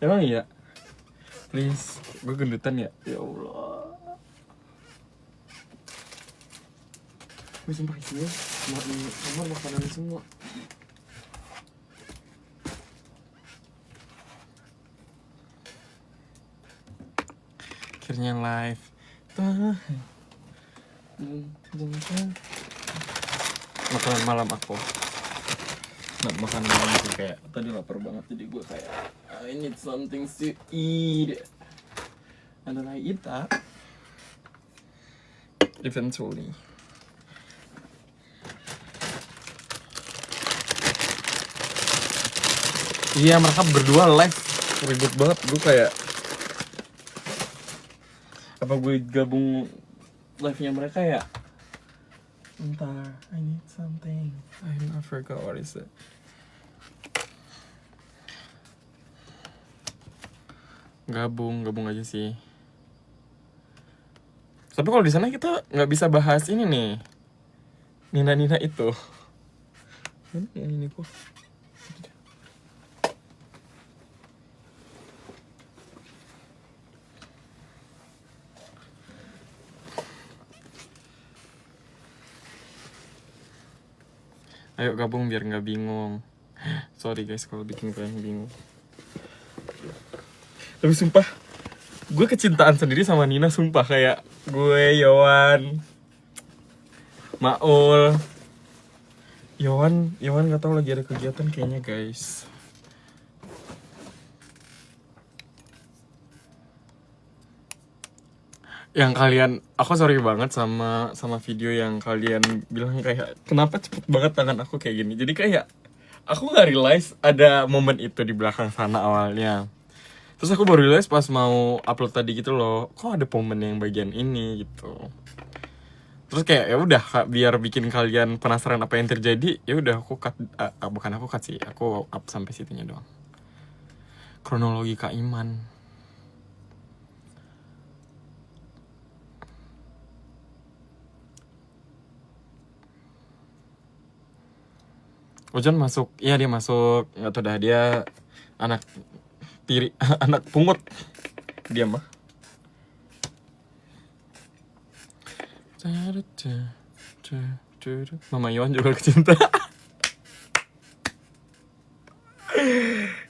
Emang iya? Please, gue gendutan ya? Ya Allah. Gue sumpah isinya semua makanan semua. Akhirnya live. Makanan malam aku. Nah, makan malam sih kayak tadi lapar banget jadi gue kayak I need something to eat. And then I eat that eventually. Iya, mereka berdua live ribut banget. Gue kayak apa gue gabung live-nya mereka ya? Bentar, I need something. I forgot what is it. Gabung aja sih. Tapi kalau di sana kita nggak bisa bahas ini nih. Nina itu. Ini kok. Ayo gabung biar nggak bingung. Sorry guys kalau bikin kalian bingung. Tapi sumpah, gue kecintaan sendiri sama Nina, sumpah. Kayak gue, Yowan, Maul. Yowan gak tahu lagi ada kegiatan kayaknya guys. Yang kalian, aku sorry banget sama video yang kalian bilang kayak kenapa cepet banget tangan aku kayak gini. Jadi kayak aku nggak realize ada momen itu di belakang sana awalnya. Terus aku baru realize pas mau upload tadi gitu loh, kok ada momen yang bagian ini gitu. Terus kayak ya udah biar bikin kalian penasaran apa yang terjadi, ya udah aku cut, bukan aku cut sih, aku up sampai situnya doang. Kronologi Kak Iman. Ojan masuk, iya dia masuk, nggak tahu dah dia anak tiri, anak pungut dia mah. Mama Yohan juga kecinta.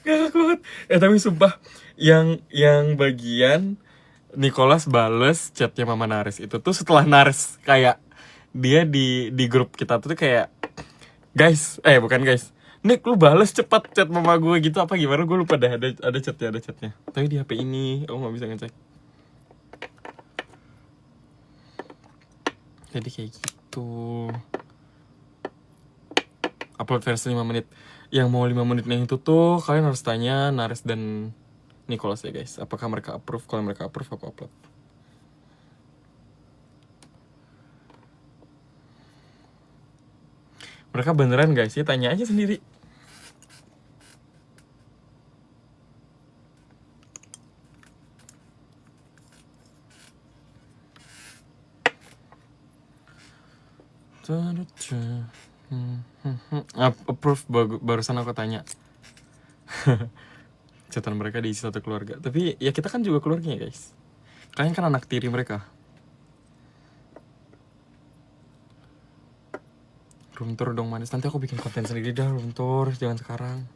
Gak banget. Tapi sumpah yang bagian Nicholas bales chatnya Mama Nares itu tuh setelah Nares kayak dia di grup kita tuh kayak guys, bukan guys, Nick lu bales cepat chat mama gue gitu apa gimana, gue lupa dah ada chatnya. Tapi di HP ini aku nggak bisa ngecek. Jadi kayak gitu. Upload versi 5 menit. Yang mau 5 menit yang itu tuh kalian harus tanya Nares dan Nicholas ya guys, apakah mereka approve. Kalau mereka approve aku upload. Mereka beneran guys sih, tanya aja sendiri. Approve, barusan aku tanya. Catatan mereka diisi satu keluarga. Tapi ya kita kan juga keluarganya guys. Kalian kan anak tiri mereka. Room tour dong manis. Nanti aku bikin konten sendiri dah room tour, jangan sekarang.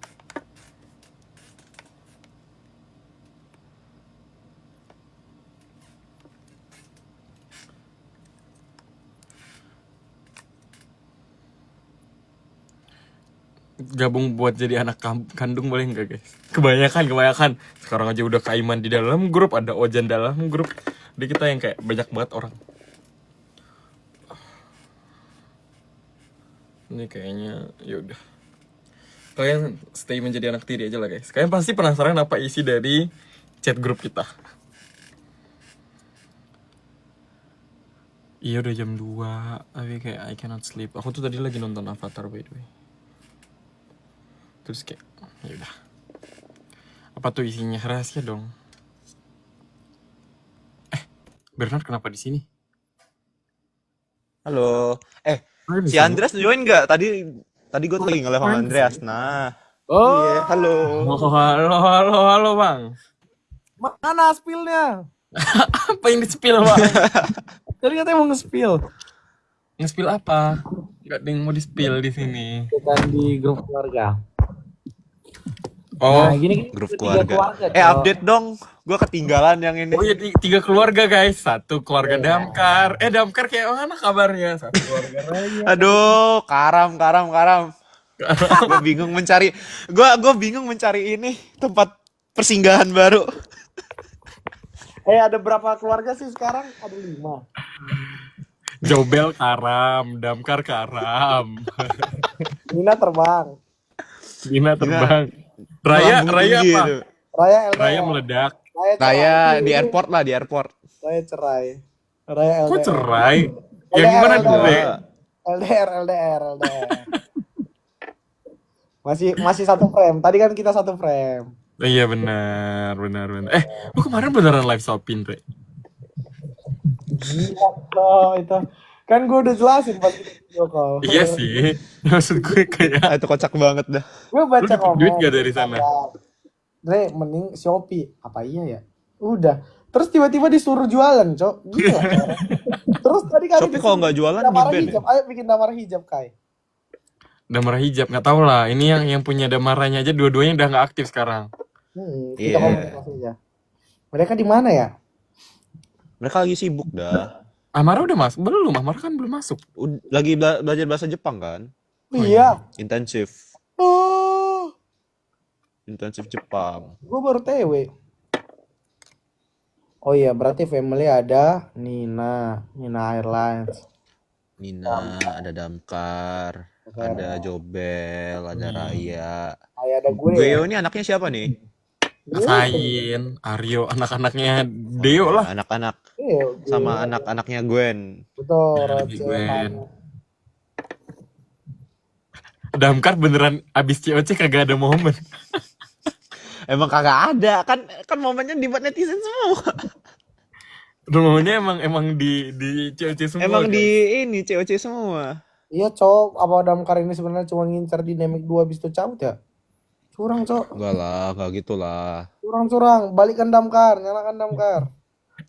Gabung buat jadi anak kandung boleh nggak guys? Kebanyakan. Sekarang aja udah Kak Iman di dalam grup, ada Ojan dalam grup. Jadi kita yang kayak banyak banget orang. Ini kayaknya yaudah. Kalian stay menjadi anak tiri aja lah guys. Kalian pasti penasaran apa isi dari chat grup kita. Iya udah jam 2. Tapi kayak I cannot sleep. Aku tuh tadi lagi nonton Avatar by the way. Terus kayak yaudah. Apa tuh isinya? Rahasia dong. Bernard kenapa di sini? Halo. Si Andreas join nggak? Tadi gue tuh lagi nge-live sama Andreas. Nah, Iya, Oh, halo. Oh, halo bang. mana spillnya? Apa yang di-spill bang? Tadi katanya mau nge-spill. Nge-spill apa? Gak ada yang mau di-spill di sini. Kita di grup keluarga. Oh, Nah, gini Grup tiga keluarga. keluarga, Cok. Update dong. Gua ketinggalan yang ini. oh ya tiga keluarga guys. Satu keluarga Iya. Damkar. Damkar kayak mana kabarnya? Satu keluarga Raya. Aduh, karam. Gue bingung mencari. Gua bingung mencari ini tempat persinggahan baru. Ada berapa keluarga sih sekarang? Ada 5. Jobel karam, Damkar karam. Nina terbang. Dina terbang. Raya Melambung Raya tinggi apa? itu. Raya LDR. Raya meledak. Raya cerai. Raya di airport lah, di airport. Raya cerai. Raya LDR. Kok cerai? Yang LDR, gimana LDR. gue? LDR. Masih satu frame. Tadi kan kita satu frame. Iya benar. Lu kemarin beneran live shopping, Re? Gila kok itu. Kan gue udah jelasin pas kita video call. Iya sih. Maksud gue kayak Ah, itu kocak banget dah. Gue lu baca dapet komen. duit gak dari sana? Dre, mending Shopee. Apa iya ya? Udah. Terus tiba-tiba disuruh jualan, Cok. Gila. Cok. Terus tadi kali Shopee kalau nggak jualan damar di-ban hijab. Ayo bikin damar hijab, Kai. Damara hijab nggak tahu lah. Ini yang punya damaranya aja dua-duanya udah nggak aktif sekarang. Kita Iya. ngomongin langsung aja. Mereka di mana ya? Mereka lagi sibuk dah. Amara udah masuk? Belum, Amara kan belum masuk. Lagi belajar bahasa Jepang kan? Iya. Intensif. Oh, Intensif Jepang. gue baru TW. Oh iya, berarti family ada Nina Airlines. Nina, ada Damkar, ada Jobel, ada Raya. Ada gue. Geo ini anaknya siapa nih? Sain, Aryo, anak-anaknya Deo lah. Anak-anak Iya, sama anak-anaknya Gwen. betul. Lagi Roce, Gwen. Tanya. Damkar beneran abis COC kagak ada momen. Emang kagak ada, kan momennya dibuat netizen semua. Momennya emang di COC semua. Emang guys. di ini COC semua. Iya, Cok. Apa Damkar ini sebenarnya cuma ngincar Dynamic 2 habis itu cabut ya? Curang, Cok. Enggak lah, enggak gitulah. Curang. Balikan Damkar, nyalakan Damkar.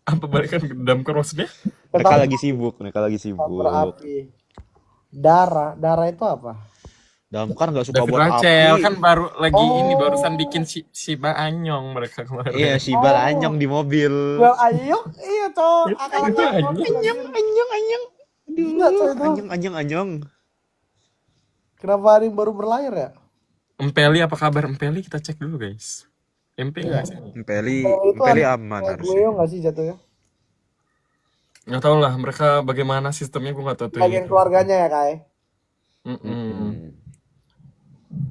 Apa balikan ke Damkar maksudnya? Mereka Tetap lagi sibuk. berapi. Darah itu apa? Damkar nggak suka David buat Rachel api. kan baru lagi ini Oh. barusan bikin Shiba Anyong mereka kemarin. Iya, si Balanyong di mobil. Well, ayo, iya, Cok. Akalnya Anyong. Gila, Cok, itu. Anyong. Kenapa hari ini baru berlayar ya? Empeli apa kabar Empeli? Kita cek dulu guys. MP nggak sih? Empeli Itu aman gue harusnya. nggak sih jatuhnya? Nggak tahu lah mereka bagaimana sistemnya gue nggak tahu tuh. Bagian keluarganya ya, Kai?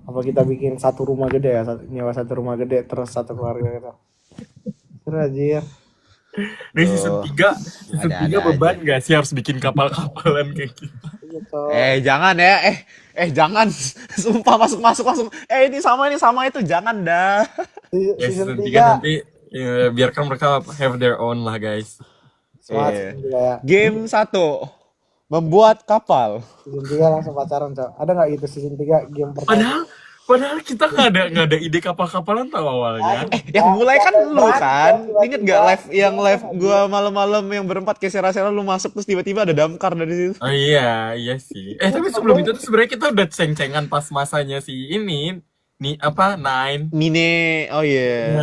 Apa kita bikin satu rumah gede ya? Nyewa satu rumah gede terus satu keluarga gitu. Anjir. Ini season 3 Ada beban nggak sih harus bikin kapal-kapalan kayak gitu? Iya, Cok. Jangan ya. Jangan. Sumpah masuk. Ini sama itu jangan dah. Ya Season season 3 3 nanti ya, biarkan mereka have their own lah guys. semangat Iya. season 3 ya. Game 1 membuat kapal. Season 3 langsung pacaran, Cok. Ada nggak gitu season 3 game pertama? Padahal kita nggak ada ide kapal-kapalan tau awalnya. Yang mulai kan lu kan. Ingat gak live gua malam-malam yang berempat kayak sera-sera lu masuk terus tiba-tiba ada Damkar dari situ. Oh iya sih. Tapi sebelum itu tuh sebenarnya kita udah ceng-cengan pas masanya si ini nih apa Nine. Mine, oh iya.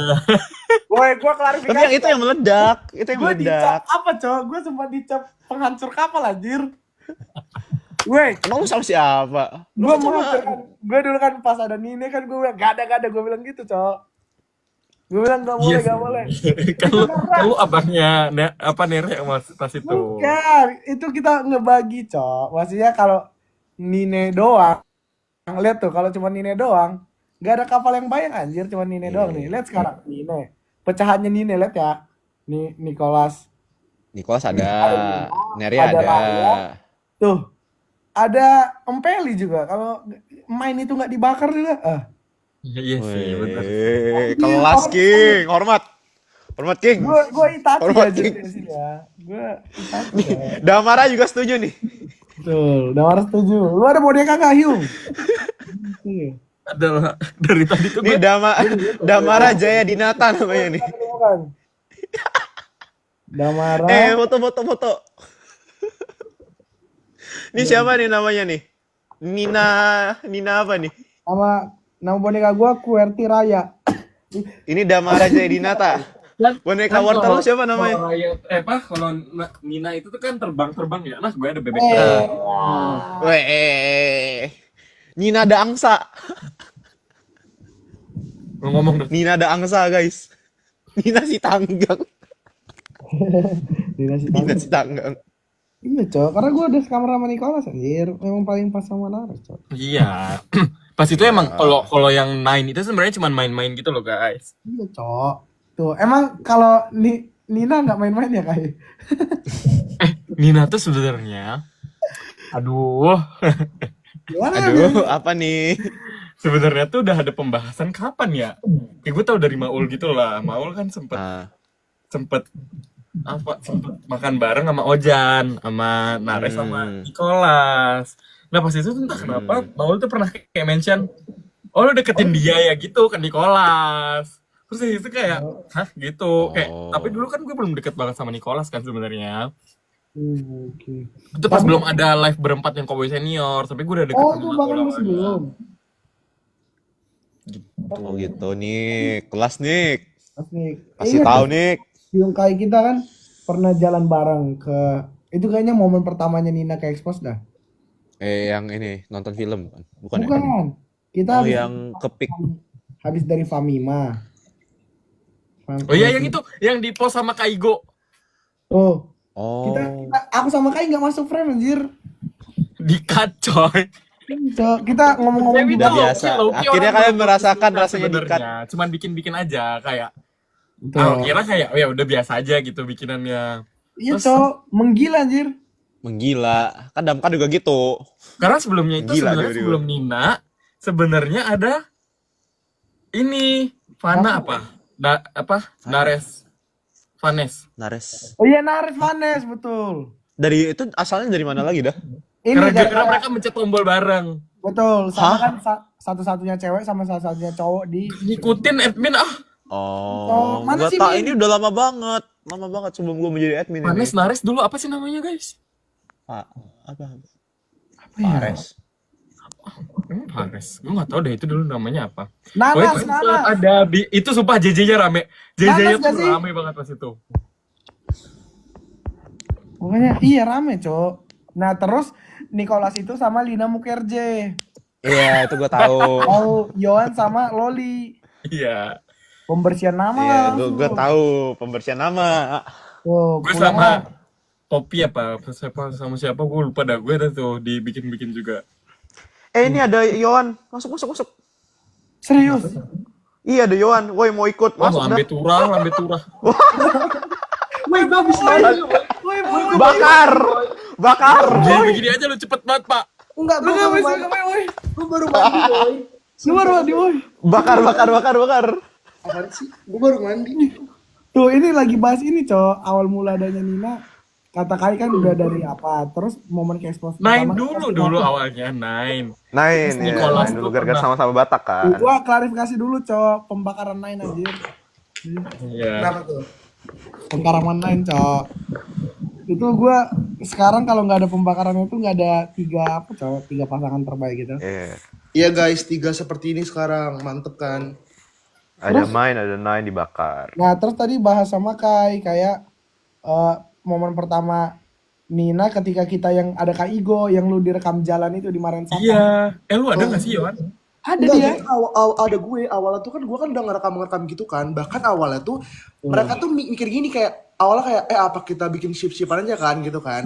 Gua klarifikasi. Tapi yang itu yang meledak, Gue dicap apa, Cok? Gue sempat dicap penghancur kapal, anjir. Weh, Emang lu sama siapa? gue gue dulu kan pas ada Nine kan gue bilang gak ada gue bilang gitu, Cok. Gue bilang gak boleh, Iya gak sih. boleh. Kalau abangnya Nere pas itu. Bukan, itu kita ngebagi, Cok. Maksudnya kalau Nine doang, lihat tuh kalau cuma Nine doang, gak ada kapal yang bayang, anjir, cuma Nine doang nih. Lihat sekarang Nine, pecahannya Nine, lihat ya. Nih Nicholas, Nicholas ada, Neri ada ada. Raya. Tuh, ada Empeli juga. Kalau main itu nggak dibakar juga. Iya sih, benar. Kelas King, hormat King. Gue Itachi Hormat aja King. di sini ya. Gue Itachi. Ya. Damara juga setuju nih. Betul, udah harus setuju. Lu ada boneka nggak, Hyung? Iya. adalah dari tadi tuh Ini gue Damara Jaya Dinata namanya nih. Bukan. Damara. Foto. Ini siapa nih namanya nih? Nina apa nih? Nama boneka gua QWERTY Raya. Ini Damara Jaya Dinata. Boneka wortel lu siapa namanya? Kalau Raya, kalau Nina itu tuh kan terbang ya. Nah, gue ada bebek Weh. Nina Da Angsa. ngomong dong. Nina Da Angsa, guys. Nina Sitanggang. Dina Nina Sitanggang. Iya, Cok. Karena gua udah sekamar sama Nicholas anjir. Memang paling pas sama Nares, Cok. Iya. Pas itu emang kalau yang Nine itu sebenarnya cuma main-main gitu loh, guys. Iya, Cok. Tuh, emang kalau Nina nggak main-main ya, Kai? Nina tuh sebenarnya aduh. Gimana? Aduh, apa nih? Sebenarnya tuh udah ada pembahasan kapan ya? Kayak gue tau dari Maul gitu lah. Maul kan sempet makan bareng sama Ojan, sama Nares, sama Nicholas. Nah pas itu entah kenapa Maul tuh pernah kayak mention, oh lu deketin dia ya gitu kan Nicholas. Terus dari itu kayak, hah gitu. Kayak, tapi dulu kan gue belum deket banget sama Nicholas kan sebenarnya. Oke. Itu pas belum ada live berempat yang Cowboy Senior, tapi gue udah deket Oh, sama itu Maul bahkan masih awalnya. belum. Oh gitu nih, kelas nih. Mas Nik. Kasih tahu nih. Yung Kai kita kan pernah jalan bareng ke itu kayaknya momen pertamanya Nina ke Expos dah. Yang ini nonton film kan? Bukan ya? Bukan. Kita yang kepik. habis dari Famima. Oh iya yang itu, yang di post sama Kaigo. Oh. Oh. Aku sama Kai nggak masuk frame anjir. Di-cut coy. So, kita ngomong-ngomong Udah juga. biasa. Akhirnya kalian merasakan rasanya di-cut. Cuman bikin-bikin aja kayak. Betul. Kira kayak oh ya udah biasa aja gitu bikinannya. Iya, Cok. Menggila anjir. Menggila. Kan Damkar juga gitu. Karena sebelumnya itu Gila, sebenarnya tiba-tiba. sebelum Nina sebenarnya ada ini Vana Nares Vanes. Nares. Oh iya, Nares Vanes, betul. Dari itu asalnya dari mana lagi dah? Ini Karena mereka mencet tombol bareng. betul, sama kan satu-satunya cewek sama satu-satunya cowok di Ngikutin admin Oh, mana gua sih, tak Min? ini udah lama banget sebelum gua menjadi admin Vanes ini. Nares dulu apa sih namanya guys? Pak, apa? ya? Pares. Vanes. Gue nggak tahu deh itu dulu namanya apa. Nanas, itu Nanas. ada itu sumpah JJ-nya rame. JJ-nya Nanas nggak tuh sih? rame banget pas itu. Pokoknya iya rame, Cok. Nah, terus Nicholas itu sama Lina Mukerje. Iya, itu gua tahu. Oh, Yohan sama Loli. Iya. Pembersihan nama Iya, langsung. gua tahu pembersihan nama. Tuh, Gue pulang sama Topi sama siapa gue lupa dah, gue ada tuh dibikin juga. Ini ada Yohan. Masuk. serius. Iya, ada Yohan. Woi, mau ikut. Wah, Masuk dah. lambe turah. Woi, gue habis lagi. Woi, Bakar. Jadi begini aja lu cepet banget pak. enggak, gue baru mandi. Gue baru mandi, boy. Lu baru mandi, boy. Bakar. Apaan sih? Gue baru mandi nih. Tuh, ini lagi bahas ini, Cok. Awal mula adanya Nina. Kata Kai kan udah dari apa? Terus momen ke expose Nine pertama- dulu awalnya Nine. Nain, Nicholas dulu tuh gara-gara pernah. sama-sama Batak kan. Gua klarifikasi dulu, Cok. Pembakaran Nine anjir. Iya. Kenapa tuh? Pembakaran Nine, Cok. Itu gua sekarang kalau nggak ada pembakaran itu nggak ada tiga pasangan terbaik gitu. Iya. Iya guys, 3 seperti ini sekarang, mantep kan? Ada main, ada Nine dibakar. Nah, terus tadi bahas sama Kai kayak momen pertama Nina ketika kita yang ada Kak Igo yang lu direkam jalan itu di Maren Sapa. Iya. Lu ada nggak sih Yohan? Ada Enggak, dia. jadi ada gue, awalnya tuh kan gue kan udah ngerekam gitu kan. Bahkan awalnya tuh mereka tuh mikir gini kayak awalnya kayak apa kita bikin ship-shipan aja kan gitu kan.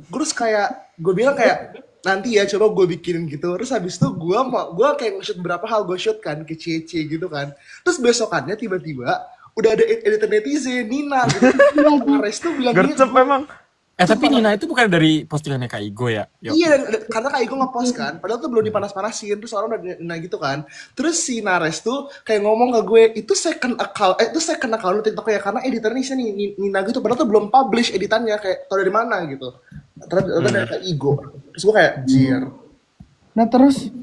Terus kayak gue bilang kayak nanti ya coba gue bikinin gitu. Terus habis itu gue kayak nge-shoot berapa hal gue shoot kan ke CC gitu kan. Terus besokannya tiba-tiba udah ada editor netizen Nina gitu. Nares tuh bilang gini, Gercep memang. Tapi Nina itu bukan dari postingannya Kak Igo ya? Yo. iya, karena Kak Iko nge-post kan, padahal tuh belum dipanas-panasin, terus orang udah nah gitu kan. Terus si Nares tuh kayak ngomong ke gue, itu second account lu TikTok ya, karena editornya nih Nina gitu, padahal tuh belum publish editannya, kayak tau dari mana gitu. Ternyata dari Kak Igo. Terus gue kayak, jir. Nah, terus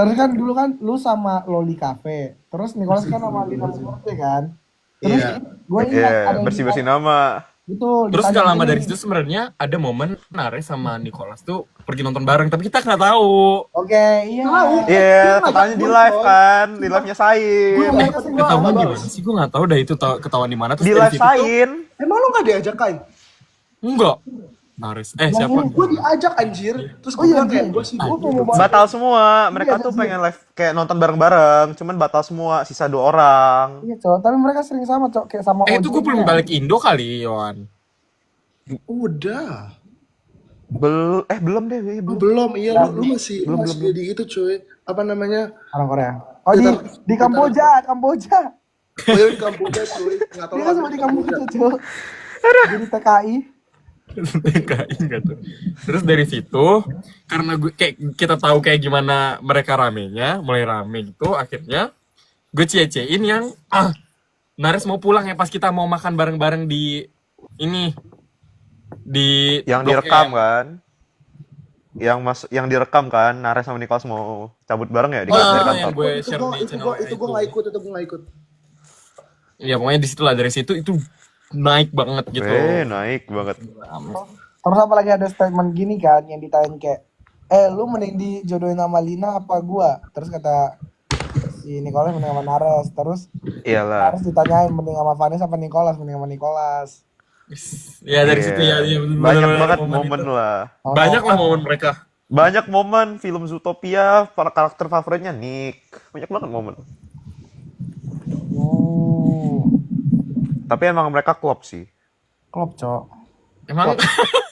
Terus kan dulu kan lu sama Loli Cafe. Terus Nicholas kan sama Lina Murti kan. Terus Iya. gue ingat ada yang bersih-bersih nama. betul. Terus ditanya gak lama gini. dari situ sebenarnya ada momen Nares sama Nicholas tuh pergi nonton bareng, tapi kita nggak tahu. Oke, iya. Tahu. Iya, Lu katanya di ngajak live gua, kan, di live-nya Sain. Gue mereka sih gua Ketahuan awal. gimana sih? Gue nggak tahu dah itu ketahuan di mana. Terus Di dari live situ tuh Sain. Emang lu gak diajak Kai? enggak. Nares, siapa? Gue diajak anjir. Terus Oh gue iya, bilang kayak anjir. gue sibuk. Gua mau banget. Batal semua. Mereka Iya, tuh iya. pengen live kayak nonton bareng-bareng, cuman batal semua, sisa 2 orang. Iya, Cok. Tapi mereka sering sama, Cok. Kayak sama Itu gue Ojo belum nya. balik Indo kali, Yohan. Udah. Belum deh, Oh, belum. belum, iya lu masih jadi itu cuy. Apa namanya? Orang Korea. Oh, di Kamboja, Kamboja. Oh ya di Kamboja cuy. Nggak tahu Dia kan lagi sama di di Kamboja, Cok. Jadi TKI. Enggak tuh. Terus dari situ karena gue kayak kita tahu kayak gimana mereka ramenya, mulai rame gitu, akhirnya gue cie-ciein yang Nares mau pulang ya pas kita mau makan bareng-bareng di ini di Yang Blok direkam M. kan. Yang direkam kan, Nares sama Nicholas mau cabut bareng ya di Oh, dari yang kantor. gue itu share gue di itu channel gue itu gue nggak ikut, itu gue nggak ikut. Ya pokoknya di situ lah, dari situ itu naik banget gitu. Naik banget. Terus apa lagi ada statement gini kan yang ditanya kayak, lu mending dijodohin sama Lina apa gua? Terus kata si Nicholas mending sama Nares. Terus Iyalah. Nares ditanyain mending sama Vanessa apa Nicholas? Mending sama Nicholas. Ya dari Iya. situ ya, Banyak bener-bener banget momen momen itu. lah. Banyak lah momen mereka. Banyak momen film Zootopia, para karakter favoritnya Nick. Banyak banget momen. Tapi emang mereka klop sih. Klop, Cok. Emang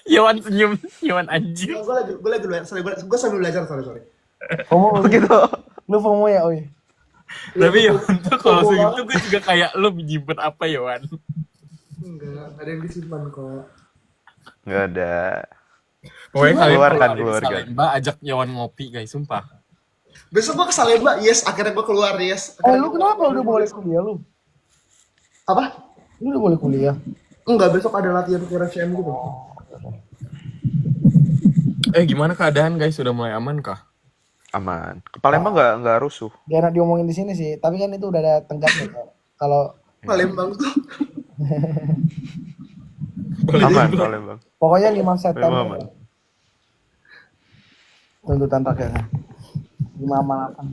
Yohan senyum, Yohan anjing. Gue lagi belajar, sorry, gue sambil belajar, sorry. FOMO, Gitu. lu FOMO ya, Oi? Tapi Yohan tuh kalau senyum tuh gue juga kayak lu menyimpan apa Yohan? Enggak ada yang disimpan kok. Nggak ada. Pokoknya kalian Keluar kalau kan, ada di keluar kan. Salemba ajak Yohan ngopi guys, sumpah. Besok gue ke Salemba, yes, akhirnya gue keluar, yes. Lu kenapa udah boleh kuliah lu? Apa? Lu udah boleh kuliah? Enggak, besok ada latihan ke RFCM gitu. Gimana keadaan guys? Sudah mulai aman kah? Aman. Ke Palembang nggak rusuh. Dia enak diomongin di sini sih, tapi kan itu udah ada tenggatnya, Cok. Kalau Palembang tuh. Aman Palembang. pokoknya 5 Palembang September. aman. Tuntutan rakyatnya. 5 sama 8.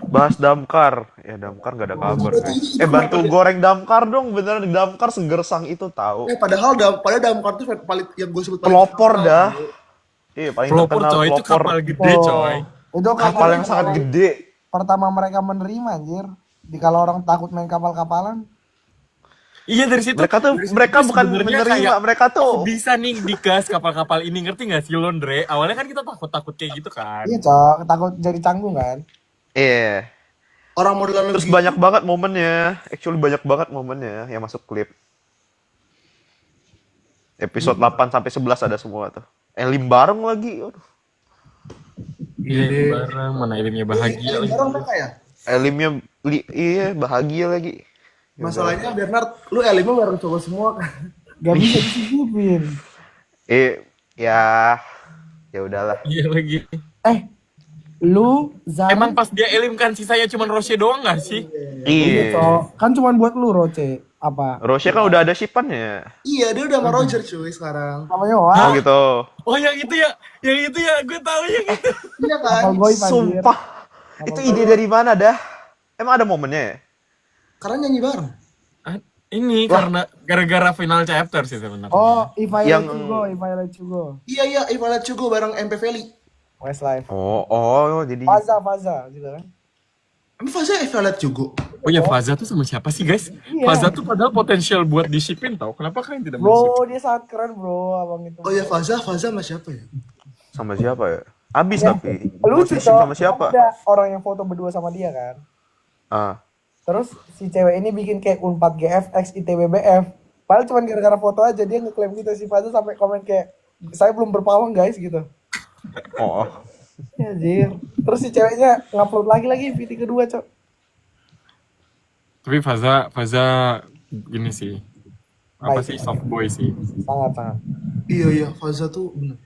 Bahas damkar. Ya damkar nggak ada kabar. Guys. Bantu goreng damkar dong. Beneran damkar segersang itu tahu. Padahal damkar tuh paling yang gue sebut paling Pelopor terkenal. dah. Iya paling Pelopor terkenal coy, itu pelopor. kapal gede coy. Itu Kapal yang sangat gede. pertama mereka menerima, anjir. Di kalau orang takut main kapal-kapalan. Iya dari situ. Mereka bukan sebenarnya menerima, kayak, mereka tuh bisa nih digas kapal-kapal ini, ngerti gak sih Londre? Awalnya kan kita takut kayak gitu kan. Iya, Cok. Takut jadi canggung kan. iya. Orang modelan Terus negeri. banyak banget momennya. Actually banyak banget momennya yang masuk klip. Episode 8 sampai 11 ada semua tuh. Elim bareng lagi. Aduh. Iya bareng, mana ilimnya bahagia lagi. Orang mereka ya. Elimnya iya bahagia lagi. Masalahnya Bernard, lu Elimnya bareng cowok semua kan. Gak bisa disisipin. Ya udahlah. Iya lagi. Lu, Zara. Emang pas dia elim kan sisanya cuma Roche doang gak sih? Iya. Cok. Kan cuma buat lu, Roce. Apa? Roche kan udah ada shipannya. Iya, dia udah sama Roger cuy sekarang. Namanya Oh wah. gitu. Oh yang itu ya, gue tahu yang itu. Iya kan? Kapal goib, anjir. Sumpah. Itu ide dari mana dah? Emang ada momennya ya? Karena nyanyi bareng. Ini karena gara-gara final chapter sih sebenarnya. Oh, If I Yang- Let You Go, If I Let You Go. Iya, If I Let You Go bareng MP Valley. Westlife. Oh, jadi Faza juga kan. Emang Faza If I Let You Go? Oh ya Faza tuh sama siapa sih guys? Iya. Faza tuh padahal potensial buat di-shipin tau. Kenapa kalian tidak men-ship? Bro, dia sangat keren, bro, abang itu. Oh ya Faza sama siapa ya? sama siapa ya? Abis Ya, tapi. lucu, Posisi Cok. sama siapa? Ada orang yang foto berdua sama dia kan. Ah. Terus si cewek ini bikin kayak Unpad GFX ITBBF. Padahal cuma gara-gara foto aja dia ngeklaim gitu, si Faza sampai komen kayak saya belum berpawang guys gitu. Oh. Ya anjir. Terus si ceweknya ngupload lagi VT kedua, Cok. Tapi Faza gini sih. Apa Baik. sih soft boy sih. Sangat. Iya, Faza tuh bener.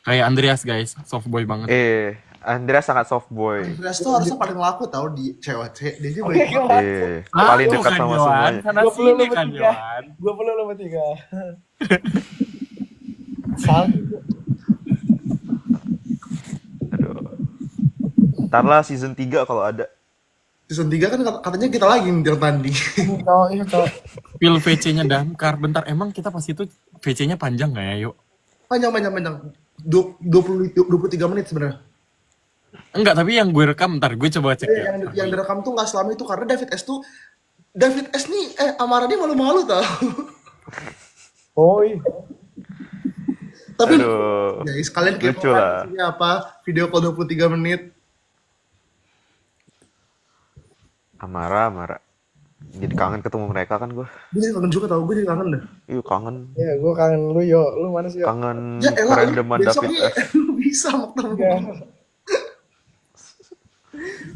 Kayak Andreas guys, soft boy banget. Andreas sangat soft boy. Andreas tuh harusnya paling laku tau di cewek. Dia sih Oke, baik banget. Paling Aku dekat kan, sama Yohan. semuanya. Sana Gua perlu sini lu kan bertiga. Yohan. Gue perlu lo bertiga. Salah. Aduh. Ntar lah season 3 kalau ada. Season 3 kan katanya kita lagi yang tanding. Oh iya cowok. Pil VC-nya Damkar. Bentar, emang kita pas itu VC-nya panjang nggak ya, yuk? Panjang. 23 menit sebenarnya. Enggak, tapi yang gue rekam, ntar gue coba cek ya. Yang direkam tuh nggak selama itu karena David S nih Amara dia malu-malu tau. Oh iya. Tapi Aduh. ya sekalian Lucu kepo lah. kan apa video call 23 menit. Amara. Jadi kangen ketemu mereka kan gue. Gue jadi kangen juga tau, gue jadi kangen dah. Iya kangen. Ya gue kangen lu yo. Lu mana sih yo? Kangen Ya elah, randoman besok David nih S. bisa mau ketemu. Ya.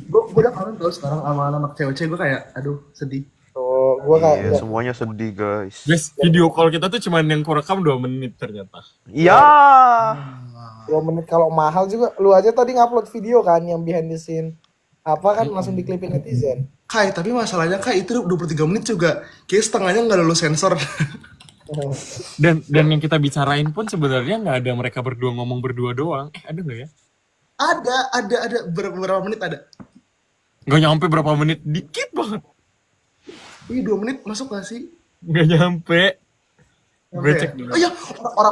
Gue udah kangen tau sekarang sama anak cewek-cewek gue kayak aduh sedih. Tuh, gue Iya, kayak semuanya sedih guys. Guys, video call kita tuh cuman yang kurekam 2 menit ternyata. Iya. 2 menit kalau mahal juga. Lu aja tadi ngupload video kan yang behind the scene. Apa kan langsung diklipin netizen. Kai, tapi masalahnya Kai itu 23 menit juga kayak setengahnya nggak lulus sensor. Dan yang kita bicarain pun sebenarnya nggak ada mereka berdua ngomong berdua doang. Ada nggak ya? ada berapa menit ada. Nggak nyampe berapa menit, dikit banget. Ini 2 menit masuk gak sih? Nggak nyampe. Gue Oke. cek dulu. Oh iya,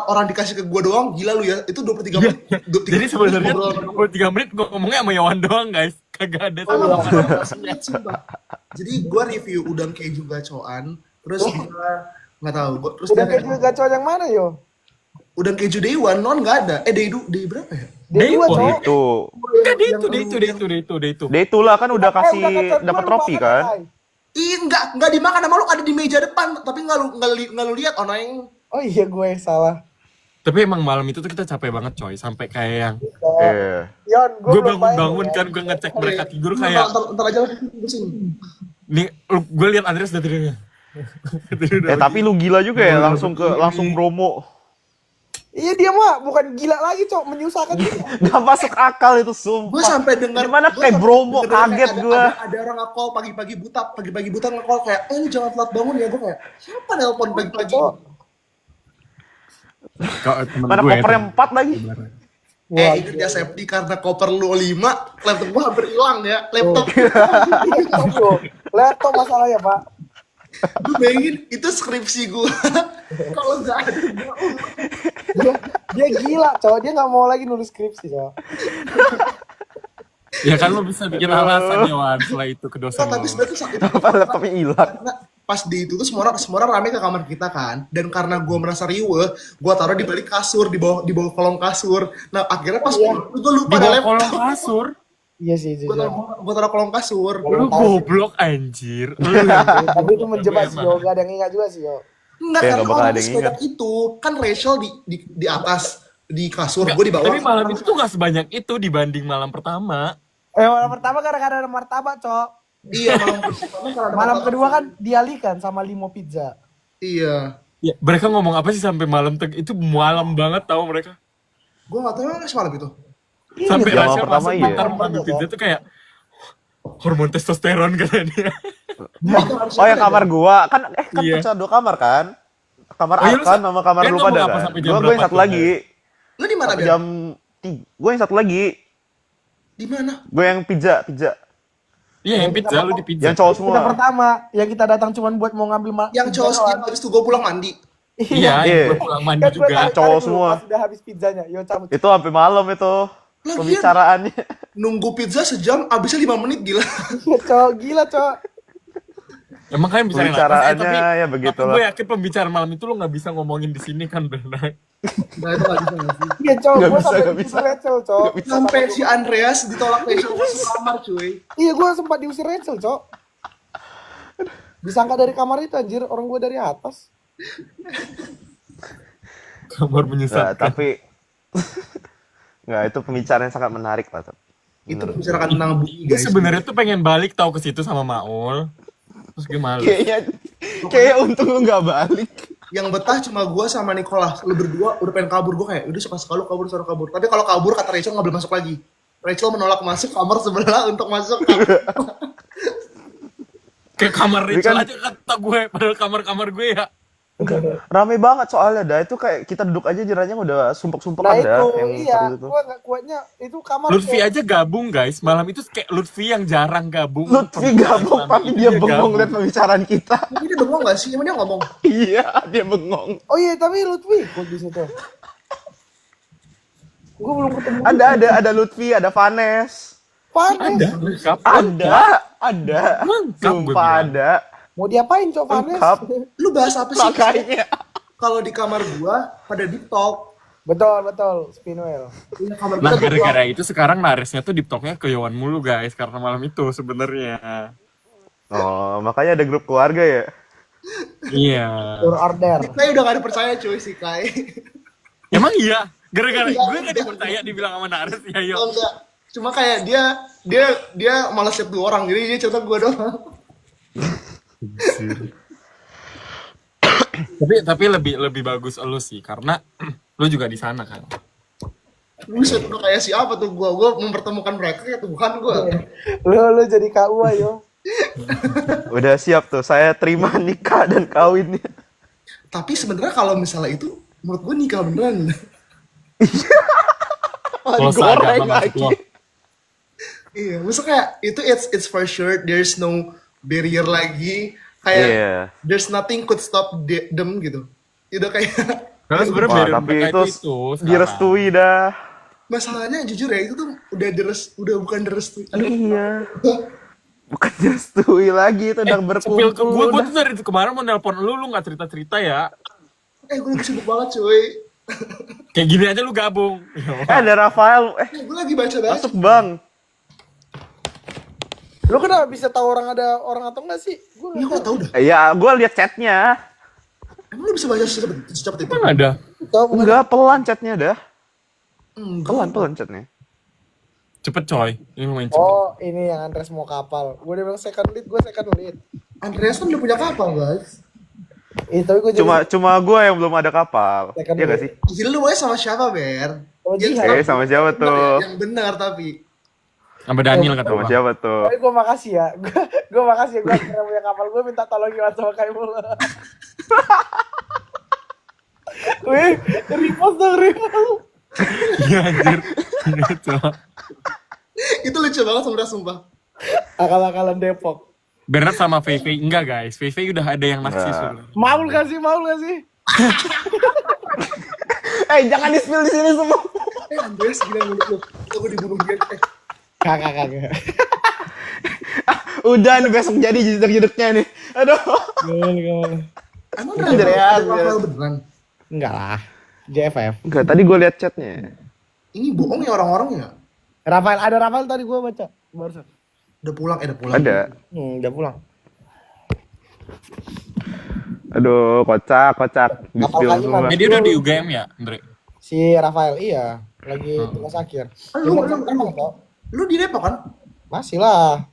orang dikasih ke gue doang, gila lu ya. Itu 23 menit. Jadi sebenarnya 23 menit gue ngomongnya sama Yohan doang guys. Kagak ada sama Jadi gue review udang keju gacoan, terus gue nggak tahu, terus Udah dia keju gaco yang mana yo? udang keju day one non nggak ada, day berapa ya? Day dua Day cowok. Itu. Enggak, dia Yang itu. Dia itulah kan udah kasih udah dapat lu trofi makan, kan. Kai. Ih nggak dimakan sama lu, ada di meja depan, tapi nggak lu lihat oneng. Oh iya gue yang salah. Tapi emang malam itu tuh kita capek banget coy. Sampai kayak yang Iya. Yon, gue belum main, bangun-bangun ya. kan, gue ngecek mereka tidur kayak Ntar aja lah pusing. nih, gue liat Andreas udah tidurnya. Tapi lu gila juga ya langsung promo. Iya dia mah bukan gila lagi cok, menyusahkan dia. Gak masuk akal itu sumpah. Gue sampai dengar Gimana kayak Bromo, kaget gue. Ada orang nge-call pagi-pagi buta nge-call kayak lu jangan telat bangun ya. Gue kayak siapa nelpon pagi-pagi? Cok. Mana kopernya 4 lagi. Ini dia safety karena koper lu 5, laptop gua hampir hilang ya. Laptop Laptop masalahnya pak. gue bayangin itu skripsi gua. Kalau nggak ada Dia gila cok, dia nggak mau lagi nulis skripsi cok. Ya kan lo bisa bikin alasan ya Wan setelah itu ke dosen tapi lo. sebenarnya saat itu Apa laptopnya hilang? karena pas di itu tuh semua orang rame ke kamar kita kan, dan karena gua merasa riweh, gua taruh di balik kasur, di bawah kolong kasur. Nah akhirnya pas gua lupa Di ada bawah laptop. kolong kasur. Iya sih jujur. Gua taruh kolong kasur. Lu goblok anjir. Tapi itu menjebak sih yo, gak ada yang ingat juga sih yo. Enggak, Ya, karena nggak bakal orang ada yang sebanyak itu kan Rachel di atas di kasur, gua di bawah. Tapi malam itu tuh gak sebanyak itu dibanding malam pertama. Malam pertama gara-gara ada martabak cok. Iya, malam pertama karena ada Malam martabak. kedua kan dialihkan sama limo pizza. Iya. Ya, mereka ngomong apa sih sampai malam itu malam banget tahu mereka. Gua nggak tahu emang semalam itu. Sampai Iya, Rasya malam pertama masuk iya. bentar mengambil pizza tuh kayak hormon testosteron kata dia. Oh yang kamar gua kan Iya. pecah 2 kamar kan? Kamar Oh, iya, lu Arkan sama kamar kan lu ngomong pada apa kan? sampai jam Gua berapa yang satu tuh, lagi. Lu di mana, Sampai Bian? jam 3. Gua yang satu lagi. Di mana? Gue yang pizza. Iya, yang pizza lu di pizza. Yang cowok semua. Kita pertama yang kita datang cuman buat mau ngambil Yang cowok pizza skip doang. habis itu gua pulang mandi. Iya, Iya. gue pulang mandi Kan gua juga. tarik-tarik Cowok dulu semua. pas udah habis pizzanya. Yo cabut. Itu sampai malam itu Lagian- pembicaraannya. Nunggu pizza sejam, habisnya 5 menit gila. Iya cok, gila cok. Emang kalian bisa Pembicaraannya ya begitulah. Gue yakin pembicaraan malam itu lo nggak bisa ngomongin di sini kan benar. Nah itu nggak bisa nggak sih. Iya cok, Nggak gue bisa, sampai nggak bisa. diusir Rachel cok. Sampai si Andreas ditolak Rachel masuk kamar cuy. Iya gue sempat diusir Rachel cok. Disangka dari kamar itu anjir, orang gue dari atas. Kamar Nggak, menyesatkan. tapi nggak itu pembicaraan yang sangat menarik lah. Itu bicarakan tentang bumi Gue guys. sebenarnya tuh pengen balik tahu ke situ sama Maul. Terus gue malu. Kayaknya untung lu nggak balik. Yang betah cuma gua sama Nicholas. Lu berdua udah pengen kabur, gua kayak udah suka sekali kabur. Tapi kalau kabur kata Rachel nggak boleh masuk lagi. Rachel menolak masuk kamar sebelah untuk masuk kamar. Kayak kamar Ini Rachel kan- aja kata gue, padahal kamar-kamar gue ya. Rame banget soalnya dah. Itu kayak kita duduk aja jaraknya udah sumpek-sumpek Nah dah itu yang iya, seperti itu. gua nggak kuatnya itu kamar Lutfi kayak- aja gabung guys, malam itu kayak Lutfi yang jarang gabung. Lutfi gabung tapi dia bengong liat pembicaraan kita. Tapi dia bengong gak sih? Emang dia ngomong? Iya, dia bengong. Oh iya, tapi Lutfi ikut di situ. Gua belum ketemu. Ada Lutfi, ada Vanes. Vanes. Lengkap. Ada. Lengkap gue Sumpah bilang. ada. Mau diapain Cok Vanes? Lengkap. Lu bahas apa sih? Makanya. Kalau di kamar gua pada deep talk. Betul, Spinwell. Punya kamar Nah, kita deep talk. gara-gara itu sekarang narisnya tuh TikToknya ke Yowan mulu guys, karena malam itu sebenarnya. Oh, makanya ada grup keluarga ya. Iya. Tur order. Kai udah gak ada percaya cuy si Kai. Emang iya? Gara-gara gue gak dipercaya dibilang sama Naris ya Oh yo. enggak. Cuma kayak dia malas chat 2 orang, jadi dia cerita gua doang. Tapi lebih bagus lu sih karena lu juga di sana kan. Buset, udah kayak siapa tuh gua mempertemukan mereka ya Tuhan gua. Lu jadi KUA yo. Udah siap tuh, saya terima nikah dan kawinnya. Tapi sebenarnya kalau misalnya itu menurut gua nikah beneran. Kalau Goreng seagama maksud lagi. lo. Iya, maksudnya kayak itu it's for sure there's no barrier lagi. Kayak Iya. there's nothing could stop them gitu. Itu kayak Karena sebenarnya Wah, barrier tapi mereka itu sekarang. direstui dah. masalahnya jujur ya itu tuh udah bukan direstui. Aduh, Iya. Bukan direstui lagi, itu udah Sepil ke gue berkumpul. tuh dari kemarin mau nelpon lu gak cerita-cerita ya. gue lagi sibuk banget cuy. Kayak gini aja lu gabung. Ada Rafael, Gue lagi baca-baca. masuk bang. Lu kenapa bisa tahu orang ada orang atau enggak sih? Gua Iya, gue tau dah. Iya, gue liat chatnya. Emang lu bisa baca secepat itu? Emang ada? tahu bukan. Enggak, pelan chatnya dah. Enggak. Pelan chatnya. Cepet coy. Ini lumayan cepet. Oh, ini yang Andres mau kapal. Gue udah bilang second lead, gue second lead. Andreas kan udah punya kapal guys. Tapi gue jadi Cuma gue yang belum ada kapal. Second Iya gak lead. sih? Jadi lu mau sama siapa Ber? Oh, Yang Jihan. Sama siapa tuh? Yang benar tapi. Sama Daniel kata Sama gua. siapa tuh? Tapi gue makasih ya. Gue makasih ya. Gue akhirnya punya kapal. Gue minta tolong Iwan sama Kaimul. Wih, repost dong, repost. Iya anjir. Gitu. Itu lucu banget sumpah. Akal-akalan Depok. Bernard sama Fei enggak guys. Fei udah ada yang narsis. Enggak. Maul gak sih? Jangan di-spill di sini semua. Andreas gila mulut lu. Gue dibunuh dia. Kagak. Udah nih besok jadi jedek-jedeknya nih. Aduh. Emang Andreas, ada kapal beneran? Enggak lah. JFF. Enggak, tadi gue liat chatnya. Ini bohong ya orang-orang ya? Rafael tadi gue baca. Barusan. Udah pulang. Ada. Udah pulang. Aduh, kocak. Di-spill kayu semua. Dia udah di UGM ya, Andre? Si Rafael, iya. Lagi tugas akhir. Lu di Depok kan? Masih lah.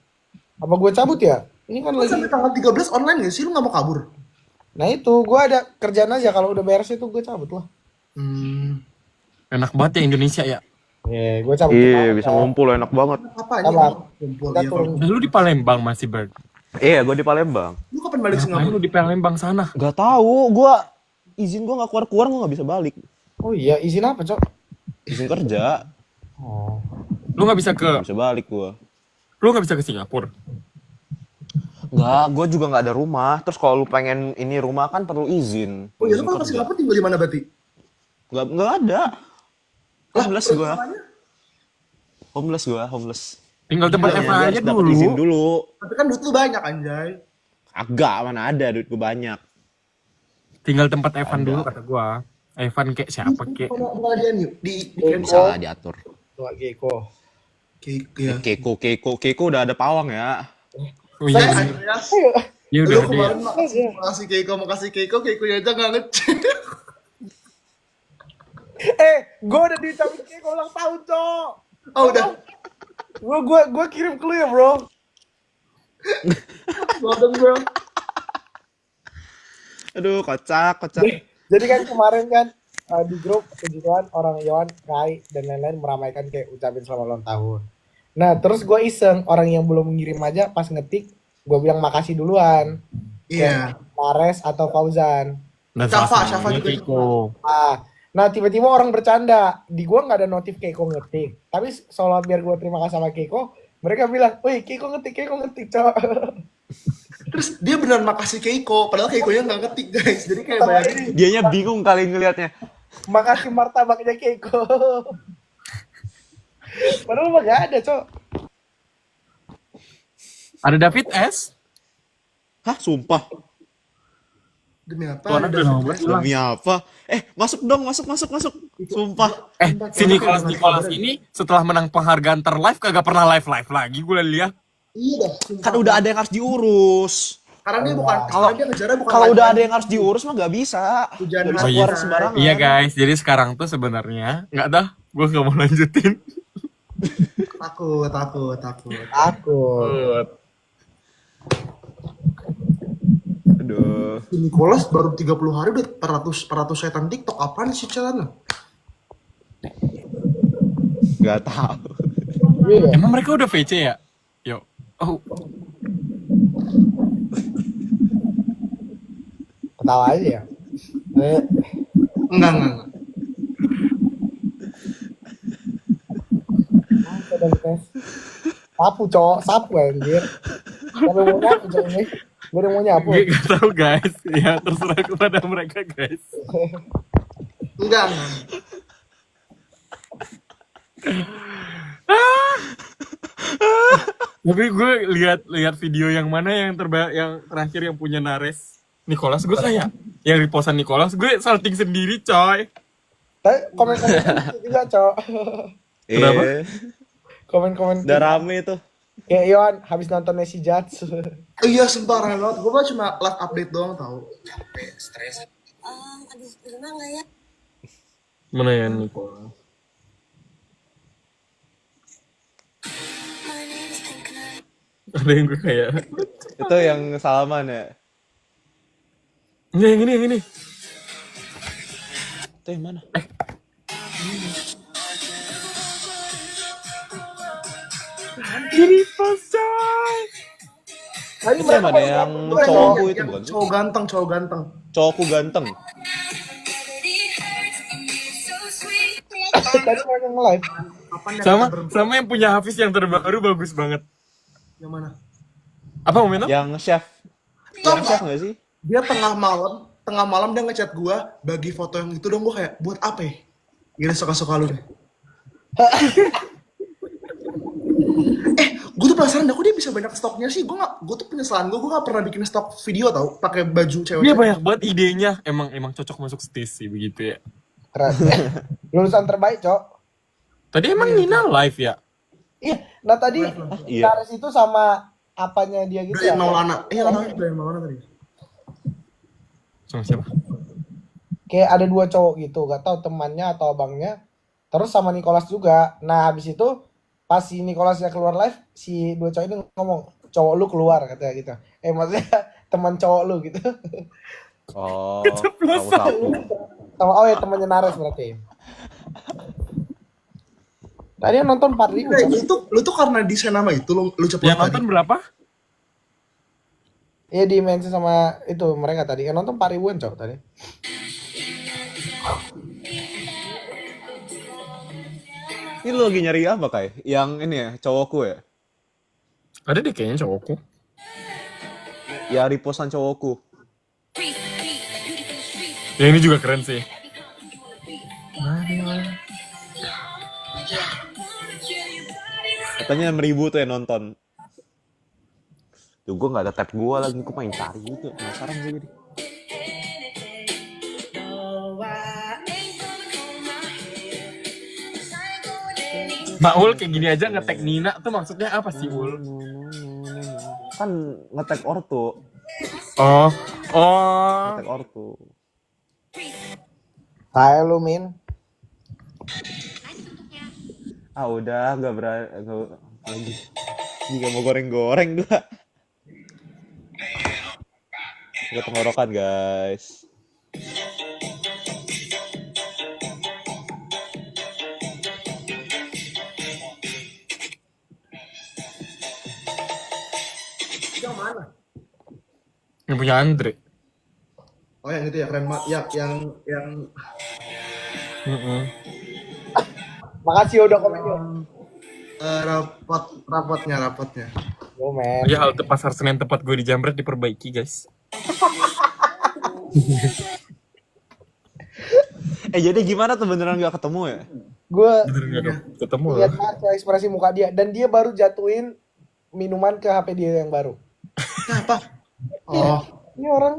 Apa gue cabut ya? Ini kan Lu lagi. sampai tanggal 13 online gak sih? Lu gak mau kabur? Nah itu, gue ada kerjaan aja. Kalau udah beres itu gue cabut lah. Enak banget ya Indonesia ya. Iya, gue cabut. Iya, bisa ngumpul enak banget. Apa Sabar. Kumpul Kita ya. turun. Nah, lu di Palembang masih Bert. Iya, gue di Palembang. Lu kapan balik Ngapain Singapura? lu di Palembang sana? Gak tahu, izin gue nggak keluar, gue nggak bisa balik. Oh iya, izin apa, Cok? Izin kerja, Oh. Lu nggak bisa ke nggak bisa balik gue. lu nggak bisa ke Singapura. Nggak, gue juga nggak ada rumah. Terus kalau lu pengen ini rumah kan perlu izin. Oh iya, lu kalau ke Singapura tinggal di mana berarti? Nggak ada. Homeless. Tinggal tempat Iya, Eva gua aja harus dapet izin dulu. dulu. Tapi kan duit lu banyak anjay. Agak, mana ada duit gue banyak. Tinggal tempat Evan dulu kata gua. Evan kayak siapa kayak. Bukan dia nih di Bisa lah diatur. Tua Geko. ya. Keko udah ada pawang ya. Oh iya. Saya bener. Andreas. Ya Lu udah ada ya. kemarin makasih Keiko aja nggak ngecek. Gue udah diucapin Geko ulang tahun, Cok. Oh udah. Gue kirim clue ya, bro. Golden bro. Aduh, kocak. Jadi kan kemarin kan di grup puji Tuhan orang Yohan, Kai dan lain-lain meramaikan kayak ucapin selamat ulang tahun. Nah terus gue iseng orang yang belum ngirim aja pas ngetik gue bilang makasih duluan. Iya. Mares atau Fauzan. Dan Syafa salah juga Kiko. Nah tiba-tiba orang bercanda di gua nggak ada notif Keiko ngetik, tapi seolah biar gua terima kasih sama Keiko, mereka bilang, wih Keiko ngetik cok. Terus dia beneran makasih Keiko, padahal Keikonya nggak ngetik guys. Jadi kayak bayangin. Dianya bingung kali ngelihatnya. Makasih martabaknya Keiko. Padahal mah gak ada cok. Ada David S. Hah, sumpah. Demi apa? Tuh anak udah nongol lah. Demi apa? Masuk dong, masuk. Sumpah. Si Nicholas ini setelah menang penghargaan terlive kagak pernah live lagi gue lihat. Iya dah. Kan udah ada yang harus diurus. Karena dia bukan, karena dia ngejarnya bukan. Kalau live udah kan. ada yang harus diurus mah nggak bisa. Hujan Nggak bisa hari. keluar sembarangan. Iya guys, jadi sekarang tuh sebenarnya nggak dah, gue nggak mau lanjutin. Takut. Takut. Aduh. Si Nicholas baru 30 hari udah 400 setan TikTok. Apaan sih celana? Nggak tahu. Iya. Emang mereka udah VC ya? Yo. Oh, Ketawa aja ya. Enggak. Sapu anjir. Kalau mau nyapu cok ini. Gue udah mau nyapu. gue nggak tahu guys. Ya terserah kepada mereka guys. Enggak. Tapi gue lihat video yang mana yang yang terakhir yang punya Nares Nicholas, gue kayak yang repostan Nicholas, gue salting sendiri coy. Tapi komen-komen juga cok. Kenapa? Komen-komen. Udah rame tuh. Kayak Yohan habis nonton Messi Jats. Iya sembarangan banget. Gue mah cuma live update doang tau. Capek, stres. Aduh, gimana nggak ya? Mana ya Nicholas? Ada yang gue kayak Itu yang salaman ya. enggak, yang ini. Itu yang mana? Ini pas coy. Tadi Itu yang mana yang cowokku itu bukan sih? Cowok ganteng. Cowokku ganteng. Tadi mereka nge-live. Kapan ya Sama kita berempat? sama yang punya Hafiz yang terbaru bagus banget. Yang mana? Apa momennya? Yang chef. Yang chef nggak sih? Dia tengah malam dia ngechat gua bagi foto yang itu dong. Gua kayak buat apa ya? Gila suka-suka lu deh. Gue tuh penasaran kok dia bisa banyak stoknya sih. Gue tuh penyesalan gue nggak pernah bikin stok video tau pakai baju cewek. Dia banyak banget idenya. Emang cocok masuk stage sih begitu ya. Keren. Lulusan terbaik cok. Tadi emang Nina live ya? Iya. Nah tadi Iya. Nares itu sama apanya dia gitu Brian ya. Maulana. Namanya Brian Maulana tadi. Sama siapa? Kayak ada dua cowok gitu, gak tahu temannya atau abangnya. Terus sama Nicholas juga. Nah habis itu pas si Nicholasnya keluar live, si dua cowok ini ngomong cowok lu keluar katanya gitu. Maksudnya teman cowok lu gitu. Oh. Keceplosan. Sapu. Sama temannya Nares berarti. Tadi yang nonton 4.000 cok. Lu tuh karena desain nama itu lu cepet Yang nonton berapa? Iya di mention sama itu mereka tadi. Yang nonton 4.000-an cok tadi. Ini lu lagi nyari apa Kai? Yang ini ya, cowokku ya? Ada deh kayaknya cowokku. Ya repostan cowokku. Ya ini juga keren sih. Katanya 6.000 tuh yang nonton. Tuh gue gak ada tab gue lagi, gue pengen cari gitu. Penasaran gue jadi. Ul kayak gini aja nge-tag Nina tuh maksudnya apa sih Ul? Kan nge-tag ortu. Oh. Nge-tag ortu. Hai lu Min. Ah udah, gak lagi. Ini gak mau goreng-goreng gue. Gue tenggorokan guys. Yang punya Andre. Oh yang itu ya keren banget. Ya yang Mm-mm. Makasih udah komen yuk. rapotnya. Yo men. Ya halte pasar Senen tempat gue di Jambret diperbaiki guys. Jadi gimana tuh, beneran gak ketemu ya? Gue Bener nggak ketemu lihat lah. banget ekspresi muka dia dan dia baru jatuhin minuman ke HP dia yang baru. Apa? Oh, Ini orang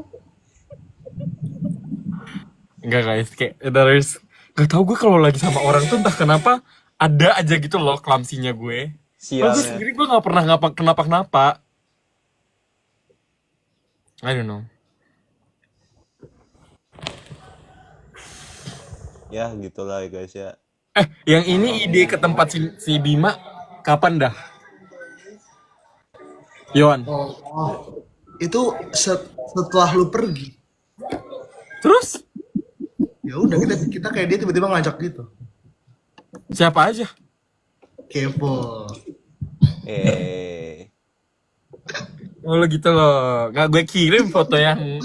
Enggak guys, kayak gak tau gue kalau lagi sama orang tuh entah kenapa ada aja gitu loh klamsinya gue. Gue Sialnya. sendiri gue gak pernah kenapa-kenapa. I don't know. Ya gitulah ya guys ya. Yang ini ide ke tempat si Bima kapan dah? Yohan. itu setelah lu pergi. Terus Ya udah kita kayak dia tiba-tiba ngajak gitu. siapa aja? Kepo. Oh lo gitu loh. Nggak gue kirim foto yang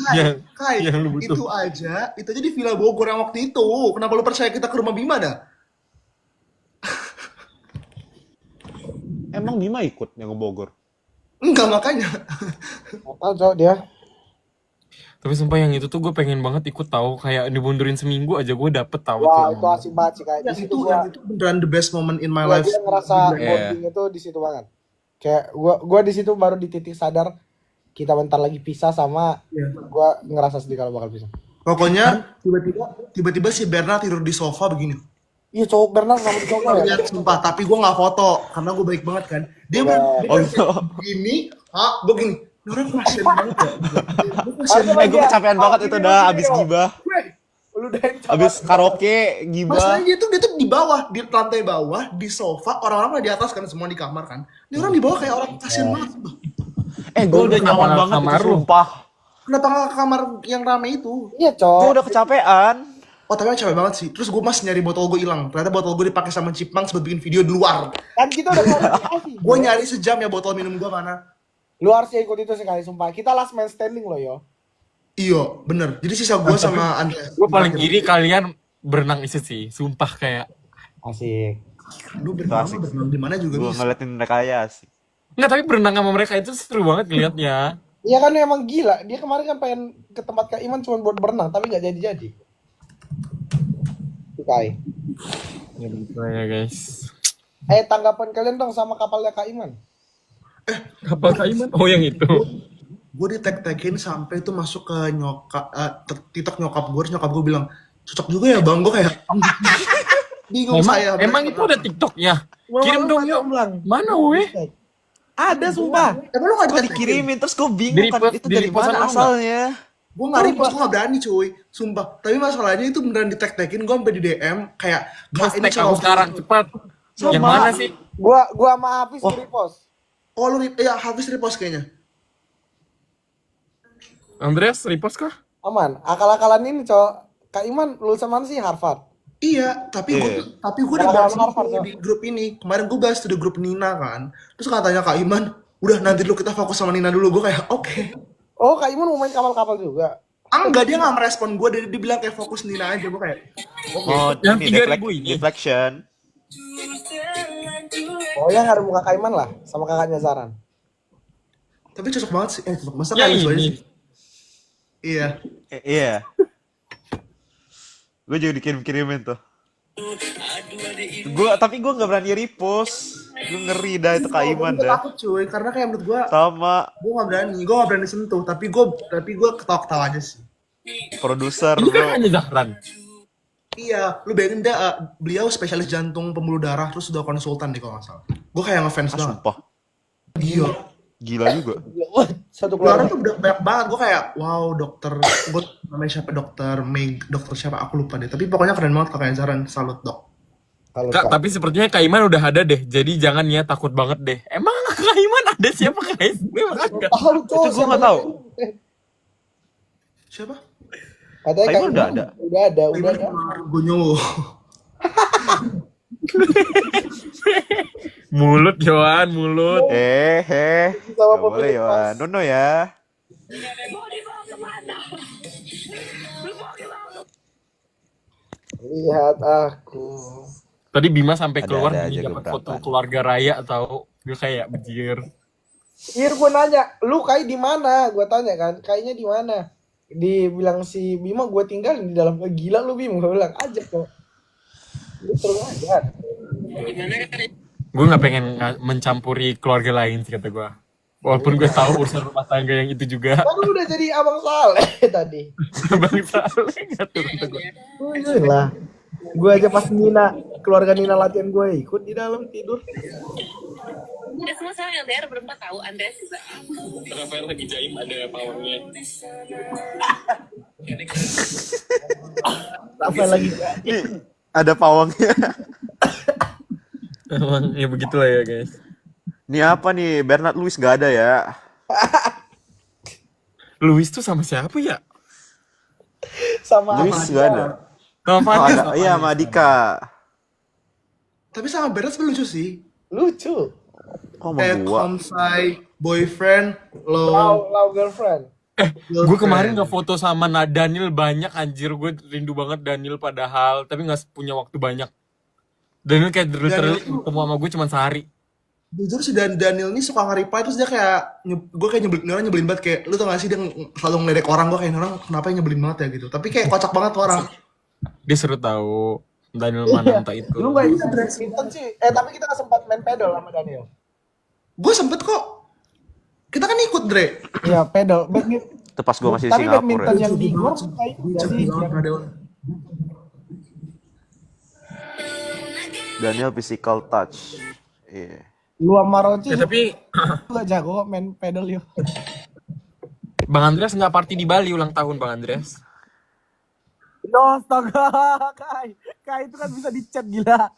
Kai, yang lu butuh. itu aja di Villa Bogor yang waktu itu. Kenapa lu percaya kita ke rumah Bima dah? Emang Bima ikut yang ke Bogor? Enggak makanya. nggak tahu cowok dia. Tapi sumpah yang itu tuh gue pengen banget ikut tahu, kayak dimundurin seminggu aja gue dapet tahu Wah tuh. itu asik banget sih kayak di Yang situ itu, gua yang itu beneran the best moment in my gua life. dia ngerasa bonding itu di situ banget. Kayak gua di situ baru di titik sadar kita bentar lagi pisah sama Iya. gua ngerasa sedih kalau bakal pisah. Pokoknya tiba-tiba si Berna tidur di sofa begini. Iya cowok Bernard sama di cowok ya. Lihat sumpah, tapi gue nggak foto karena gue baik banget kan. Dia begini, gue gini. Ini orang kasian banget ya. Gue kasian banget. Gue kecapean banget itu dah abis gibah. Lu udah yang Abis karaoke gibah. Masalahnya dia tuh di bawah, di lantai bawah, di sofa. Orang-orang di atas kan, semua di kamar kan. Ini orang di bawah kayak orang kasian banget. Sumpah. Gue udah nyaman Kenapa banget kamar itu, lu? sumpah. Kenapa nggak ke kamar yang rame itu? Iya Gue cowok. udah kecapean. Oh tapi capek banget sih. Terus gue masih nyari botol gue hilang. Ternyata botol gue dipakai sama Chipmunks buat bikin video di luar. Kan kita udah klarifikasi. Gue nyari sejam ya botol minum gue mana. Lu harus ikut itu sekali sumpah. Kita last man standing loh yo. Iya, bener. Jadi sisa gue sama Andreas. Gue paling iri kalian berenang itu sih, sumpah kayak. Asik. Lu berenang di mana juga Gue bisa. ngeliatin mereka ya sih. Nggak, tapi berenang sama mereka itu seru banget ngeliatnya. Iya kan emang gila. Dia kemarin kan pengen ke tempat Kak Iman cuma buat berenang tapi nggak jadi-jadi. Kai. Ya begitu ya guys. Tanggapan kalian dong sama kapalnya Kak Iman. Kapal Kaiman? Oh yang itu. Gue ditek-tekin sampai tuh masuk ke TikTok nyokap gue. Terus nyokap gue bilang, cocok juga ya bang. Gue kayak bingung saya. Emang itu ada TikToknya? Kirim dong yuk. Mana weh? Ada sumpah. Emang lu gak Gue dikirimin? dikirimin terus gue bingung kan itu dari Di-repost mana lu nggak? asalnya. Gue gak repost, gue gak berani cuy. Sumpah. Tapi masalahnya itu beneran ditek-tekin. Gue sampai di DM. Kayak, Kak ini Hashtag aku cowok. sekarang cepat. Yang mana sih? Gua sama Hafiz repost. Oh lu, ya habis repost kayaknya. Andreas repost kah? Aman. Akal-akalan ini cowok. Kak Iman lulusan mana sih? Harvard. Iya, tapi gue udah Kalau bahas Harvard, itu di grup ini. Kemarin gue bahas tuh di grup Nina kan. Terus katanya Kak Iman, udah nanti dulu kita fokus sama Nina dulu. Gue kayak, oke. Oh Kak Iman mau main kapal-kapal juga. Enggak, dia gak merespon gue. Dia bilang kayak fokus Nina aja. Gue kayak, oke. Oh, Yang ini 3.000 ini. deflection. Oh yang ada muka Kak Iman lah. Sama kakaknya Zaran. Tapi cocok banget sih. Cocok. Masa Ya kayak gitu aja ini. sih? Iya. Iya. Gue juga dikirim-kirimin tuh. Tapi gue nggak berani repost. Gue ngeri dah itu Kak Iman Gue dah. takut cuy. Karena kayak menurut gue, Sama gue gak berani. Gue gak berani sentuh. Tapi gue ketawa-ketawa aja sih. produser Ini kan bro. hanya Zahran. Iya, lu bayangin dah, beliau spesialis jantung pembuluh darah terus udah konsultan deh kalau nggak salah. Gue kayak ngefans banget. Sumpah. Iya. Gila juga. Wah, satu Keluaran keluarga. tuh udah banyak banget. Gue kayak, wow dokter, gue namanya siapa dokter Meg, dokter siapa aku lupa deh. Tapi pokoknya keren banget kakaknya Zaran, salut dok. Kalau Kak, tapi sepertinya Kak Iman udah ada deh. Jadi jangan ya takut banget deh. Emang Kak Iman ada siapa guys? Memang ada. tahu cowok. Itu gue nggak tahu. Siapa? Katanya Kak Kak Iman Iman udah ada. Udah ada. Gonyo. Mulut Yohan, mulut. Gak Sama boleh pemilik Yohan. Nono ya. Lihat aku. Tadi Bima sampai Ada- keluar ada demi aja dapat beberapa. foto keluarga raya atau gue kayak bejir. Ir gue nanya, lu Kai di mana? Gue tanya kan, Kainya di mana? Dibilang si Bima gue tinggalin di dalam. Gila lu Bima, gue bilang aja kok. Lu terus aja. Gue nggak pengen mencampuri keluarga lain sih kata gue. Walaupun gue tahu urusan rumah tangga yang itu juga. Kan lu udah jadi abang Saleh tadi. Bang Saleh nggak tuh kata gue. Udah lah. Gue aja pas keluarga Nina latihan gue ikut di dalam tidur. Udah semua sekarang LDR berempat tahu, Andreas juga. Rafael lagi jaim ada powernya. Rafael lagi. Nih, ada pawangnya. Emang ya begitulah ya guys. Ini apa nih? Bernard Lewis gak ada ya? Luis tuh sama siapa ya? Sama Lewis gak ada. Sama Oh, Vanessa. ada. Iya, sama Adika. Tapi sama Beres lucu sih. lucu. Kok sama Kayak gua? Konsai, boyfriend, lo. Lau girlfriend. Gue kemarin nggak foto sama Daniel banyak anjir, gue rindu banget Daniel padahal tapi nggak punya waktu banyak. Daniel kayak literally ketemu sama gue cuma sehari. Jujur sih Daniel ini suka nge-reply terus dia kayak gue kayak nyebelin banget, kayak lu tau gak sih dia selalu ngeledek orang, gue kayak orang kenapa yang nyebelin banget ya gitu. Tapi kayak kocak banget tuh orang. Dia seru tahu Daniel mana entah itu. Lu gak bisa badminton sih. Tapi kita gak sempat main pedal sama Daniel. Gue sempet kok. Kita kan ikut Dre. Iya, pedal. Badminton. Itu pas gua masih di Tapi Singapura badminton ya. yang di gor kayak Lucu sih. banget sama Dewan. Daniel physical touch. Iya. Lu sama Roci Ya, tapi juga jago main pedal yuk. Bang Andreas nggak party di Bali ulang tahun Bang Andreas. Yo, astaga, Kai itu kan bisa dicat gila.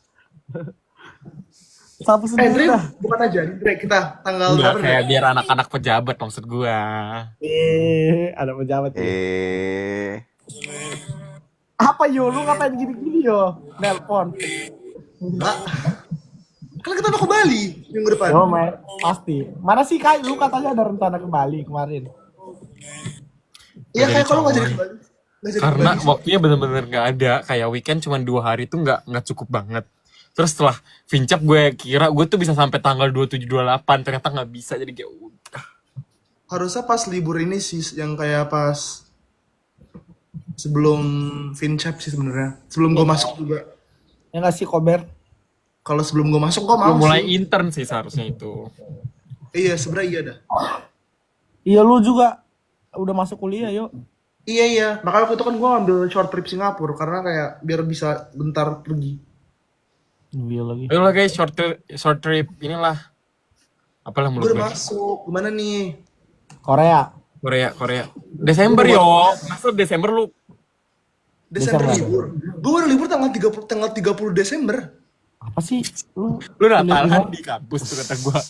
Sapu Dre, sendiri dah. bukan aja Dre, kita tanggal Enggak, berapa Dre? kayak biar anak-anak pejabat maksud gua. Ada pejabat ya. Apa? Apa yo, lu ngapain gini-gini yo? Nelpon. Enggak. Kan kita mau ke Bali minggu depan. Yo, pasti. Mana sih Kai? Lu katanya ada rencana ke Bali kemarin. Iya Jadi kayak kalau nggak cowok. jadi ke Bali. Nggak jadi ke Karena Bali. waktunya bener-bener nggak ada, kayak weekend cuma 2 hari tuh nggak cukup banget. Terus setelah Vincap gue kira gue tuh bisa sampai tanggal 27-28, ternyata nggak bisa, jadi kayak udah. Harusnya pas libur ini sih yang kayak pas sebelum Vincap sih sebenarnya. Sebelum gue masuk juga. Ya nggak sih Kober? Kalau sebelum gue masuk gue Belum mau mulai sih. intern sih seharusnya itu. Iya sebenarnya iya dah. Iya lu juga udah masuk kuliah yuk. Iya. Makanya waktu itu kan gue ngambil short trip Singapura karena kayak biar bisa bentar pergi. Iya lagi. Ayo lah guys, short trip inilah. Apalah Gue mulut udah gue. masuk. Gimana nih? Korea. Korea. Desember yo. Masa Desember lu? Desember Desember. libur. Gue baru libur tanggal 30 Desember. Apa sih? Lu Natalan di kampus tuh kata gua.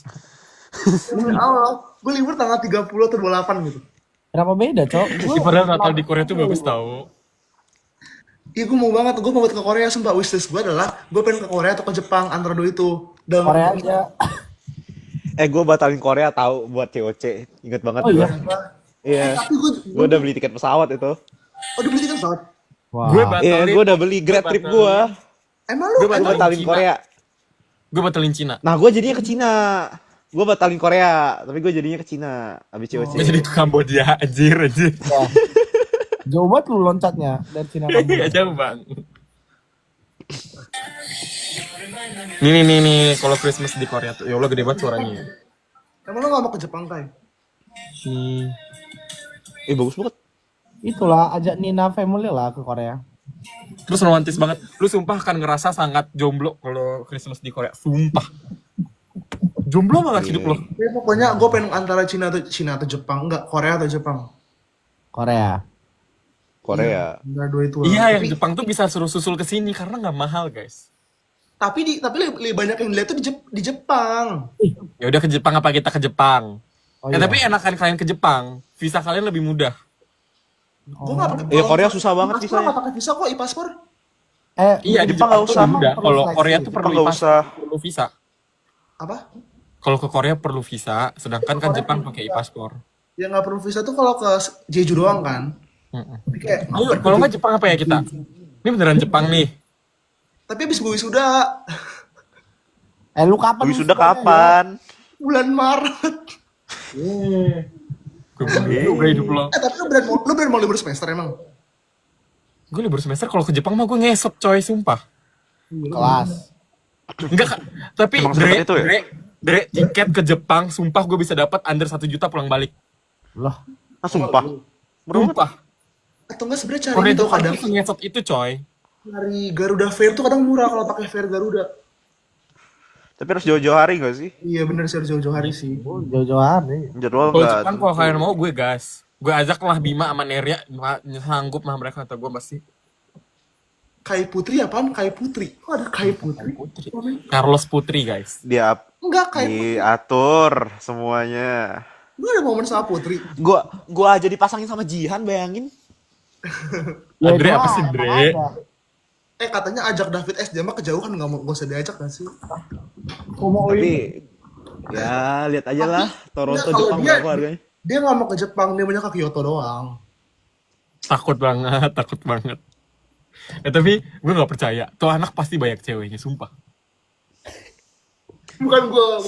Allah, gue libur tanggal 30 atau 28 gitu. Kenapa beda, Cok? Ih, padahal Natal di Korea tuh bagus tau. Iya gue mau banget ke Korea, sumpah wishlist gue adalah gue pengen ke Korea atau ke Jepang, antara dua itu. Dan Korea aja. Gue batalin Korea tahu buat COC. Ingat banget Oh gua. iya. Iya. Tapi gue Gue udah beli tiket pesawat itu. udah beli tiket pesawat. Wah. Gue Iya, batalin. gue udah beli grad trip gue. Emang Gue lu? Gue batalin Cina. Korea. Gue batalin Cina. Nah, gue jadinya ke Cina. Gue batalin Korea, tapi gue jadinya ke Cina abis COC. Gue jadi ke Kamboja, anjir. Jauh banget lu loncatnya dari Cina ke Gak jauh bang. Nih, kalau Christmas di Korea tuh, ya Allah gede banget suaranya. Emang lu gak mau ke Jepang, Kai? Bagus banget. Itulah ajak Nina family lah ke Korea. Terus romantis banget. Lu sumpah akan ngerasa sangat jomblo kalau Christmas di Korea. Sumpah. Jomblo banget hidup lo. Ya, pokoknya gue pengen antara Cina atau Jepang. Enggak, Korea atau Jepang. Korea. Korea. Antara dua itu. Iya, yang Tapi- Jepang tuh bisa susul ke sini karena nggak mahal, guys. Tapi lebih banyak yang dilihat tuh di Jepang. Ya udah ke Jepang apa kita ke Jepang? Oh, iya. Tapi enakan kalian ke Jepang. Visa kalian lebih mudah. Gue nggak pakai. Iya, Korea susah banget Gue visanya. nggak pakai visa kok, e-paspor. Iya, di Jepang Jepang nggak tuh usah. lebih mudah. Perlu Kalau seleksi. Korea tuh perlu Jepang nggak usah. perlu visa. Apa? Kalau ke Korea perlu visa, sedangkan kan Jepang pakai e-paspor. Yang nggak perlu visa tuh kalau ke Jeju doang kan. Tapi kayak Ayo, kalau nggak Jepang apa ya kita? Ini beneran Jepang nih. tapi abis gue wisuda Lu kapan? Wisuda wisudanya, kapan? bulan Maret. Gue juga hidup lo. Tapi lu beneran mau libur semester emang? Gue libur semester kalau ke Jepang mah gue ngesot coy, sumpah. Yo? Kelas. Enggak, tapi Emang seperti itu ya? Dre, tiket ke Jepang, sumpah gue bisa dapat under 1 juta pulang balik. Loh. Ah, sumpah. Sumpah. Atau enggak sebenarnya cari Korea itu Jepang kadang tuh ngesot itu coy. cari Garuda Fair tuh kadang murah kalau pakai Fair Garuda. Tapi harus jauh-jauh hari gak sih? Iya bener sih harus jauh-jauh hari sih. Jauh-jauh hari. Jadwal Kalau enggak. Jepang kalau kalian mau gue gas. Gue ajak lah Bima sama Neria, sanggup mah mereka atau gue pasti. Kai Putri apaan? Kai Putri. Kok ada Kai Putri? Carlos Putri guys. Dia Enggak Kai Putri. diatur semuanya. Lu ada momen sama Putri. Gua aja dipasangin sama Jihan, bayangin. Dre gua apa sih mana Dre? ada. Katanya ajak David S. Dia mah kejauhan nggak usah diajak kan sih. Komo Tapi ya lihat aja lah Toronto Enggak, kalau Jepang dia- berapa harganya. Dia nggak mau ke Jepang, dia maunya ke Kyoto doang. Takut banget, takut banget. Tapi gue gak percaya. Tuh anak pasti banyak ceweknya, sumpah. Bukan gua.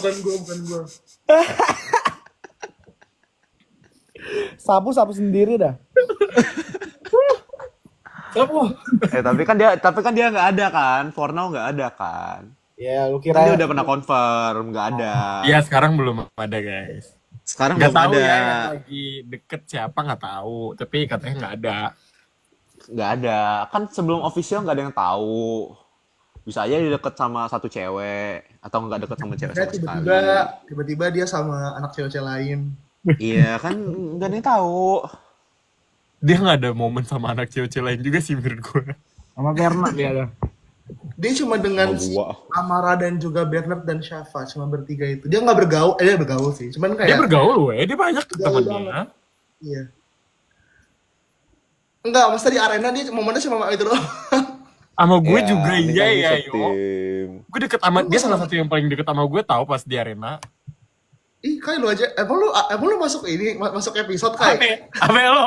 Sapu sendiri dah. Tapi kan dia nggak ada kan, for now nggak ada kan. Ya, lu Dia kira udah pernah confirm nggak ada. Iya sekarang belum ada guys. Sekarang Gak belum tahu ada. ya yang lagi deket siapa nggak tahu. Tapi katanya nggak ada. Nggak ada. Kan sebelum official nggak ada yang tahu. Bisa aja dia deket sama satu cewek atau nggak deket sama cewek Saya sama sekali. tiba-tiba dia sama anak cewek lain. Iya kan nggak ada yang tahu. Dia nggak ada momen sama anak cewek lain juga sih menurut gue. sama Bernard dia ada. Dia cuma dengan Oh, gua. Amara dan juga Bernard dan Syafa, cuma bertiga itu. Dia nggak bergaul, dia bergaul sih. Cuman Dia kayak bergaul weh, dia banyak Bergaul temennya. iya. Enggak, masa di arena dia momennya cuma itu doang. Sama gue Ya, juga ini iya kan ya di yo. tim. Gue deket sama dia salah satu yang paling deket sama gue tahu pas di arena. Ih, Kai lu aja. Emang lu masuk ini, masuk episode Kai. Apa lo?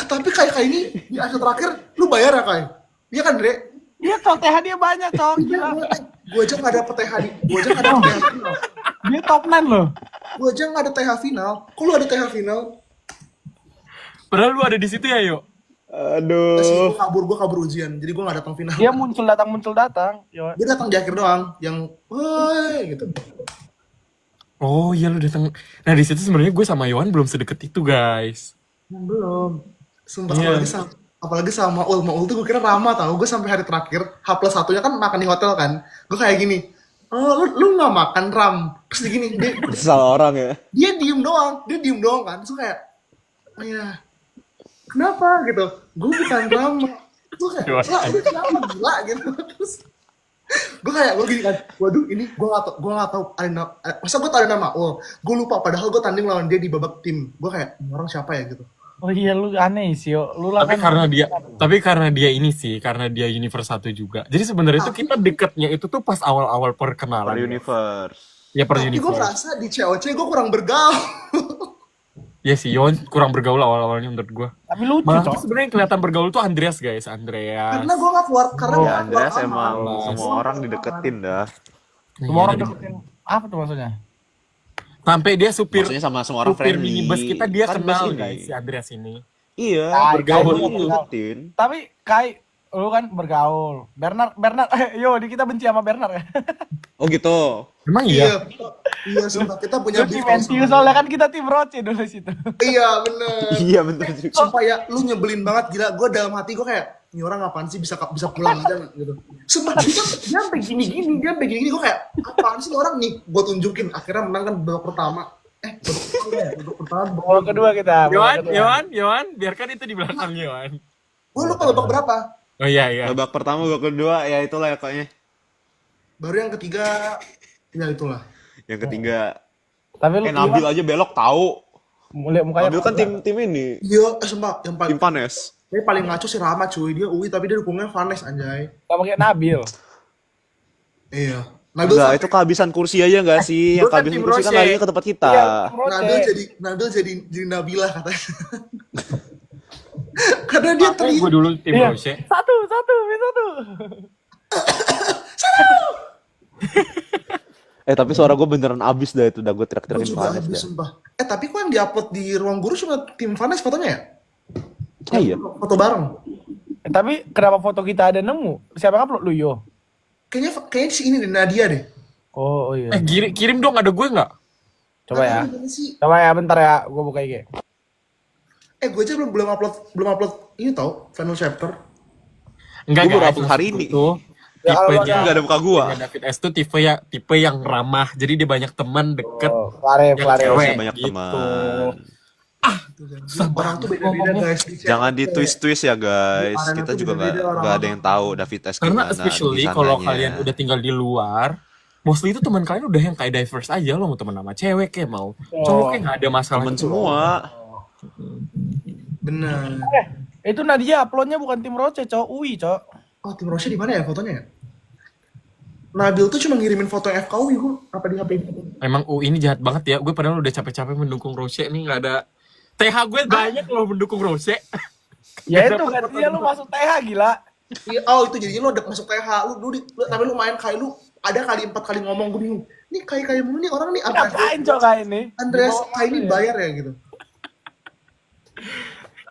Tapi Kai ini di akhir terakhir lu bayar ya Kai? Iya kan, Dre? Dia cok TH dia banyak cok. Gue aja nggak dapet TH gue aja nggak dapet TH final. Dia top 9 loh. Gue aja nggak ada TH final. Kok lu ada TH final? Padahal lu ada di situ ya yo. Aduh. Gue kabur ujian, jadi gue nggak datang final. Dia muncul datang. Yo. Dia datang di akhir doang, yang woi gitu. Oh iya lu datang. Nah di situ sebenarnya gue sama Yohan belum sedekat itu guys. Belum. Sumpah Iya. apalagi sama Maul tuh gue kira ramah tau. Gue sampai hari terakhir H+1-nya kan makan di hotel kan. Gue kayak gini. Oh, lu nggak makan Ram? Terus dia gini, Salah orang ya. dia diem doang kan. Terus kayak, oh ya, kenapa gitu? Gue bukan Ram. Gue kayak, lah ini kenapa gila gitu. Terus gue gini kan, waduh ini gue nggak tahu ada masa gue tahu ada nama gue lupa padahal gue tanding lawan dia di babak tim. Gue kayak, ini orang siapa ya gitu. Oh iya lu aneh sih yo. Lu lah Tapi kan karena dia ini sih, karena dia universe 1 juga. Jadi sebenarnya itu kita deketnya itu tuh pas awal-awal perkenalan. Per universe. Ya per Tapi gue universe. merasa di COC gue kurang bergaul. Ya sih, Yohan kurang bergaul awal-awalnya menurut gue. tapi lucu Malah cok. tuh sebenarnya yang kelihatan bergaul tuh Andreas guys, Andreas. Karena gue nggak keluar karena Ya gua nggak keluar Andreas kamar. emang semua orang dideketin dah. Semua orang Iya, deketin. Apa tuh maksudnya? sampai dia supir Maksudnya sama semua orang supir friendly. minibus kita dia Kan kenal bus ini. guys si Andreas ini. Iya, Kai, bergaul Kai, dideketin. Tapi Kai, lu kan bergaul. Bernard, yo di kita benci sama Bernard ya. Oh gitu. Emang Iya, iya? iya sumpah kita punya Lu tim beef kalau NTU sama soalnya kan kita tim Roche dulu situ. Iya bener. Iya bener juga. Sumpah ya, lu nyebelin banget gila. Gue dalam hati gue kayak, ini orang apaan sih bisa pulang aja nggak?" gitu. Sumpah dia sampai gini-gini, gue kayak apaan sih ini orang nih? Gue tunjukin, akhirnya menang kan babak pertama. Babak pertama. Babak kedua kita. babak kedua. Yohan, biarkan itu di belakang Yohan. Gue lupa babak berapa. Oh iya. Babak pertama, babak kedua, ya itulah ya kayaknya. Baru yang ketiga, ya itulah. Yang ketiga, Tapi lu Nabil aja belok tahu. lihat mukanya. Nabil kan tim ini, Iya, sumpah yang tim Panes. paling ngaco sih Rama cuy. Dia UI tapi dia dukungnya Vanes anjay. Sama kayak Nabil. Iya. Nabil Enggak, itu kehabisan kursi aja enggak sih? Yang gua kan kehabisan tim kursi kan Roche. larinya ke tempat kita. Iya, Nabil jadi Nabilah katanya. Karena dia Makanya gue dulu tim Iya. Roche. Satu, minta satu. Tapi suara gue beneran abis dah itu, udah gue Gue teriak-teriakin juga Vanes habis dah. sumpah. Tapi kok yang diupload di ruang guru cuma tim Vanes fotonya ya? Iya. Foto bareng. Tapi kenapa foto kita ada nemu? Siapa yang upload lu, Yo? Kayaknya si ini deh, Nadia deh. Oh iya. Kirim dong, ada gue nggak? Coba ya. Gimana sih? Coba ya, bentar ya. Gue buka IG. Gue aja belum upload ini tau, final chapter. Enggak, Gua baru guys, upload hari maksud ini. gua tuh, Ya, kalau tipenya Enggak ada muka gua. David S tuh tipe yang ramah, jadi dia banyak teman deket. Oh, Clarif. yang cewek banyak gitu. teman. Orang tuh beda-beda guys. Di chat. Jangan di twist-twist ya guys. Arena Kita tuh juga beda-beda nggak orang-orang. ada yang tahu David S Karena gimana especially di kalau sananya. kalian udah tinggal di luar, mostly itu teman kalian udah yang kayak diverse aja, lo mau teman sama cewek kayak mau cowok kayak nggak ada masalah temen gitu loh. semua. Bener. Itu Nadia uploadnya bukan tim Roche, Cok. UI, Cok. Oh, tim Roche di mana ya fotonya ya? Nabil tuh cuma ngirimin foto FKUI gue apa di HP. Emang ini jahat banget ya, gue padahal udah capek-capek mendukung Roche nih nggak ada. TH gue banyak loh mendukung Roche. Ya itu kan dia lu masuk TH gila. Iya, itu jadinya lo udah masuk TH, tapi lu main kayak lu ada kali 4 kali ngomong, gue bingung. Nih kayak mulu nih orang nih Ngapain, Cok, kayak ini? Andreas kayak ini bayar ya gitu.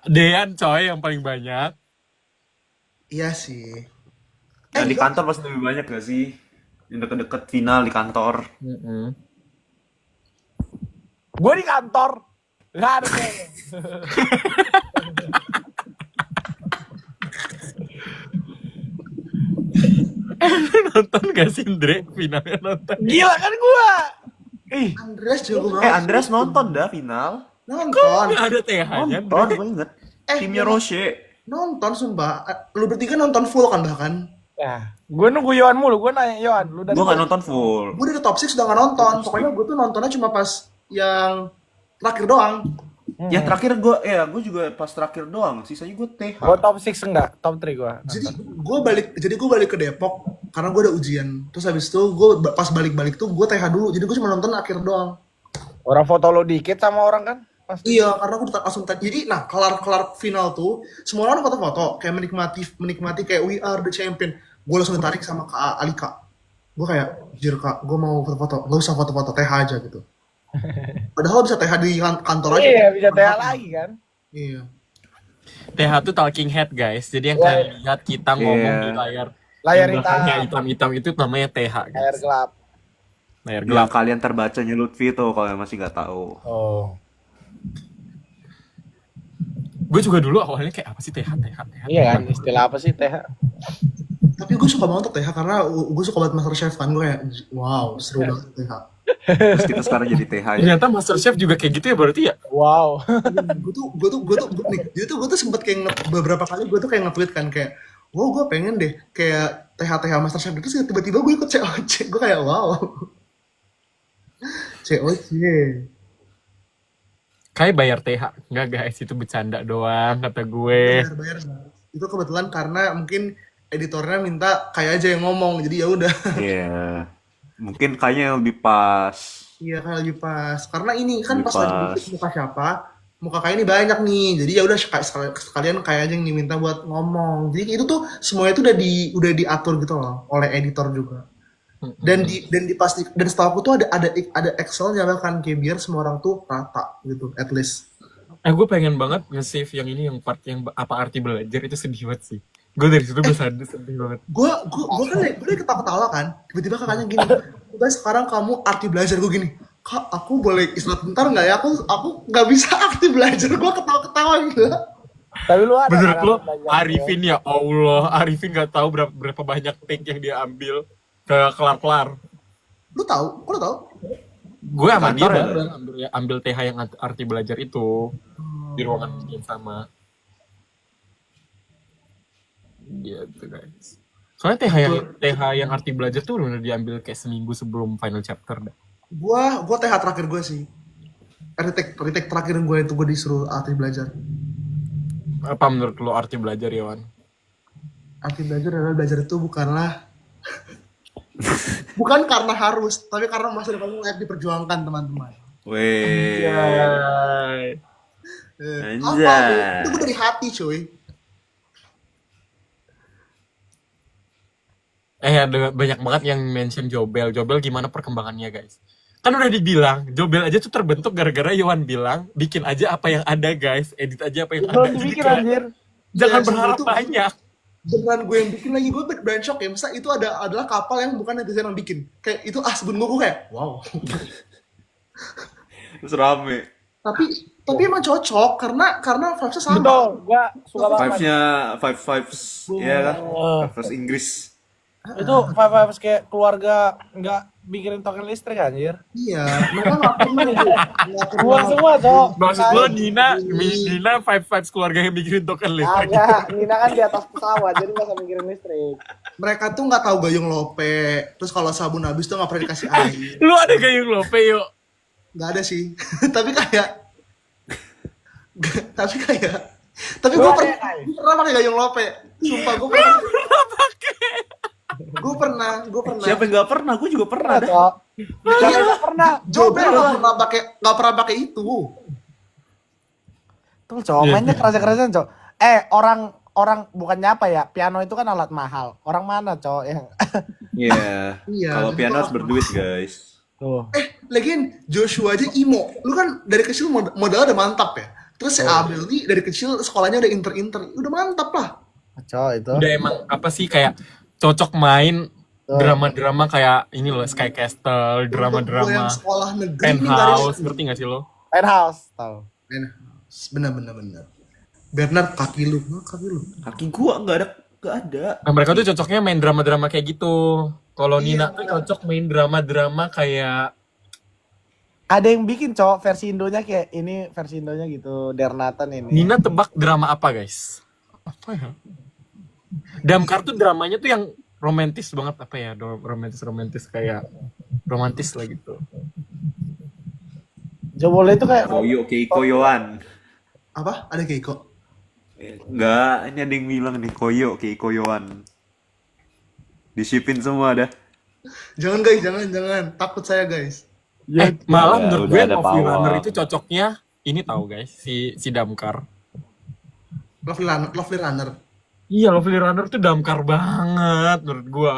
Dean coy yang paling banyak. Iya sih. Yang di kantor pasti lebih banyak gak sih? Yang deket-deket final di kantor. Gue di kantor. Gak ada kayaknya. Nonton gak sih Andre finalnya nonton? Gila kan gua. Ih, Andreas jago banget. Andreas nonton dah final. Nonton. Gak ada TH-nya. Nonton, gue inget. Timnya Roche. Nonton sumpah. Lu bertiga nonton full kan bahkan. ya, gue nunggu Yohan mulu. Gue nanya Yohan, lu dari Gue gak nonton full. Gue dari top 6 udah gak nonton. Pokoknya gue tuh nontonnya cuma pas yang terakhir doang. Yang terakhir gue juga pas terakhir doang. Sisanya gue TH. Gue top 6 enggak, top 3 gue. Jadi gue balik ke Depok karena gue ada ujian. Terus habis itu gue pas balik tuh gue TH dulu. Jadi gue cuma nonton akhir doang. Orang foto lo dikit sama orang kan? Pasti. Iya, karena gue langsung tadi. Jadi, nah, kelar final tuh, semua orang foto-foto, kayak menikmati kayak we are the champion. Gue langsung ditarik sama Kak Alika. Gue kayak, jir Kak, gue mau foto-foto. Gak usah foto-foto, TH aja gitu. Padahal bisa TH di kantor aja. Iya, bisa TH lagi kan? Iya. TH tuh talking head guys. Jadi yang kalian lihat kita ngomong di layar Layar yang belakangnya hitam-hitam itu namanya TH Air guys. gelap. Layar Yang gelap. kalian terbacanya Lutfi tuh kalau yang masih gak tahu. Oh. Gue juga dulu awalnya kayak apa sih TH. Iya kan, istilah apa sih TH? Tapi gue suka banget TH karena gue suka banget Masterchef kan. Gue kayak, wow, seru banget TH. Terus kita sekarang jadi TH ya. Ternyata Masterchef juga kayak gitu ya berarti ya? Wow. Gue tuh sempet kayak beberapa kali gue tuh kayak nge-tweet kan kayak, wow, gue pengen deh kayak TH Masterchef. Terus tiba-tiba gue ikut COC. Gue kayak, wow. COC. Kayak bayar TH. Enggak guys, itu bercanda doang kata gue. Bayar. Itu kebetulan karena mungkin editornya minta kayak aja yang ngomong. Jadi ya udah. Iya. Mungkin kayaknya lebih pas. Iya kan lebih pas. Karena ini kan Lebih pas lagi pas. bikin muka siapa, muka kayak ini banyak nih. Jadi ya udah sekalian kayak aja yang diminta buat ngomong. Jadi itu tuh semuanya itu udah diatur gitu loh oleh editor juga. Dan setahu aku tuh ada Excelnya bahkan kayak biar semua orang tuh rata gitu at least. Gue pengen banget nge-save yang ini, yang part yang apa arti belajar itu sedih banget sih. Gue dari situ gue sedih banget. Gue kan ketawa-ketawa kan. Tiba-tiba kakaknya gini, udah sekarang kamu arti belajar. Gue gini, Kak, aku boleh istirahat bentar nggak ya? Aku nggak bisa arti belajar. Gue ketawa-ketawa gitu. Tapi lu ada Menurut kan lo, belajar Arifin ya Allah, Arifin gak tahu berapa banyak take yang dia ambil ke kelar-kelar. Lu tahu? Kok lu tahu? Gue sama dia Kantor ya? bareng ambil TH yang arti belajar itu di ruangan yang sama. Gitu guys. Soalnya TH yang arti belajar tuh benar diambil kayak seminggu sebelum final chapter dah. Gue TH terakhir gue sih. Retake terakhir gue itu gue disuruh arti belajar. Apa menurut lo arti belajar, Yawan? Arti belajar adalah belajar itu bukanlah Bukan karena harus, tapi karena masa depan layak diperjuangkan teman-teman. Weh. Apa? Anjay. Itu dari hati cuy. Ada banyak banget yang mention Jobel. Jobel gimana perkembangannya guys? Kan udah dibilang, Jobel aja tuh terbentuk gara-gara Yohan bilang, bikin aja apa yang ada guys, edit aja apa yang ada. Belum Jadi dibikin kayak, anjir. jangan Iya, berharap itu- banyak. Beneran gue yang bikin lagi, gue brand shock ya. Masa itu adalah kapal yang bukan netizen yang bikin. Kayak itu sebelum gue kayak, wow. Terus rame. Tapi emang cocok karena vibes-nya sama. Betul, gua suka banget. Vibes-nya vibes ya kan? Vibes Inggris. Itu vibes kayak keluarga nggak bikinin token listrik anjir. Iya, mereka nggak pernah Buang semua, Cok. Maksud lo Nina vibes keluarga yang bikin token listrik. Agak, Nina kan di atas pesawat, jadi nggak usah mikirin listrik. Mereka tuh nggak tahu gayung lope. Terus kalau sabun habis tuh nggak pernah dikasih air. Lu ada gayung lope yuk. Nggak ada sih. tapi Lu gue ada pernah, ya, Kai? pernah pakai gayung lope. Sumpah gue pernah. gue pernah. Siapa yang nggak pernah? Gue juga pernah dah. Cok. Siapa yang nggak pernah? Jobel nggak pernah pakai itu. Tuh, Cok, mainnya kerasa-kerasan, Cok. Orang bukannya apa ya? Piano itu kan alat mahal. Orang mana, Cok, yang Iya. Iya. Kalau piano harus berduit guys. tuh. Lagian Joshua aja imo. Lu kan dari kecil modalnya udah mantap ya. Terus si Abel nih dari kecil sekolahnya udah inter. Udah mantap lah. Cok itu. Udah emang apa sih kayak cocok main drama-drama kayak ini loh Sky Castle, Untuk gue yang drama-drama sekolah negeri ini nggak ada Penthouse, ngerti gak sih lo? Penthouse, tahu. Bener. Bernard kaki lu. Kaki gua nggak ada. Nah mereka tuh cocoknya main drama-drama kayak gitu. Kalau Nina tuh cocok main drama-drama kayak Ada yang bikin, Cok, versi Indonya kayak ini versi Indonya gitu, Dernatan ini. Nina tebak drama apa guys? Apa ya? Damkar tuh dramanya tuh yang romantis banget apa ya? Romantis kayak romantis lah gitu. Jobol itu kayak Koyoan. Apa? Ada Keiko. Enggak, ini ada yang bilang nih Koyoan. Disipin semua dah. Jangan guys, jangan. Takut saya guys. Malah Udah, menurut udah gue ada Lovely power. Runner itu cocoknya ini tahu guys si Damkar. Lovely Runner. Iya Lovely Runner tuh Damkar banget menurut gua.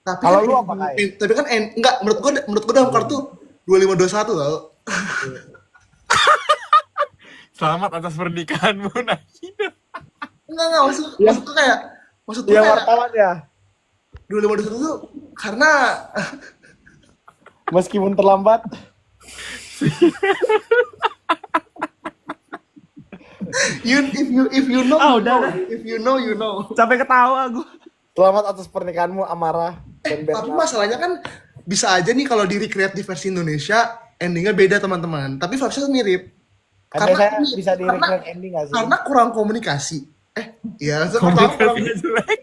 Tapi Kalau kan lu apa, Kai? Tapi kan enggak menurut gua dalam kartu 2521 tau. Selamat atas pernikahanmu Nahida. Enggak maksud gua kayak Yang wartawan ya. 2521 tuh karena Meskipun terlambat. if you know, Udah. if you know, you know. Sampai ketawa gua. Selamat atas pernikahanmu Amara dan Tapi Bernard. masalahnya kan bisa aja nih kalau di recreate di versi Indonesia endingnya beda teman-teman. Tapi vibes-nya tuh mirip. Kan biasanya bisa di recreate ending gak sih? Karena kurang komunikasi. Iya, Komunikasinya jelek.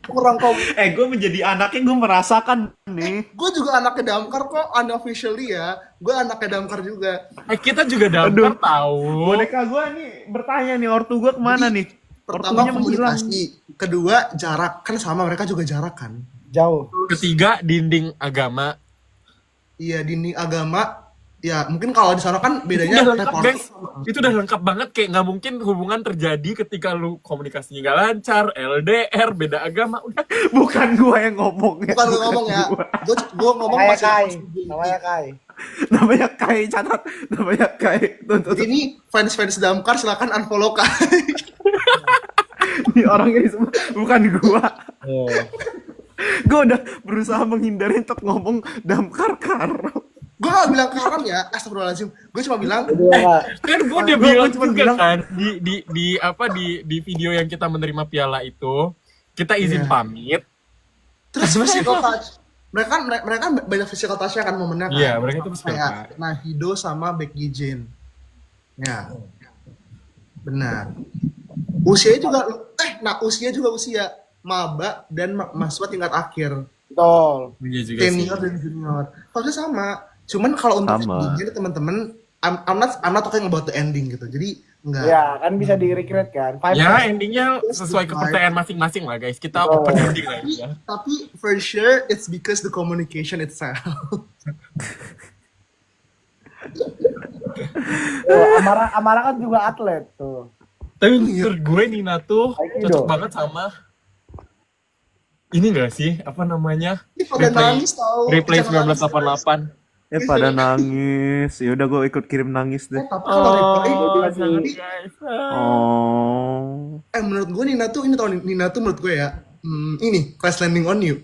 kurang komunikasi. Gue menjadi anaknya gue merasakan nih. Gue juga anaknya Damkar kok, unofficially ya. Gue anaknya Damkar juga. Kita juga Damkar tahu. Boneka gue nih bertanya nih ortu gue kemana nih? Pertama Ortunya menghilang. komunikasi, kedua jarak. Kan sama, mereka juga jarak kan. Jauh. Ketiga dinding agama. Iya, dinding agama. Ya, mungkin kalau di sana kan bedanya Udah lengkap report. guys. Itu udah lengkap banget kayak nggak mungkin hubungan terjadi ketika lu komunikasinya nggak lancar, LDR, beda agama. Udah. Bukan gue yang ngomong ya. Bukan gue ngomong ya. Gue ngomong Namanya masih Kai. Namanya Kai. Namanya Kai, catat. Namanya Kai. Tuh. Ini fans Damkar silakan unfollow Kai. Nih orang ini semua bukan gua. Oh. Gua udah berusaha menghindari untuk ngomong damkar karam. Gue gak bilang karam ya, astagfirullahaladzim. Gue cuma bilang, Kan gue udah Gua bilang cuma juga bilang- kan di video yang kita menerima piala itu kita izin pamit. terus physical touch. Mereka banyak physical touch-nya kan momennya kan. Iya, mereka tuh physical Kayak Nahido sama Becky Jane. Ya. Benar. Usia juga usia maba dan mahasiswa tingkat akhir. Betul. Iya juga sih. Senior dan junior. Kalau sama. Cuman kalau untuk Sama. jadi teman-teman I'm not talking about the ending gitu. Jadi enggak. Ya, kan bisa di-recreate kan. Five Ya Nights. endingnya sesuai kepercayaan masing-masing lah guys. Kita Oh. open ending lah ya. Tapi for sure it's because the communication itself. Oh, Amara kan juga atlet tuh. Tapi menurut gue Nina tuh Aikido. cocok banget sama ini gak sih? Apa namanya? Ini pada nangis tau. Replay Jangan nangis, 1988. Pada nangis. Ya udah gue ikut kirim nangis deh. Tapi kalau replay jangan guys. Oh. menurut gue Nina tuh menurut gue ya ini Crash Landing on You.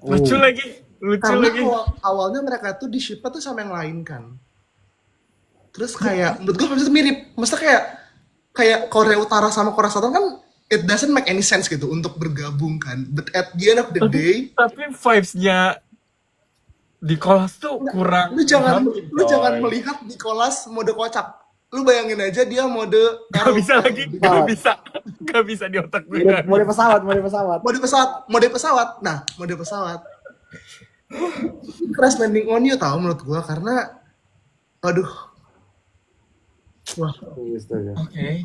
Lucu lagi. Lucu Karena lagi. awalnya mereka tuh di ship tuh sama yang lain kan. Terus kayak menurut gue maksudnya mirip. Maksudnya kayak Korea Utara sama Korea Selatan kan it doesn't make any sense gitu untuk bergabung kan. But at the end of the day, Tapi vibes-nya di kelas tuh kurang. lu jangan coy. melihat Nicholas mode kocak. Lu bayangin aja dia mode Gak bisa lagi. Gak bisa. Gak bisa di otak gue. Mode pesawat. mode pesawat. Nah, mode pesawat. Crash Landing on You tau menurut gua karena aduh. Wah, Oke.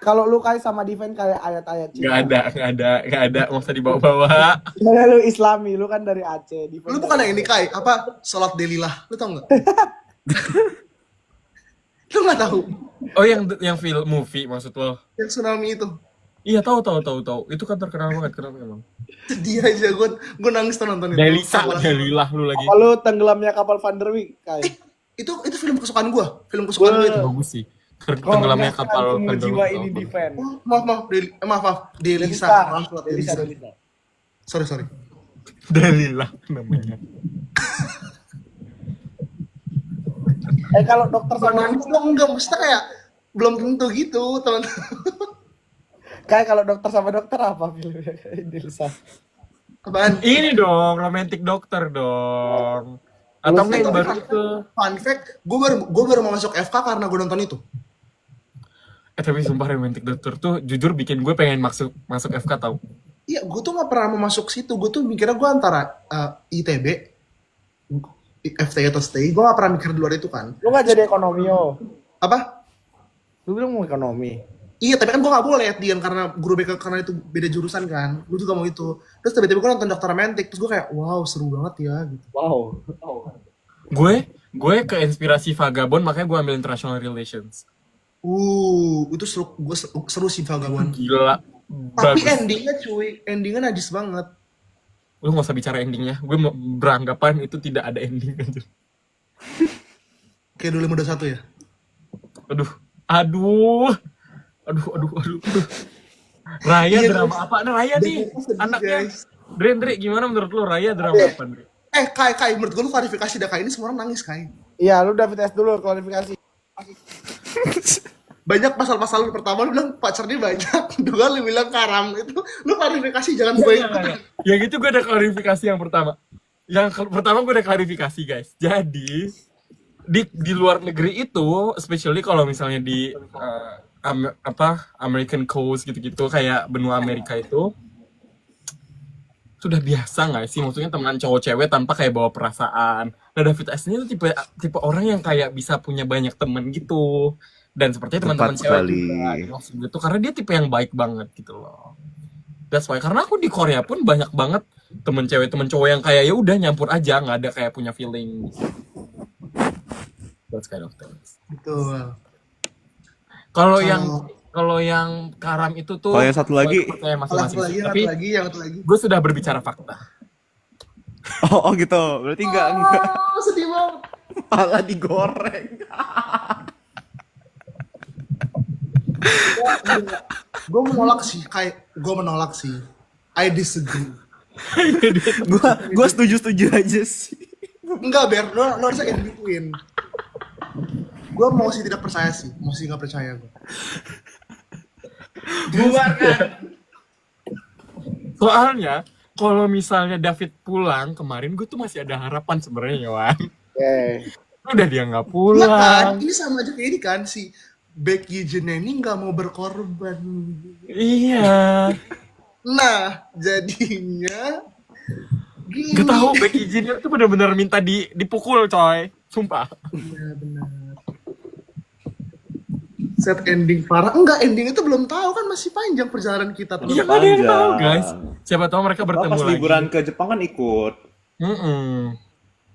Kalau Lukai sama Diven kayak ayat-ayat Gak ada. Gak usah dibawa-bawa. Nah, lu Islami, lu kan dari Aceh. Diven lu bukan yang ini Kai, apa? Salat Delilah. Lu tau nggak? Lu nggak tahu Oh yang film movie maksud lo? yang tsunami itu? Iya tahu. Itu kan terkenal banget kenapa emang? Sedih aja gua nangis tuh nonton itu. Delilah lu lagi. Apa lu tenggelamnya kapal Van der Wijk, Kai? Itu film kesukaan gua. Film kesukaan gua itu. Bagus sih. Tenggelamnya Kongres kapal Kampung Jiwa ini Diven. Oh, maaf. Delisa. Delisa. Sorry. Delilah namanya. Kalau dokter Bukan sama nangis dong, enggak. Maksudnya kayak belum tentu gitu, teman-teman. Kayak kalau dokter sama dokter apa filmnya? Delisa. Apaan? Ini dong, romantic dokter dong. Atau enggak yang baru itu? Fun fact, gue baru mau masuk FK karena gue nonton itu. Tapi sumpah romantic dokter tuh jujur bikin gue pengen masuk FK tau. Iya, gue tuh gak pernah mau masuk situ. Gue tuh mikirnya gue antara ITB, FTI atau STI. Gue gak pernah mikir di luar itu kan. Lu nggak jadi ekonomi Apa? Lu bilang mau ekonomi. Iya, tapi kan gue gak boleh Dian karena guru BK karena itu beda jurusan kan. Gue juga mau itu. Terus tiba-tiba gue nonton Dokter Romantic. Terus gue kayak, wow seru banget ya gitu. Wow. Gue ke inspirasi Vagabond makanya gue ambil international relations. Itu seru sih Vagabond. Gila. Tapi Bagus. endingnya najis banget. Lu gak usah bicara endingnya. Gue beranggapan itu tidak ada ending aja. Kayak dulu Muda 1 ya. Aduh. Raya Iya, drama apa? Nah, Raya nih Sedih, anaknya. guys. Dre, gimana menurut lu Raya drama apa, Dre? Kai, menurut gue lu klarifikasi dah Kai. Ini semua orang nangis Kai. Iya, lu David S dulu klarifikasi. Banyak pasal-pasal pertama lu bilang pacarnya banyak. Dua lu bilang karam. Itu lu klarifikasi jangan gue ikut. Yang itu gue ada klarifikasi yang pertama. Pertama gue ada klarifikasi, guys. Jadi di luar negeri itu, especially kalau misalnya di American Coast gitu-gitu kayak benua Amerika itu sudah biasa nggak sih, maksudnya temenan cowok cewek tanpa kayak bawa perasaan. Nah David S ini tuh tipe orang yang kayak bisa punya banyak temen gitu, dan sepertinya teman-teman Tepat cewek sekali. juga maksud gitu karena dia tipe yang baik banget gitu loh. That's why, karena aku di Korea pun banyak banget temen cewek temen cowok yang kayak ya udah nyampur aja, nggak ada kayak punya feeling. That's kind of things. Betul. Kalau yang karam itu tuh Kalau yang satu lagi? percaya Satu masing-masing. Tapi lagi. gue sudah berbicara fakta. Oh gitu. Berarti enggak. Sedih banget. Malah digoreng. Gue menolak sih. I disagree. Gua setuju aja sih. Enggak, Ber, lo harusnya in between. Gue mau sih tidak percaya sih, mau sih nggak percaya gue. Bubarkan. Soalnya kalau misalnya David pulang kemarin, gue tuh masih ada harapan sebenarnya, Wan. Udah dia nggak Iya kan, pulang. ini sama aja kayak ini kan si Becky Jenny nggak mau berkorban. Iya. Nah, jadinya Gak tahu Becky Jenner tuh benar-benar minta dipukul, coy. Sumpah. Iya benar. Set ending parah. Enggak, ending itu belum tahu kan, masih panjang perjalanan kita Iya, teman-teman. nggak ada yang tahu Panjang. guys. Siapa tahu mereka Wah, bertemu pas lagi. liburan ke Jepang kan ikut. Mm-mm.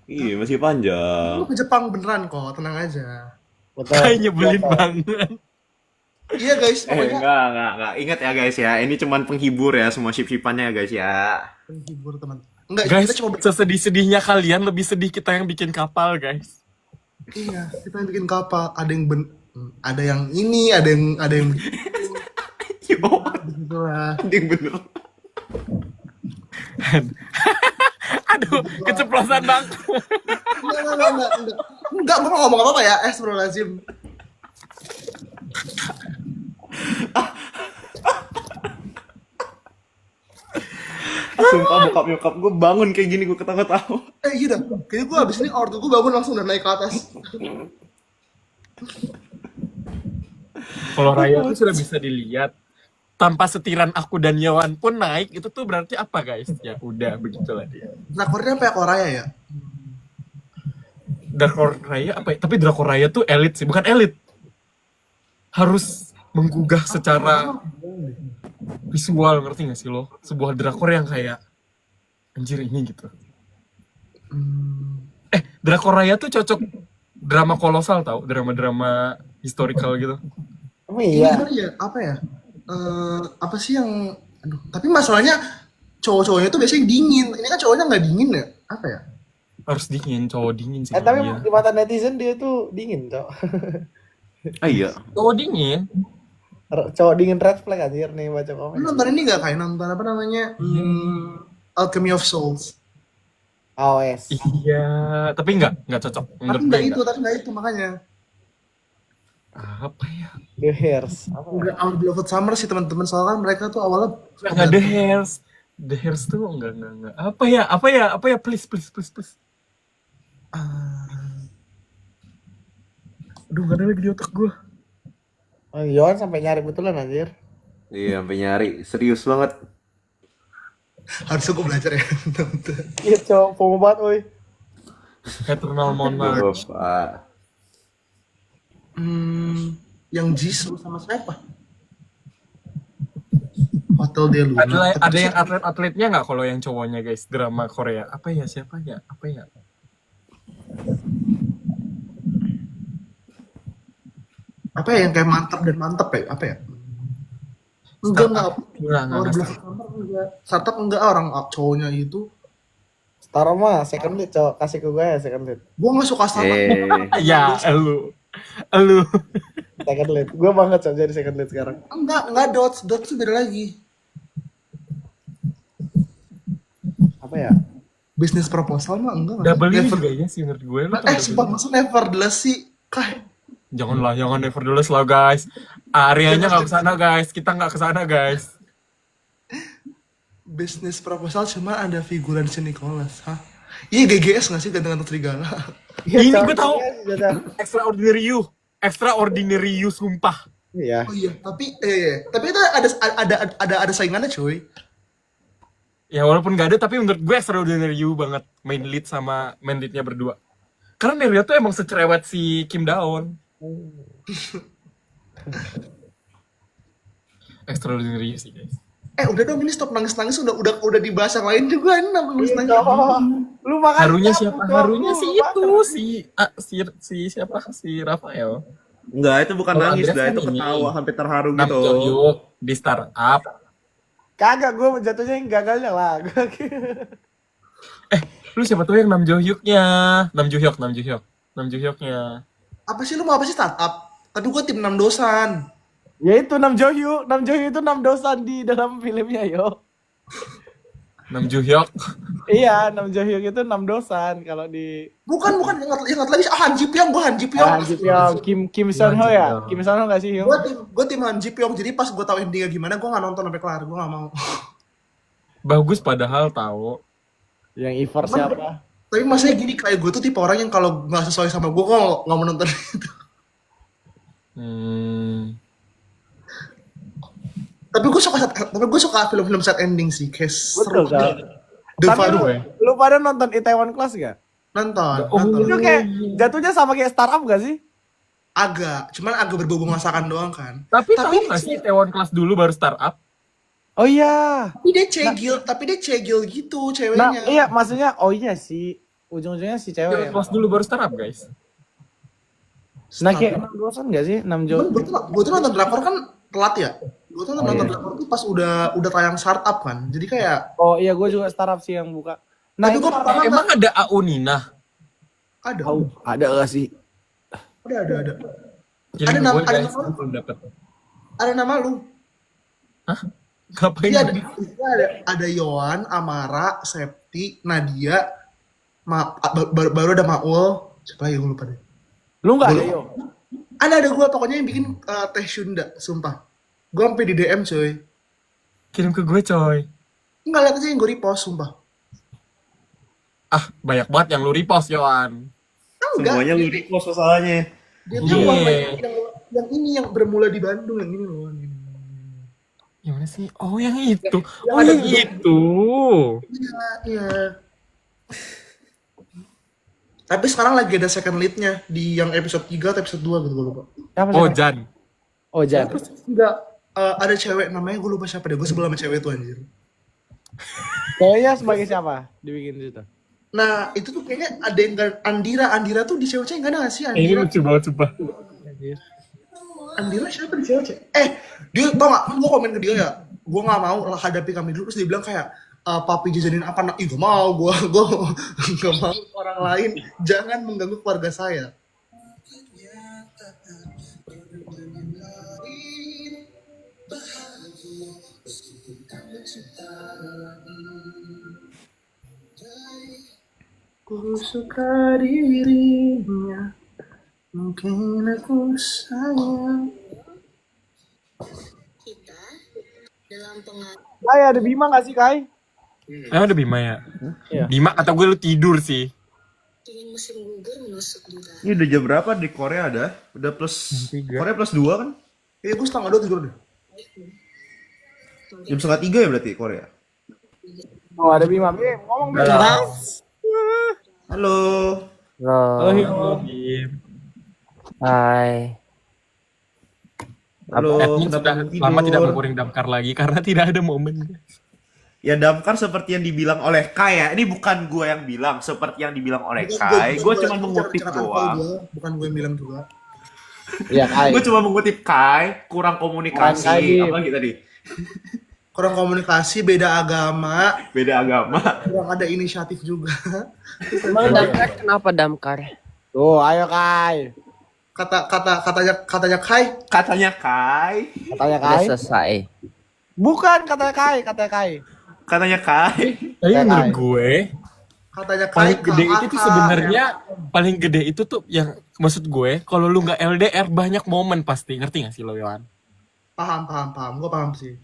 Iya, masih panjang. Lu ke Jepang beneran kok, tenang aja. Betul. Kayak nyebelin banget. Iya guys, pokoknya Enggak. Ingat ya guys ya, ini cuman penghibur ya semua ship-shipannya ya guys ya. penghibur teman. Enggak, Guys, kita cuma sesedih-sedihnya kalian lebih sedih kita yang bikin kapal guys. iya, kita yang bikin kapal, ada yang ini, ada yang Yo, gitu lah. anjing bener. Aduh, keceplosan bang. Enggak, gue mau ngomong apa-apa ya, Astagfirullahaladzim. Sumpah bokap nyokap gue bangun kayak gini gue ketawa-tawa. Iya dah, kayaknya gue abis ini ortu gue bangun langsung dan naik ke atas. Kalau Raya tuh sudah bisa dilihat tanpa setiran aku dan Yawan pun naik, itu tuh berarti apa guys? Ya udah begitulah dia. Drakornya apa ya, Korea ya? Drakor Raya apa ya? Tapi Drakor Raya tuh elit sih, bukan elit. Harus menggugah secara visual, ngerti gak sih lo? Sebuah drakor yang kayak anjir ini gitu. Drakor Raya tuh cocok drama kolosal tau, drama-drama historical gitu. Emang Ini iya. kali ya, apa ya? Apa sih yang aduh, tapi masalahnya cowok-cowoknya tuh biasanya dingin. Ini kan cowoknya nggak dingin ya? Apa ya? Harus dingin, cowok dingin sih. Tapi dia. di mata netizen dia tuh dingin, Cok. Ah iya. Cowok dingin. Cowok dingin red flag anjir nih baca Lu komen. nonton ini nggak, kayak nonton apa namanya? Alchemy of Souls. AOS. Iya, tapi nggak cocok. Tapi Menurut nggak gue itu, tapi nggak itu makanya. Apa ya? The Hairs. Apa? Udah Our Beloved Summer sih teman-teman, soalnya kan mereka tuh awalnya Nggak The Hairs. The Hairs tuh nggak. Apa ya? Please. Aduh, nggak ada lagi di otak gue. Oh, Yohan sampai nyari betulan anjir. Iya, sampai nyari. Serius banget. harusnya gue belajar ya. Iya, Cok, FOMO banget, oi. Eternal Monarch. Bapak. Yang Jisoo sama siapa? Hotel Del Luna. Ada yang atlet-atletnya nggak kalau yang cowoknya guys, drama Korea? Apa ya? Siapa ya? Apa ya? Apa ya yang kayak mantap dan mantap ya? Apa ya? Enggak. Nggak. Our Beloved Summer enggak. Startup enggak, orang cowoknya itu. Taro mah second lead, Cok. Kasih ke gue ya second lead. Gue nggak suka startup. Ya, elu. Second lead. Gue banget, Cok, jadi second lead sekarang. Enggak Dots tuh beda lagi. Apa ya? Bisnis proposal mah enggak. Double ini Never. juga ya sih menurut gue. Lu tau Sumpah masa Nevertheless sih. jangan nevertheless lah guys. Areanya nggak kesana guys. Kita nggak kesana guys. Bisnis proposal cuma ada figuran si Nicholas. Hah? Iya GGS nggak sih, ganteng-ganteng serigala? Ini Cok, gue tahu. iya, Cok. Extraordinary you sumpah. Iya. Oh iya, tapi itu ada saingannya cuy. Ya walaupun gak ada, tapi menurut gue extraordinary you banget main lead sama main leadnya berdua. Karena Neria tuh emang secerewet si Kim Daon. Extraordinary you sih guys. Udah dong, ini stop nangis-nangis, udah dibahas yang lain juga, ini nangis-nangis. Lu makan Harunya siapa, siapa? Cok? Harunya Lu si makan. itu si siapa? Si Rafael. Enggak, itu bukan Kalau nangis, Andres dah. kan Itu ini. ketawa sampai terharu Nam gitu. Jo-hyuk di startup. Kagak, gue jatuhnya yang gagalnya lah. Lu siapa tuh yang Nam Jo-hyuknya? Nam Jo-hyuknya. Apa sih, lu mau apa sih startup? Tadi gua tim 6 dosan. Ya itu Nam Jo-hyuk. Nam Jo-hyuk itu 6 dosan di dalam filmnya, yo. Nam Jo-hyuk. Iya, Nam Jo-hyuk itu 6 dosan kalau di Bukan, ingat lagi. Han Ji Pyong, gua Han Ji Pyong. Han Ji Pyong, Kim Son Ho ya? Kim Son Ho nggak sih, Hyung? Gua tim Han Ji Pyong, jadi pas gua tahu endingnya gimana, gua nggak nonton sampai kelar, gua nggak mau. Bagus padahal tahu. Yang Ivar siapa? Tapi maksudnya gini, kayak gue tuh tipe orang yang kalau nggak sesuai sama gue nggak mau nonton itu. Tapi gue suka film-film sad ending sih, kayak Betul, seru. Kak. The Tapi Father. lu pada nonton Itaewon Class gak? nonton. Itu kayak jatuhnya sama kayak startup gak sih? Cuman agak berbau masakan doang kan. Tapi tahu nggak sih Tewon kelas dulu baru startup? Oh iya. Tapi dia cegil gitu Nah, ceweknya. iya maksudnya oh iya sih. Ujung-ujungnya si cewek Tewon ya. kelas dulu baru startup guys. Nah kayak 6 dosen gak sih? 6 jam. Gue tuh nonton drakor kan telat ya. Gue tuh nonton drakor tuh pas udah tayang startup kan. Jadi kayak Oh iya gue juga startup sih yang buka. Nah tapi itu gue pertama Emang ada AU Nina? ada. ada gak sih? Ada. Kirim Ada ke nama- gue ada guys, nama- gue belum dapet. Ada nama lu. Ngapain? Iya ada Yohan, Amara, Septi, Nadia, baru ada Maul. Siapa lagi gue lupa deh. Lu gak ada yo? Ada gue pokoknya yang bikin Teh Shunda, sumpah. Gue sampai di DM coy. Kirim ke gue coy. Enggak lihat aja yang gue repost sumpah. Ah, banyak banget yang lu repost, Yohan. Enggak. Semuanya lu repost masalahnya. Dia tuh Iya. yang ini yang bermula di Bandung yang ini loh. Ini. Yang mana sih? Oh, yang itu. Yang Oh, ada yang dua. itu. Iya. Tapi sekarang lagi ada second lead-nya di yang episode 3 atau episode 2 gitu gue lupa. Siapa Oh, sih? Jan. Oh Jan. Enggak, ada cewek namanya gue lupa siapa deh. Gue sebel sama cewek itu anjir. Kayaknya sebagai siapa? Dibikin situ. Nah, itu tuh kayaknya ada yang Andira tuh di cewek-cewek enggak ada nggak sih Ini Andira? lucu banget, sumpah. Andira siapa di cewek-cewek? Dia tau gak? Gue komen ke dia ya. Gue gak mau lah hadapi kami dulu. Terus dia bilang kayak, papi jajanin apa? Nah, ih gak mau. Gue gak mau orang lain. Jangan mengganggu keluarga saya. Ku suka dirinya, mungkin aku sayang. Kita dalam pengaruh Kai ada Bima gak sih Kai? Ada Bima ya? Iya. Bima kata gue lu tidur sih. dingin musim gugur menusuk duka. Ini udah jam berapa di Korea ada? Udah plus Korea plus 2 kan? Gue setengah 2 tidur deh. Jam setengah 3 ya berarti Korea. Oh ada Bima. Ngomong Bim. Halo. Halo, Bim. Hai. Halo. Admin Kenapa sudah belum lama tidur? tidak menguring damkar lagi karena tidak ada momen. Ya damkar seperti yang dibilang oleh Kai ya. Ini bukan gue yang bilang, seperti yang dibilang oleh Kai. Gue cuma mengutip doang. Bukan gue yang bilang juga. Iya Kai. Gue cuma mengutip Kai, kurang komunikasi. Kai. Apa lagi tadi? Kurang komunikasi, beda agama, Beda agama. kurang ada inisiatif juga. Emang damkar kenapa damkar? Tuh ayo Kai. Katanya Kai, Katanya Kai. Katanya Udah Kai. selesai. Bukan katanya Kai. Katanya Kai. Katanya Kai. Tapi Ya, menurut Kai. gue katanya Kai. paling gede itu tuh kakak. sebenarnya paling gede itu tuh yang maksud gue kalau lu nggak LDR banyak momen pasti, ngerti gak sih lo Yohan? Paham. Gue paham sih.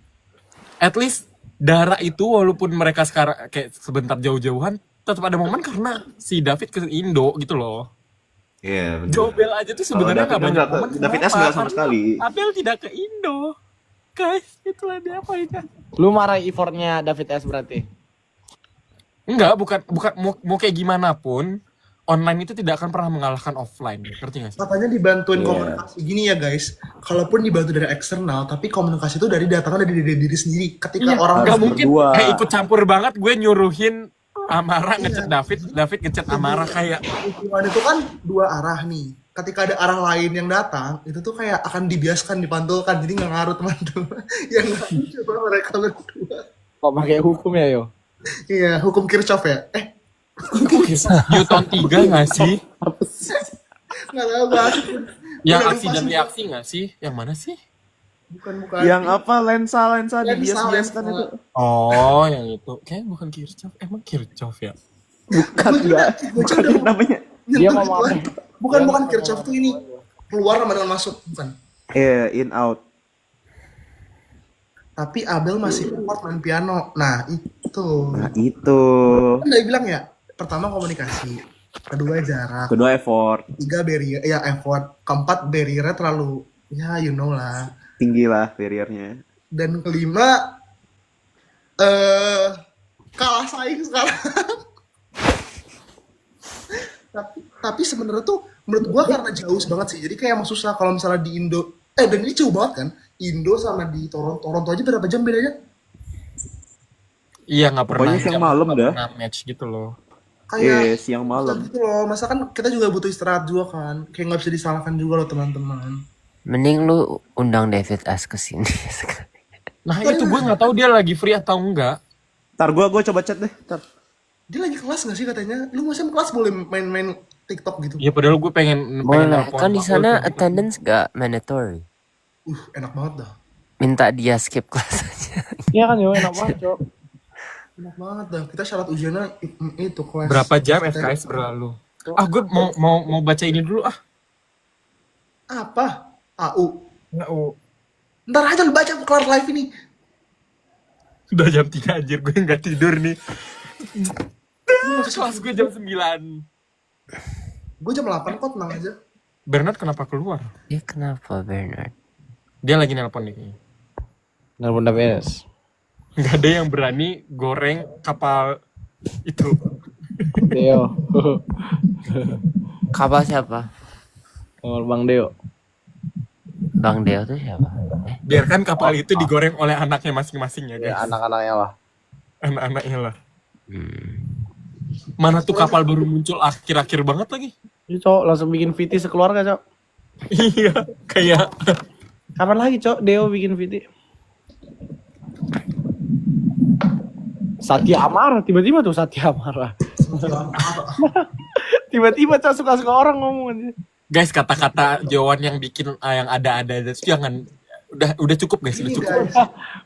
At least darah itu walaupun mereka sekarang kayak sebentar jauh-jauhan tetap ada momen karena si David ke Indo gitu loh. Iya, bener. Jobel aja tuh sebenarnya David nggak banyak nggak ke- momen. David S Kenapa? nggak sama Karena sekali. Abel tidak ke Indo. Guys, itulah dia apa ini? Lu marah effortnya David S berarti. Enggak, bukan mau kayak gimana pun online itu tidak akan pernah mengalahkan offline, ngerti gak sih? Katanya dibantuin Iya. komunikasi gini ya guys. Kalaupun dibantu dari eksternal, tapi komunikasi itu dari datangnya dari diri sendiri. Ketika orang Nggak harus mungkin berdua. kayak ikut campur banget gue nyuruhin Amara ngechat David ngechat Amara kayak hubungan itu kan dua arah nih. Ketika ada arah lain yang datang, itu tuh kayak akan dibiaskan, dipantulkan. Jadi nggak ngaruh teman-teman. Yang ngaruh cuma mereka berdua. Kok pakai hukum ya yo? Iya, hukum Kirchhoff ya. Newton 3 gak sih? Nggak tahu bahas. Yang Udah aksi lupa dan sih. reaksi gak sih? Yang mana sih? Bukan. Yang apa lensa dibias-biaskan Lensa. itu. Oh, yang itu. Kayaknya bukan Kirchhoff. Emang Kirchhoff ya? Bukan ya. Bukan namanya. Dia ngomong apa? Bukan Kirchhoff tuh ini keluar sama dengan masuk, bukan. In out. Tapi Abel masih kuat main piano. Nah itu. Nah, itu. Kan udah bilang ya. Pertama komunikasi. Kedua jarak. Kedua effort. Tiga barrier, ya effort. Keempat barriernya terlalu, ya you know lah. Tinggi lah barriernya. Dan kelima, kalah saing sekarang. Tapi sebenarnya tuh menurut gua karena jauh banget sih. Jadi kayak emang susah kalau misalnya di Indo. Dan ini jauh banget kan. Indo sama di Toronto aja berapa jam bedanya? Iya nggak pernah Pokoknya siang jam, malam nggak dah. pernah match gitu loh. Kayak Siang susah malam. gitu loh. Masa kan kita juga butuh istirahat juga kan. Kayak nggak bisa disalahkan juga loh teman-teman. Mending lu undang David S kesini sekali. Nah itu gue nggak tahu dia lagi free atau enggak. Ntar gue coba chat deh. Ntar. Dia lagi kelas nggak sih katanya? Lu masa kelas boleh main-main TikTok gitu? Ya padahal gue pengen Boleh, nelpon kan di Paul sana tuh gitu. attendance gak mandatory. Enak banget dah. Minta dia skip kelas aja. Iya kan yo enak banget cok. Enak banget dah. Kita syarat ujiannya itu kelas. Berapa jam SKS berlalu? Gue mau baca ini dulu ah. Apa? AU. Nggak, oh. Ntar aja lu baca kelar live ini. Udah jam 3 anjir gue nggak tidur nih. Kelas gue jam 9. Gue jam 8 kok, tenang aja. Bernard kenapa keluar? Dia kenapa Bernard? Dia lagi nelpon nih. Nelpon WS. Nggak ada yang berani goreng kapal itu. Deo. Kapal siapa? Nomor Bang Deo. Bang Deo tuh siapa? Biarkan kapal itu digoreng oleh anaknya masing-masing ya guys. Ya anak-anaknya lah. Anak-anaknya lah. Mana tuh kapal baru muncul akhir-akhir banget lagi. Ini cok langsung bikin VT sekeluarga cok. Iya, kayak Kapan lagi cok Deo bikin VT? Satya Amara tiba-tiba tuh Satya Amara. Tiba-tiba cok suka-suka orang ngomong aja. guys kata-kata Jowan yang bikin yang ada-ada itu jangan udah cukup guys, udah Ini cukup. guys,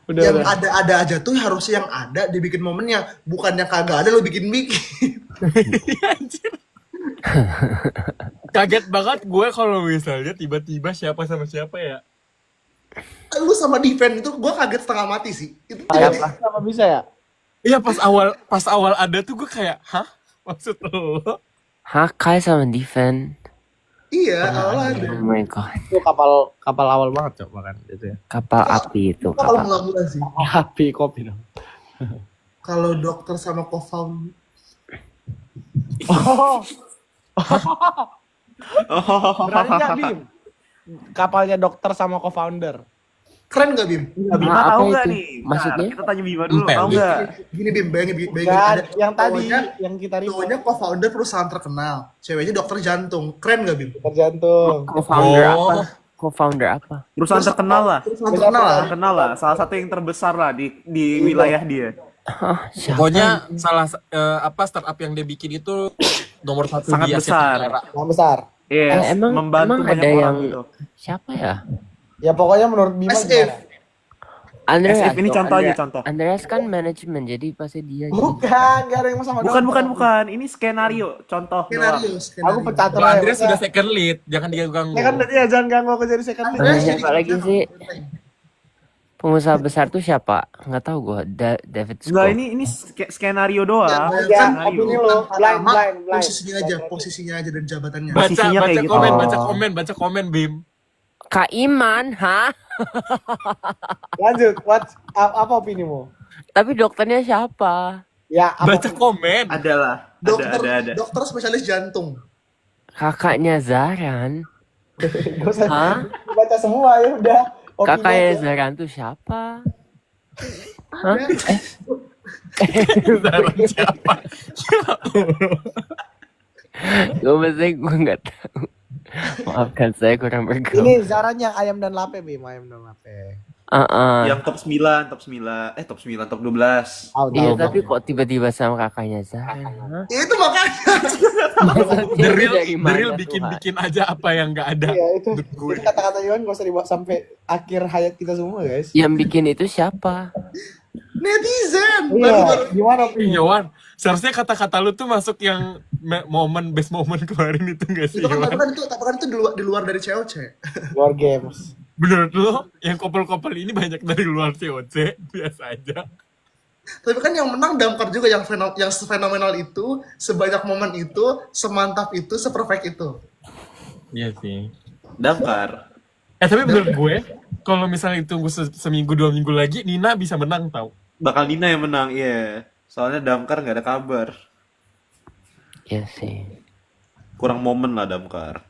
Udah yang udah. ada aja tuh harusnya yang ada dibikin momennya, bukan yang kagak ada lo bikin-bikin. Anjir. Kaget banget gue kalau misalnya tiba-tiba siapa sama siapa ya. Lu sama defense itu gue kaget setengah mati sih. Itu Kenapa bisa ya? Iya pas awal ada tuh gue kayak, hah? Maksud lo? Hakai sama Defend. iya, awalnya ada. Oh my god. Itu kapal awal banget cok bahkan itu ya. Kapal api itu. Kalau Kapal. mula-mula sih. Api kopi dong. Kalau dokter sama co-found Oh. Berani nggak Bim? Kapalnya dokter sama co-founder. keren gak Bim? Bima Apa tahu itu? nggak nih? Maksudnya? Kita tanya Bima dulu, Empel. tahu nggak? Gini Bim, bayangin Enggak, ada yang tadi cowoknya- yang kita cowoknya ribut co-founder perusahaan terkenal, ceweknya dokter jantung, keren gak Bim? terjantung. Co-founder Oh. apa? Co-founder apa? Perusahaan terkenal lah. Perusahaan terkenal lah. Terkenal lah. Salah satu yang terbesar lah di wilayah dia. Hah, siapa? Pokoknya startup yang dia bikin itu nomor 1 Sangat di Asia besar. Tenggara. Yang besar. Yes, emang membantu banyak ada orang yang gitu. siapa ya? Ya pokoknya menurut Bima SF. gimana? Andreas. SF ini dong, contoh aja, Andreas. contoh. Andreas kan manajemen, jadi pasti dia. Bukan, gak ada yang sama Bukan, dokter. bukan. Ini skenario, contoh doang. Skenario. Aku pecat Kalau aja. Andreas sudah second lead, jangan dia ganggu. Ya kan ya jangan ganggu aku jadi second lead. Andreas siapa lagi sih? Pengusaha besar tuh siapa? Nggak tahu gua. David Enggak, Scott. ini skenario doang. Ya, Skenario. opini lo, blind. Posisinya aja dan jabatannya. Baca Posisinya kayak gitu. komen, Oh. baca komen Bim. Kak Iman, hah? Lanjut, apa opinimu? Tapi dokternya siapa? Ya, apa Baca komen. Adalah. Ada. Dokter spesialis jantung. Kakaknya Zaran. Gak usah Hah? baca semua ya udah. Opini Kakaknya aja. Zaran tuh siapa? Saran siapa? Gue maksudnya gue nggak tahu. Maafkan saya kurang bergaul. Ini Zaran yang ayam dan lape, Bim, ayam dan lape. Yang top 9, top 12. Tahu, Iya, tahu, tapi Bang. kok tiba-tiba sama kakaknya Zaran? Hah? Ya itu makanya. Maksudnya The real, dari mana the real Tuhan? bikin aja apa yang nggak ada. Iya, itu Menurut gue. itu kata-kata Iwan gak usah dibawa sampai akhir hayat kita semua, guys. Yang bikin itu siapa? Netizen. Iya, Baru-baru gimana Iya Wan, seharusnya kata-kata lu tuh masuk yang best moment kemarin itu gak sih itu kan Wan? tapi kan itu di luar dari COC. War Games. Menurut lu yang couple-couple ini banyak dari luar COC, biasa aja. Tapi kan yang menang Damkar juga yang fenomenal itu, sebanyak momen itu, semantap itu, seperfect itu. Iya sih. Damkar. Tapi menurut gue, kalau misalnya tunggu seminggu 2 minggu lagi, Nina bisa menang tau. Bakal Dina yang menang, iya. Soalnya Damkar nggak ada kabar. Iya sih. kurang momen lah Damkar.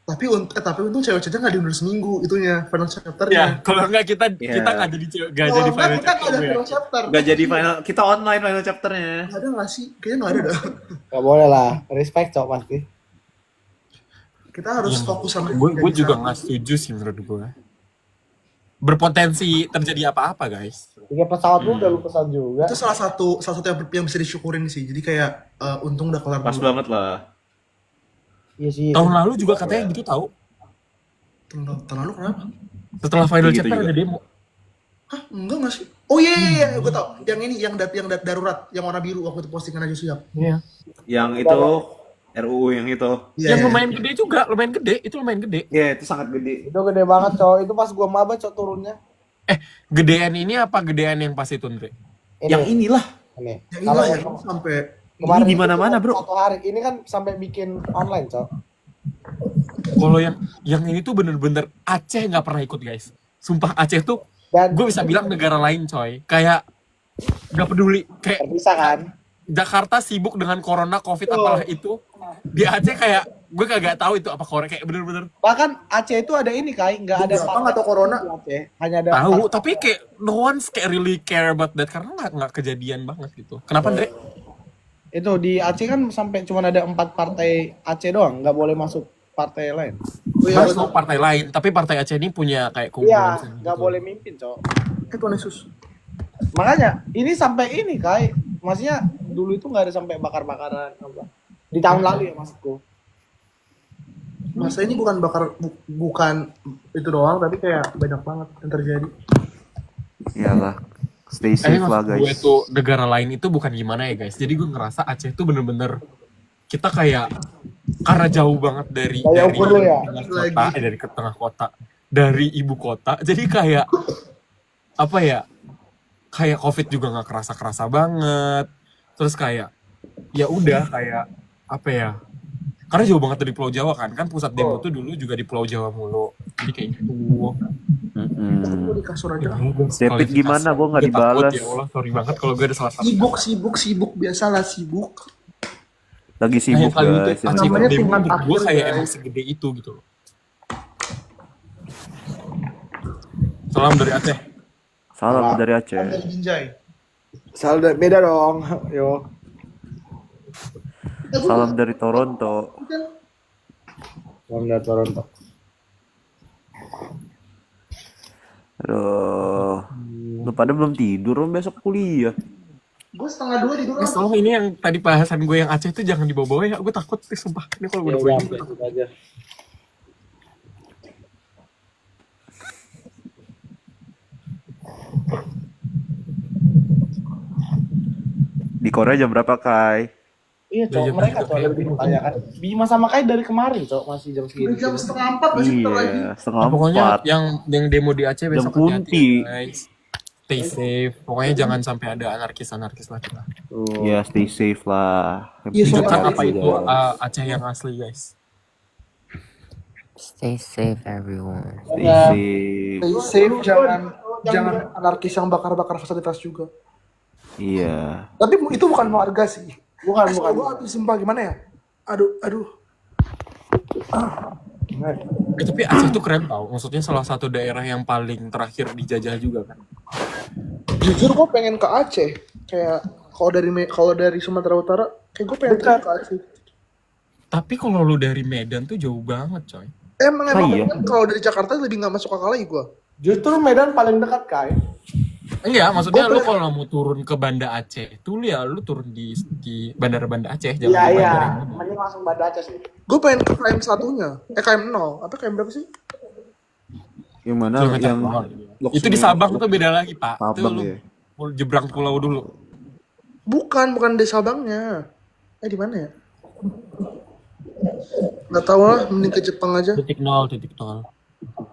Tapi untung cewek-ceweknya nggak diundur seminggu itunya final Ya, chapternya. kalau enggak kita Iya. kita nggak jadi nggak Kalau jadi enggak final kita nggak ada chapter ya. final chapter. Gak jadi final, kita online final chapternya. Ada nggak sih? Kayaknya nggak ada dah. Gak boleh lah, respect cok pasti. Kita harus fokus sama. Gue juga nggak setuju sih menurut gue. Berpotensi terjadi apa-apa guys. 3 pesawat lu udah lu pesan juga. Itu salah satu yang bisa disyukurin sih. Jadi kayak untung udah kelar Pas dulu. banget lah. Iya sih. Tahun lalu juga katanya gitu tahu. Tahun lalu kenapa? Setelah final Gitu chapter juga. ada demo. Hah, enggak nggak sih? Oh iya, gue tau. Yang ini, yang darurat, yang warna biru waktu itu postingan aja siap. Iya. Yang itu RUU yang itu. Iya, Yang iya. lumayan gede juga, lumayan gede. Itu lumayan gede. Iya, itu sangat gede. Itu gede banget cok. Itu pas gua maba cok turunnya. Gedean ini apa gedean yang pas itu Andre? Yang inilah. Ini. Yang Kalau ini yang sampai kemarin Ini di itu mana-mana, cuma bro. 1 hari. Ini kan sampai bikin online cok. Kalau yang ini tuh bener-bener Aceh nggak pernah ikut guys. Sumpah Aceh tuh Dan gue bisa bilang negara lain coy. Kayak nggak peduli. Kayak terpisah kan. Jakarta sibuk dengan corona covid apalah itu. Di Aceh kayak gue kagak tahu itu apa corona kayak bener-bener Bahkan Aceh itu ada ini kai, nggak ada apa nggak tau corona. di Aceh. Hanya ada tahu tapi kayak no one's kayak really care about that karena nggak kejadian banget gitu. Kenapa Andre? itu di Aceh kan sampai cuma ada 4 partai Aceh doang, nggak boleh masuk partai lain. Oh iya, Masuk partai lain, tapi partai Aceh ini punya kayak kumpulan Iya, sendiri nggak gitu. boleh mimpin cok. Tuhan Yesus. Makanya ini sampai ini kai, maksudnya dulu itu nggak ada sampai bakar-bakaran apa. Di tahun lalu ya maksudku. Masa ini bukan itu doang, tapi kayak banyak banget yang terjadi. Iyalah. Stay Tapi safe lah maksud gue guys. tuh negara lain itu bukan gimana ya guys. Jadi gue ngerasa Aceh tuh bener-bener kita kayak karena jauh banget dari Kayak ukur lu ya? tengah kota, dari ke tengah kota, dari ibu kota. Jadi kayak apa ya? Kayak COVID juga nggak kerasa banget. Terus kayak ya udah kayak apa ya? Karena jauh banget dari Pulau Jawa kan pusat demo tuh dulu juga di Pulau Jawa mulu. Jadi kayak gitu. Gue di kasur aja. David gimana? Gua nggak Gue takut, dibalas. ya Allah, sorry banget kalau gue ada salah satu. Sibuk biasalah sibuk. Lagi sibuk Kali itu guys. Aceh Namanya demo tingkat menurut gue akhir, kayak guys. emang segede itu gitu loh. Salam dari Aceh. Salam dari Aceh. Dari Binjai. Salda beda dong. Yo. Salam dari Toronto. Wanda Toronto. Aduh. Lu pada belum tidur, lu besok kuliah. Gue 1:30 tidur. Mas tolong ini yang tadi bahasan gue yang Aceh itu jangan dibawa-bawa ya. Gue takut sih sumpah. Ini kalau gue udah gue ini. aja. Di Korea jam berapa, Kai? Iya cok, Jam mereka tiga, cok kayak lebih gitu. ditanyakan. Bima sama Kai dari kemarin cok masih jam segini. Udah jam 3:30 masih bentar lagi. Iya, setengah Pokoknya 4. yang demo di Aceh Jam besok kunti. hati-hati ya, guys. Stay safe. Pokoknya jangan sampai ada anarkis lah kita. Ya, stay safe lah. Iya, Tunjukkan soalnya apa itu Aceh yang asli guys. Stay safe everyone. Stay safe. Stay safe, jangan anarkis yang bakar-bakar fasilitas juga. Iya. Tapi itu bukan warga sih. Bukan. Gue habis sumpah gimana ya? Aduh. Tapi Aceh itu keren tau. Maksudnya salah satu daerah yang paling terakhir dijajah juga kan. Jujur gue pengen ke Aceh. Kayak kalau dari Sumatera Utara, kayak gue pengen ke Aceh. Tapi kalau lu dari Medan tuh jauh banget coy. Emang iya. kalau dari Jakarta lebih nggak masuk akal lagi gue. Justru Medan paling dekat Kai. Enggak, maksudnya lu kalau mau turun ke Banda Aceh, tuh ya lu turun di Bandara Banda Aceh, jangan Iya di iya. Bandara yang Medan. Mending langsung Banda Aceh sih. Gue pengen ke KM satunya. KM 0. Apa KM berapa sih? Yang mana? Kilometer Yang nol. Itu di Sabang tuh beda lagi, Pak. Itu Sabang lu ya. jebrang pulau dulu. Bukan di Sabangnya. Di mana ya? Nggak tahu lah, mending ke Jepang aja. Titik nol. Titik nol.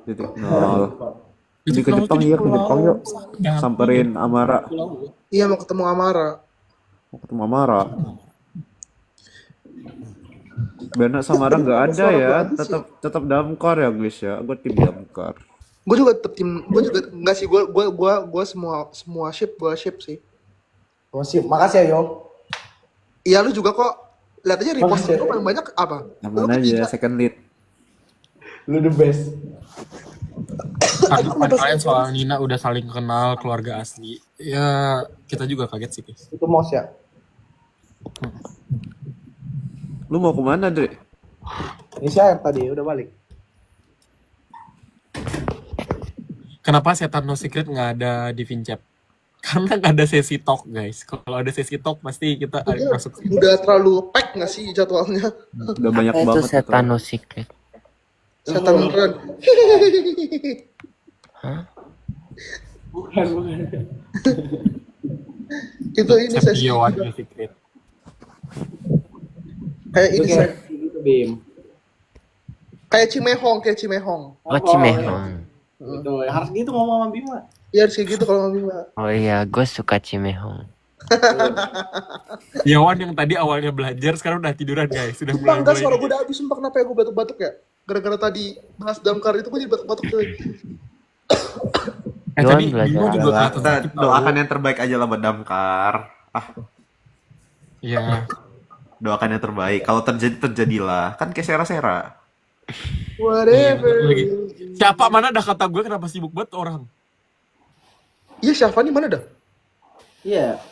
Titik Ke nol Jepang tuh di ya, ke pulau. Jepang yuk. Jangan Samperin Amara. pulau. Iya, mau ketemu Amara. Mau ketemu Amara. Benar Samara nggak ada ya. Tetap Damkar ya guys ya. Gue tim Damkar. Gue juga tetap tim. Gue juga enggak sih. Gue semua ship sih. Oh, sip. Makasih ya Yo. Iya, lu juga kok. Lihat aja repost lu paling banyak apa? Lu Aman ketiga. aja second lead. Lu the best. Tanggapan kalian soal Nina udah saling kenal keluarga asli. Ya kita juga kaget sih guys. Itu Mos ya. Lu mau kemana, Dre? Ini Syair tadi udah balik. Kenapa setan No Secret nggak ada di Vincap? Karena nggak ada sesi talk guys. Kalau ada sesi talk pasti kita masuk. Udah terlalu pack nggak sih jadwalnya? Udah banyak Itu banget. setan no secret. Setan beneran. Bukan. Itu ini sesi Yowan No Secret. kayak ini saya Gitu Bim. kayak Cimehong. Oh, Cimehong. Gitu. Harus gitu ngomong sama Bima. Ya harus kayak gitu kalau ngomong Mbak. Oh iya, gue suka Cimehong. Yowan yang tadi awalnya belajar sekarang udah tiduran guys. Sudah Sumpah enggak, suara mulai. gue udah habis. Sumpah kenapa ya gue batuk-batuk ya? Gara-gara tadi bahas damkar itu gue jadi batuk-batuk tuh. Yowan Tadi belajar. Bimo juga Adalah, kelihatan kita sakit tau. doakan yang terbaik aja lah buat Damkar. Iya. Doakan yang terbaik. Kalau terjadi terjadilah. Kan kayak Sera-Sera. Whatever. Lagi. Siapa mana dah kata gue kenapa sibuk banget orang? Iya, Syafani mana dah? Iya.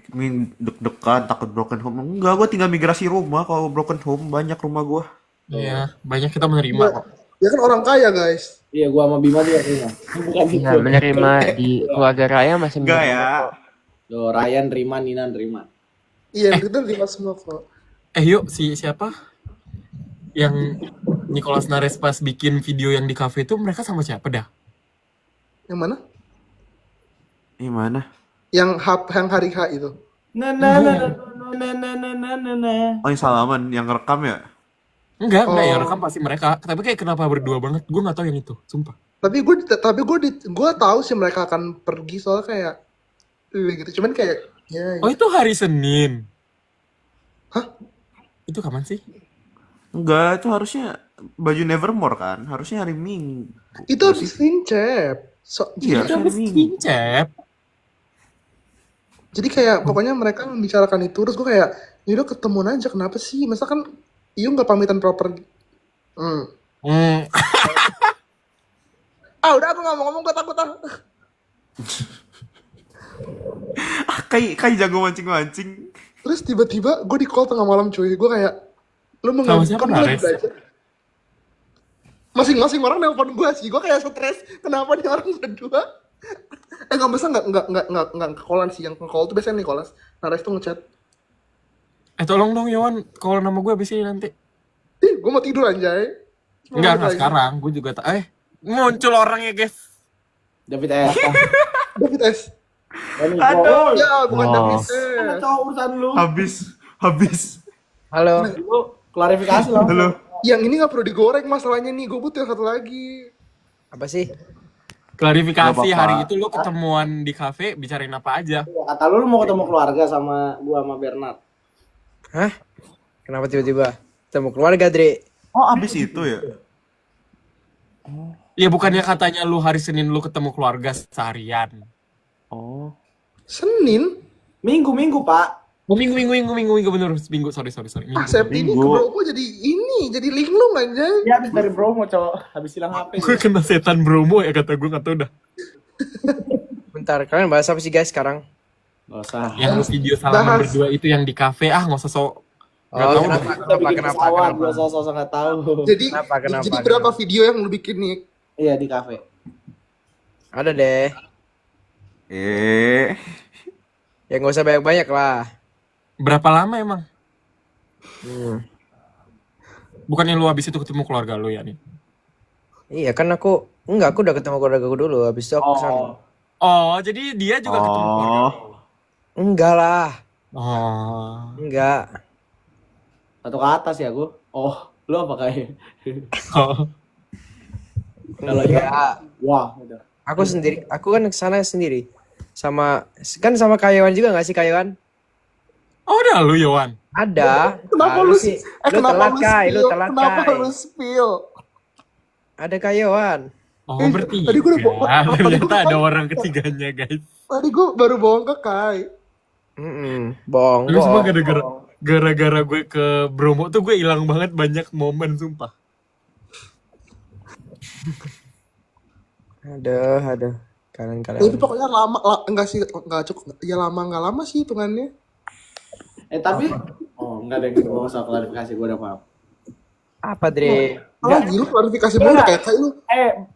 Deg-degan takut broken home. Enggak, gue tinggal migrasi rumah. Kalau broken home banyak rumah gue. Iya, banyak kita menerima kok. Ya kan orang kaya guys. Iya, gua sama Bima juga terima. Bukan gitu. Iya, menerima di keluarga Raya masih Enggak menerima ya. kok. Yo, Ryan terima, Nina terima. Iya, kita terima semua kok. Yuk siapa? Yang Nicholas Nares pas bikin video yang di cafe itu mereka sama siapa dah? Yang mana? Gimana? Yang hari H itu. Nah. Oh, yang salaman yang rekam ya? Enggak Oh. ya rekam pasti mereka. Tapi kayak kenapa berdua banget? Gue nggak tahu yang itu, sumpah. Tapi gue tahu sih mereka akan pergi soalnya kayak gitu. Cuman kayak ya. Oh itu hari Senin. Hah? Itu kapan sih? Enggak, itu harusnya baju Nevermore kan? Harusnya hari Minggu. Itu habis Vincep. Iya, Itu harusnya hari habis Minggu. Vincep. Jadi kayak pokoknya mereka membicarakan itu terus gue kayak yaudah ketemu aja kenapa sih? Masa kan Iyo nggak pamitan proper. Udah aku nggak mau ngomong, gue takut ah. Kai jago mancing-mancing. Terus tiba-tiba gue di call tengah malam cuy. Gue kayak lu Sama siapa, kan gue lagi Nares? belajar. Masing-masing orang nelpon gue sih. Gue kayak stres. Kenapa nih orang berdua? Nggak bisa nggak ke-callan sih. Yang ke-call tuh biasanya Nicholas. Nares tuh ngechat. Tolong dong Yowan, kalau nama gue abis ini nanti. Gue mau tidur anjay. Enggak sekarang. Gue juga muncul orangnya guys. David S. David S. Aduh. Ya bukan Oh. David S. Cowok urusan lu. Habis. Halo. Lu klarifikasi lah. Halo. Yang ini nggak perlu digoreng masalahnya nih. Gue butuh yang satu lagi. Apa sih? Klarifikasi Nggak apa-apa. hari itu lu ketemuan di kafe bicarain apa aja? Kata lu mau ketemu keluarga sama gua sama Bernard. Hah? Kenapa tiba-tiba ketemu keluarga, Dre? Oh, habis itu ya? Ya bukannya katanya lu hari Senin lu ketemu keluarga seharian. Oh. Senin? Minggu, Pak. Oh minggu bener minggu sorry. Minggu. Septi ini Minggu. gue jadi ini. Jadi linglung anjay. Ya habis dari Bromo, cowok. Habis hilang HP. Gue kena setan Bromo ya kata gue nggak tahu dah. Bentar, kalian bahas apa sih guys sekarang? Gak usah. Yang video salaman Bahas. berdua itu yang di kafe nggak usah sok. Nggak Oh, tahu kenapa? dah. Kita bikin Kenapa? pesawat, gua sosok nggak tahu. Jadi Kenapa? jadi berapa video yang lu bikin nih? Iya di kafe. Ada deh. Ya nggak usah banyak-banyak lah. Berapa lama emang? Bukannya lu habis itu ketemu keluarga lu ya nih? Iya kan aku udah ketemu keluarga aku dulu. Habis itu aku kesana. Oh jadi dia juga ketemu keluarga. Oh. Enggak lah. Oh. Enggak. Satu ke atas ya gua. Oh, lu apa kayak? Oh. Kalau Enggak. Wah, udah. Aku sendiri. Aku kan kesana sendiri. Sama karyawan juga nggak sih karyawan? Oh udah lu Yowan. Ada. Kenapa Ah, lu sih? Lu telat Kai. spill? Kenapa lu spill? Ada karyawan. Oh, bertiga. tadi gue udah Ternyata ada orang ketiganya, guys. Tadi gue baru bohong ke Kai. Bohong. Lu semua gara-gara gue ke Bromo tuh gue hilang banget banyak momen, sumpah. Aduh. Kalian. Tapi pokoknya enggak sih, enggak cukup. Ya lama enggak lama sih hitungannya. Tapi enggak ada yang mau usah klarifikasi, gue udah paham. Apa, Dre? Lagi lu klarifikasi mulu kayak lu.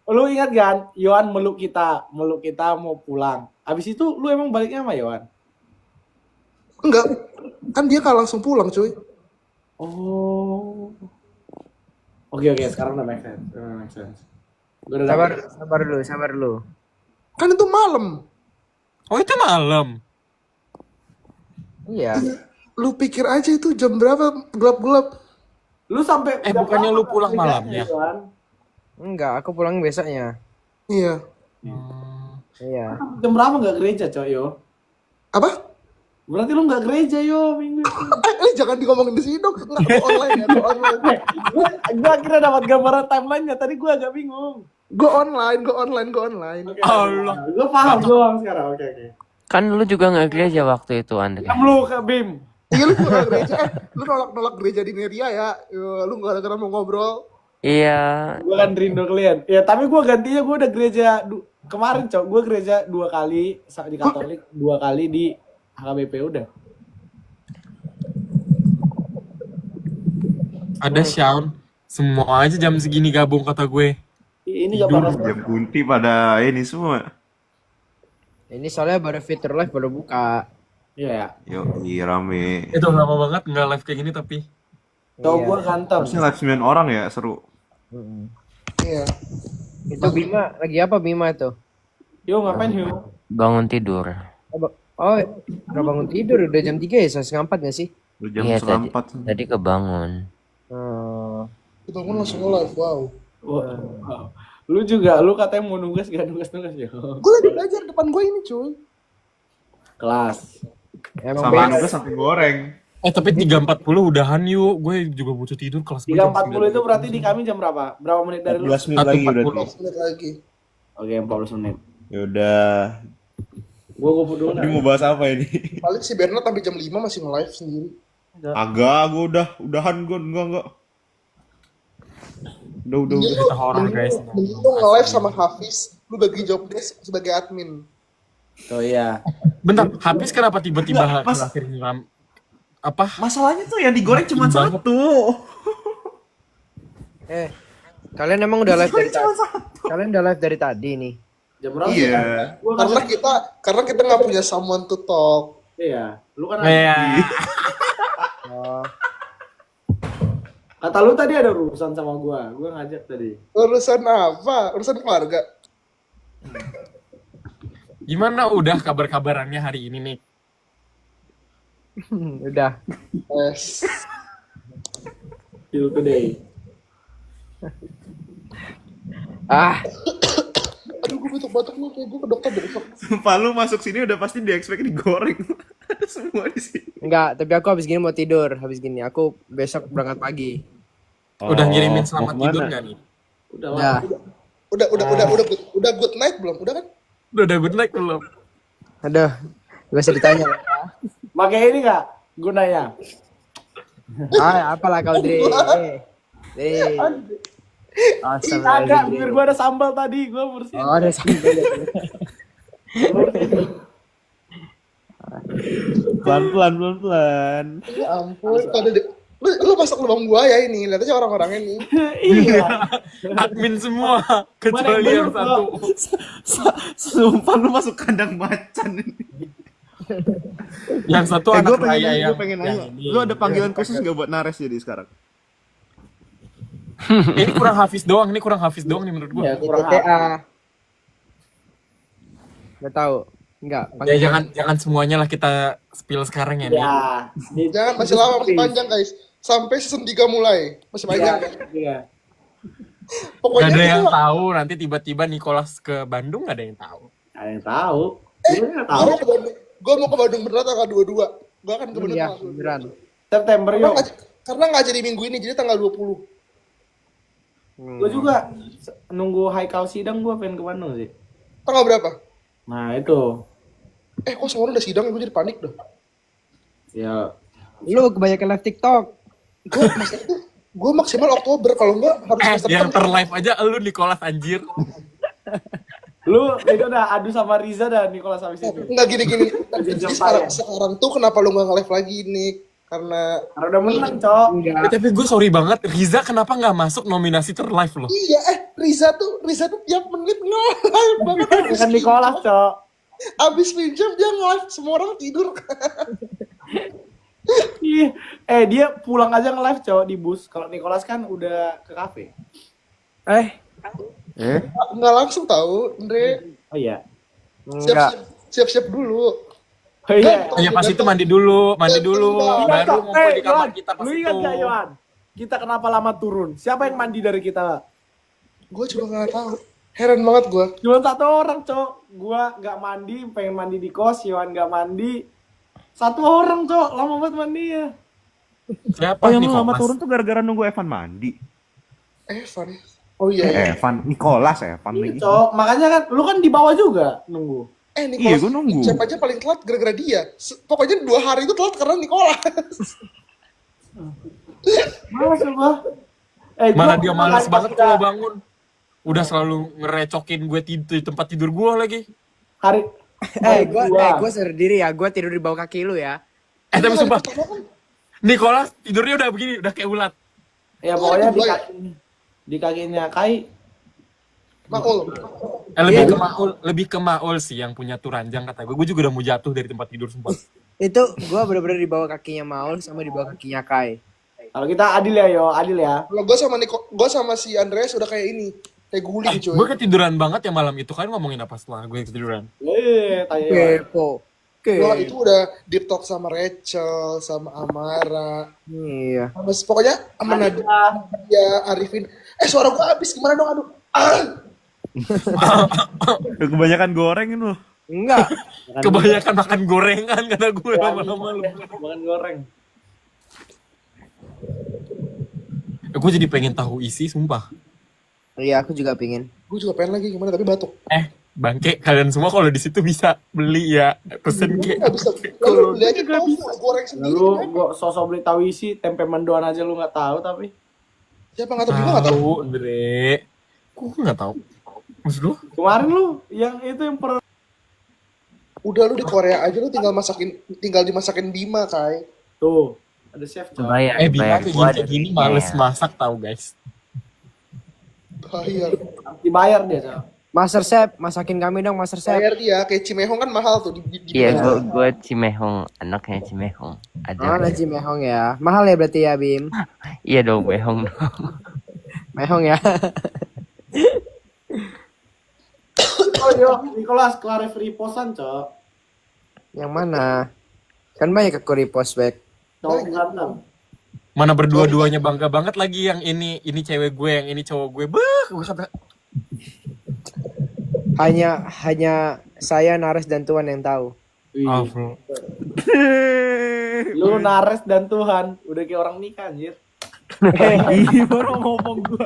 Lu ingat kan Yohan meluk kita mau pulang. Abis itu lu emang baliknya sama Yohan? Enggak. Kan dia kan langsung pulang, cuy. Oh. Oke, sekarang udah make sense. Gua udah Sabar dulu. Kan itu malam. Oh, itu malam. Iya. Lu pikir aja itu jam berapa gelap-gelap. Lu sampai Bukannya lu pulang malamnya? Enggak, aku pulang besoknya. Iya. Iya. Jam berapa nggak gereja, coy, yo? Apa? Berarti lu nggak gereja, yo, minggu. Jangan ngomongin di sini dong. Enggak, gua online ya, gua online. Gua akhirnya dapat gambaran timelinenya. Tadi gua agak bingung. Gua online. Allah. Gua paham doang sekarang. Oke. Kan lu juga nggak gereja waktu itu, Andre. Lu ke Bim. Iya lu nolak gereja. Lu nolak gereja di Neria ya. Lu gara-gara mau ngobrol. Iya. Gua kan rindu kalian. Ya, tapi gua gantinya gua udah gereja kemarin, Cok. Gua gereja 2 kali di Katolik, 2 kali di HKBP udah. Ada Shaun. Semua aja jam segini gabung kata gue. Ini gambaran Jam kunti pada ini semua. Ini soalnya baru fitur live baru buka. Iya. Yo, rame. Itu lama banget nggak live kayak gini tapi. Tuh gua ganteng. Harusnya live 9 orang ya, seru. Iya. Itu Bima lagi apa Bima itu? Yo, ngapain, Yo? Bangun tidur. Oh, udah bangun tidur udah jam 3 ya, 3:30 nggak sih? Udah jam Iya, setengah tadi. 4. Tadi kebangun. Kita pun langsung live. Wow. Wow. Lu juga, lu katanya mau nugas gak nugas yo. Gue lagi belajar depan gue ini, cuy. Kelas. Emang Sama beda. Anuga sampai goreng. Tapi 3.40 udahan yuk. Gue juga butuh tidur kelas gue jam 3.40 itu berarti di kami jam berapa? Berapa menit dari lu? 14 menit lagi 1.40. berarti. Lihat lagi. Oke, 40 menit. Yaudah. Gua gopo dulu. Ini mau bahas apa ini? Paling si Bernard sampai jam 5 masih nge-live sendiri. Agak, gue udahan gue enggak. Udah. Kita horor guys. Mending lu nge-live sama Hafiz, lu bagi job desk sebagai admin. Oh iya. Bentar, habis kenapa tiba-tiba akhir nyiram? Apa? Masalahnya tuh yang digoreng cuma Banget. satu. Kalian emang udah live dari tadi? Kalian udah live dari tadi nih? Jam berapa? Iya. Karena kita nggak punya someone to talk. Iya. Lu kan Iya. kata lu tadi ada urusan sama gua ngajak tadi. Urusan apa? Urusan keluarga. Gimana udah kabar-kabarannya hari ini nih? Udah. Yes. Till today. Aduh, gue batuk-batuk nih, kayak gue ke dokter besok. Sumpah lu masuk sini udah pasti di-expect digoreng. Ada semua di sini. Enggak, tapi aku habis gini mau tidur. Habis gini aku besok berangkat pagi. Udah ngirimin selamat mau tidur kemana? nggak nih? Udah Udah. Udah good night belum? Udah kan? Udah good night belum? Aduh, gak usah ditanya. Pakai ini enggak gunanya? Apalah kau Dre. Agak, bibir gua ada sambal tadi, gua bersihin. Oh, ada sambal. Pelan-pelan. Ya ampun, lu masuk lubang buaya ini, lihat aja orang-orangnya nih. Iya. Admin semua kecuali yang satu. Sumpah lu masuk kandang macan ini. Yang satu anak raya yang Gue pengen nanya. yang ini. Lu ada panggilan khusus gak buat Nares jadi sekarang? Ini kurang Hafiz doang nih menurut gua. Ya, kurang GTA. Gak tahu. Enggak. Ya jangan semuanya lah kita spill sekarang ya nih. Ya. Jangan, masih lama, masih panjang guys. Sampai season 3 mulai. Masih panjang. Iya. Gak Pokoknya ada yang itu- tahu nanti tiba-tiba Nicholas ke Bandung gak ada yang tahu. Ada yang tahu. Lu enggak tahu. Gue mau ke Bandung beneran tanggal 22. Gue akan ke Bandung Iya, tanggal 22. beneran. September Karena yuk. karena nggak jadi minggu ini, jadi tanggal 20. Gue juga nunggu Haikal sidang gue pengen ke Bandung sih. Tanggal berapa? Nah itu Kok semua udah sidang, gue jadi panik dah. ya Lu kebanyakan live TikTok. Gue maksimal Oktober, kalau enggak harus semester Yang depan. terlive aja lu Nicholas anjir. lu itu udah adu sama Riza dan Nicholas habis itu. Enggak gini-gini. Jadi Jam sekarang tuh kenapa lu nggak nge-live lagi nih? Karena Karena udah menang, Cok. Tapi gue sorry banget, Riza kenapa nggak masuk nominasi terlive loh? iya, Riza tuh tiap menit nge-live banget. Kan Nicholas, Cok. Abis pinjam dia nge-live, semua orang tidur. Iya. Dia pulang aja nge-live, Cok, di bus. Kalau Nicholas kan udah ke kafe. Nggak langsung tahu, Andre. Oh iya. Siap-siap dulu. Oh iya. Ya pas itu mandi dulu, Ingat, baru Cok. ngumpul di kamar Yohan, kita pas lu itu. ingat gak, Yohan? Kita kenapa lama turun? Siapa yang mandi dari kita? Gue juga nggak tahu. Heran banget gue. Cuma satu orang, Cok. Gua nggak mandi, pengen mandi di kos. Yohan nggak mandi. Satu orang, Cok. Lama banget mandi ya. Siapa Oh yang Nicholas? lama turun tuh gara-gara nunggu Evan mandi. Evan. Oh iya. Evan, Nicholas Evan Iya, lagi. Cok. Makanya kan, lu kan di bawah juga nunggu. Nicholas. Iya, gua nunggu. Siapa aja paling telat gara-gara dia. Pokoknya 2 hari itu telat karena Nicholas. Males gua. Mana gua dia pernah males kan banget pas kalau kita bangun. Udah selalu ngerecokin gue di tempat tidur gue lagi. hari Gue sadar diri ya, gue tidur di bawah kaki lu ya. Tapi sumpah, Nicholas tidurnya udah begini, udah kayak ulat. ya pokoknya Kedua ya? di kakinya Kai. Makul. Lebih ke Maul sih yang punya tuh ranjang kata gue. Gue juga udah mau jatuh dari tempat tidur sumpah. Itu gue bener-bener di bawah kakinya Maul sama di bawah kakinya Kai. Kalau kita adil ya, adil ya. Kalau gue sama si Andreas udah kayak ini. Kayak guling coy. Gue ketiduran banget ya malam itu kan ngomongin apa setelah gue ketiduran. Tanya Yohan. Kepo. Gue itu udah deep talk sama Rachel, sama Amara. Iya. Pokoknya sama Nadia, Arifin. Suara gue habis, gimana dong? Aduh. Kebanyakan goreng ini loh. Enggak. Kebanyakan makan gorengan kata gue lama-lama lu. Makan goreng. Gue jadi pengen tahu isi sumpah. Iya, aku juga pingin. Gue juga pengen lagi, gimana tapi batuk. Bangke kalian semua kalau di situ bisa beli ya pesen Gue kayak nggak bisa. Lalu beli aja tofu, goreng sendiri. Lalu kan? gua sosok beli tahu isi, tempe mendoan aja lu nggak tahu tapi. Siapa nggak tahu juga nggak tahu. tahu, Andre. Gue nggak tahu. Maksud lu? Kemarin lu yang itu yang Udah lu di Korea aja lu tinggal dimasakin Bima, Kai. tuh ada chef, Cok. Bayar, Bima bayar. kayak gini males masak tahu guys. Bayar. Dibayar dia, Cok. Master Chef, masakin kami dong Master Chef. Bayar dia, kayak Cimehong kan mahal tuh. Iya, gue Cimehong, anaknya Cimehong. Oh, Ada. Najib Mehong ya. Mahal ya berarti ya, Bim. Iya dong, Mehong dong. Mehong ya. Oh, yo, Nicholas Clarif reposan, Cok. Yang mana? Kan banyak aku repost back. Cowok ganteng. Mana berdua-duanya bangga banget lagi yang ini cewek gue, yang ini cowok gue. Gue kata Hanya saya, Nares dan Tuhan yang tahu. bro. Lu Nares dan Tuhan, udah kayak orang nikah anjir. Iya baru ngomong gua.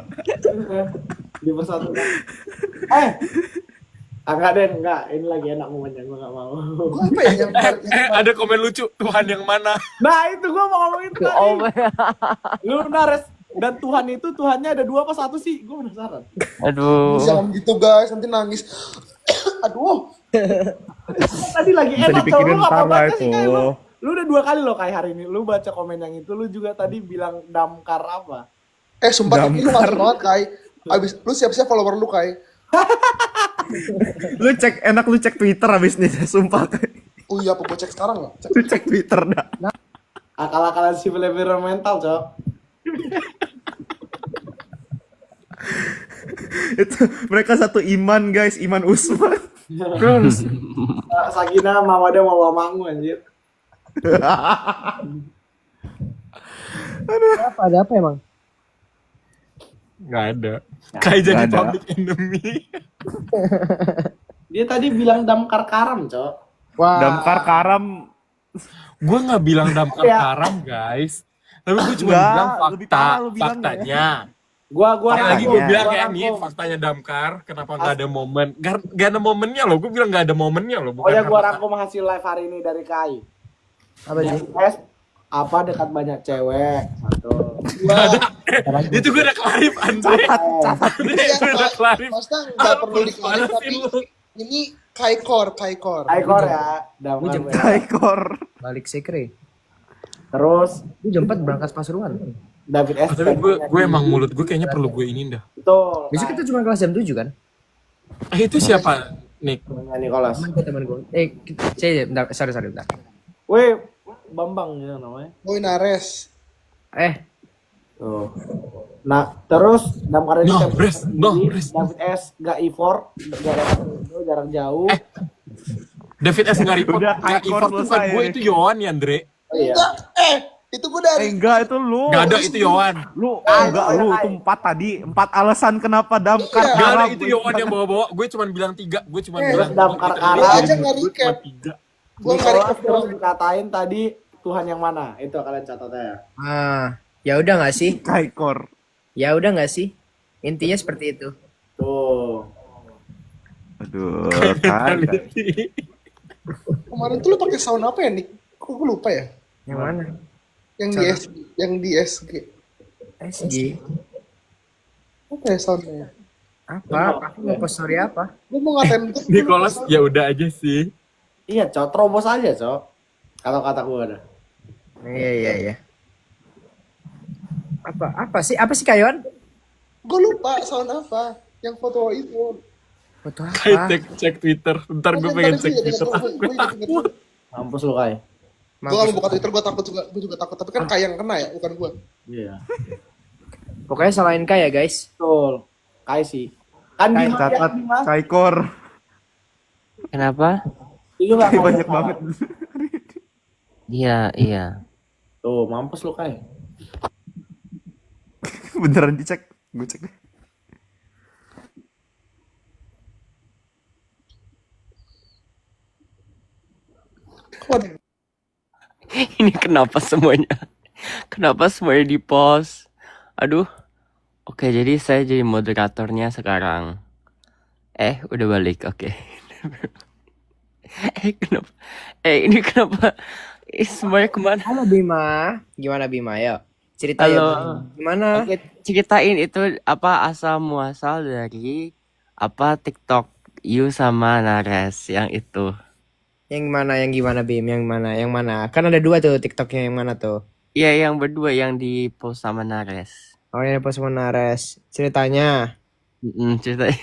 Dipersatukan. Enggak. Ini lagi enak momennya, gua enggak mau. Gue apa ya yang Ada komen lucu, Tuhan yang mana? Nah, itu gua mau ngomongin tadi. Oh, Lu Nares dan Tuhan itu Tuhannya ada 2 apa 1 sih? Gua penasaran. aduh. jangan gitu guys, nanti nangis. Aduh. Tadi lagi Bisa enak, Cok. Lu dipikirin enggak ntar lah baca sih itu. kayak lu. Lu udah 2 kali loh kayak hari ini. Lu baca komen yang itu, lu juga tadi bilang damkar apa? Sumpah tapi lu ngasih banget, Kai. Abis lu siap-siap follower lu, Kai. Lu cek Twitter abis nih, sumpah. Oh iya, apa gue cek sekarang nggak? Cek. Lu cek Twitter dah. Akal-akalan civil environmental, Cok. Itu mereka satu iman guys, Iman Usman. Sakina Mawada Mawamangu anjir. Ada apa emang? Nggak ada. Kayak jadi Nggak ada. public enemy. Dia tadi bilang damkar karam, Cok. Wah. Damkar Karam. Gue nggak bilang damkar Ya. karam guys. Tapi gue cuma Nggak, bilang lebih parah lu bilang faktanya. Gua Lagi rangkum, gue bilang gua kayak nih rangkum. faktanya Damkar, kenapa nggak ada momen? Gak ada momennya loh, gue bilang nggak ada momennya loh. Pokoknya gua karena- rangkum hasil live hari ini dari Kai. Apa sih? S apa dekat banyak cewek satu. Itu gue udah klarif, Andre. Andre, gue udah klarif. Maksudnya nggak perlu Apaan diklarif, sih tapi lu? ini kaikor. Aikor ya, Gua jam damkar. Ekor. balik sekre. Terus Gue jam 4 berangkat Pasuruan. David S. Tapi gue emang mulut gue kayaknya perlu gue ini dah. Betul. Besok kita cuma kelas jam 7 kan? Itu siapa, Nick? Nicholas. Teman gue. Bentar, sorry bentar. Weh, Bambang ya namanya. Boy Nares. Tuh. Nah, terus damkar ini No, David Bres, S. no, sendiri, Bres. David S. gak effort, jarak jauh. David S. nggak report. Udah, Nggak Aikor report tuh bukan selesai. gue, itu Yohan ya, Andre. Oh, iya. Itu gue dari Enggak, itu lu. Gak ada, itu Yohan. Lu enggak, lu itu 4 tadi. 4 alasan kenapa Damkar Iya. Gak ada, kalah. itu Yohan yang bawa-bawa. Gue cuma bilang 3. Gue cuma Eh, bilang. Damkar kita- kalah. aja nggak Gue cuma recap. 3. gue nggak Nicholas recap terus doang. dikatain tadi Tuhan yang mana? Itu kalian catatnya. Ya udah nggak sih? Kaikor. Ya udah nggak sih? Intinya seperti itu. Tuh. Aduh, kan. Kemarin tuh lu pakai sound apa ya, Nick? Kok gue lupa ya? Yang mana? Yang di SG. SG. Apa ya soundnya? Apa? Aku mau post story apa? Gue mau ngatain itu. Nicholas, ya udah aja sih. Iya, Cok. Terobos aja, Cok. Kata-kata gue ada. Iya. Apa sih Kayon? Gue lupa sound apa. Yang foto itu. Foto Kayak apa? cek Twitter. Ntar gue pengen cek Twitter. Mampus lu, Kai. Gue gak mau buka Twitter, gue juga takut. Tapi kan kayak yang kena ya, bukan gue. Iya. Pokoknya salahin Kai ya guys. Betul. Kai sih. Kan Kai Bima, catat ya, Bima. Kaikor. Kenapa? Itu lah Banyak banget. Iya. Tuh, mampus lu, Kai. Beneran dicek. Gue cek deh. Ini kenapa semuanya? Kenapa semuanya di post? Aduh. Oke, jadi saya jadi moderatornya sekarang. Udah balik. Oke. Kenapa? Ini kenapa? Semuanya kemana? Halo Bima. Gimana Bima? Yuk. Ceritain. Halo. Gimana? Oke, ceritain itu apa asal muasal dari apa TikTok you sama Nares yang itu. Yang gimana Bim? Yang mana? Kan ada 2 tuh TikToknya, yang mana tuh? Iya, yang berdua yang di post sama Nares. Oh, yang post sama Nares. Ceritanya. Ceritain.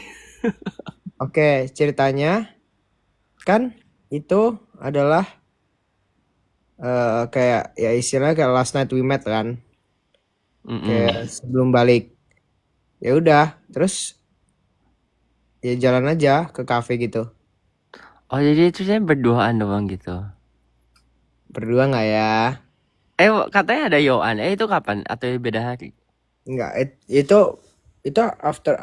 Oke, ceritanya kan itu adalah kayak ya istilahnya kayak last night we met kan. Kayak sebelum balik. Ya udah, terus ya jalan aja ke cafe gitu. Oh, jadi itu saya berduaan doang gitu. Berdua nggak ya? Katanya ada Yohan. Itu kapan? Atau beda hari? Enggak, itu after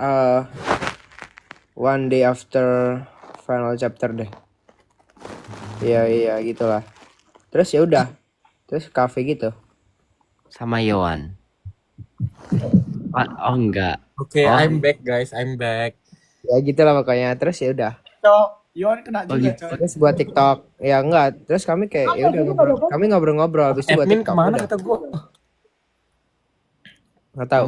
one day after final chapter deh. Iya gitulah. Terus ya udah. Terus cafe gitu. Sama Yohan. Oh, enggak. Oke, Oh. I'm back guys, I'm back. Ya gitulah pokoknya. Terus ya udah. Cok. Yon kena Oh, juga, gitu. Cok. Terus buat TikTok. Ya enggak. Terus kami kayak ya udah ngobrol. Kami ngobrol-ngobrol habis itu buat Admin TikTok. kemana Udah. kata gue? Nggak tahu.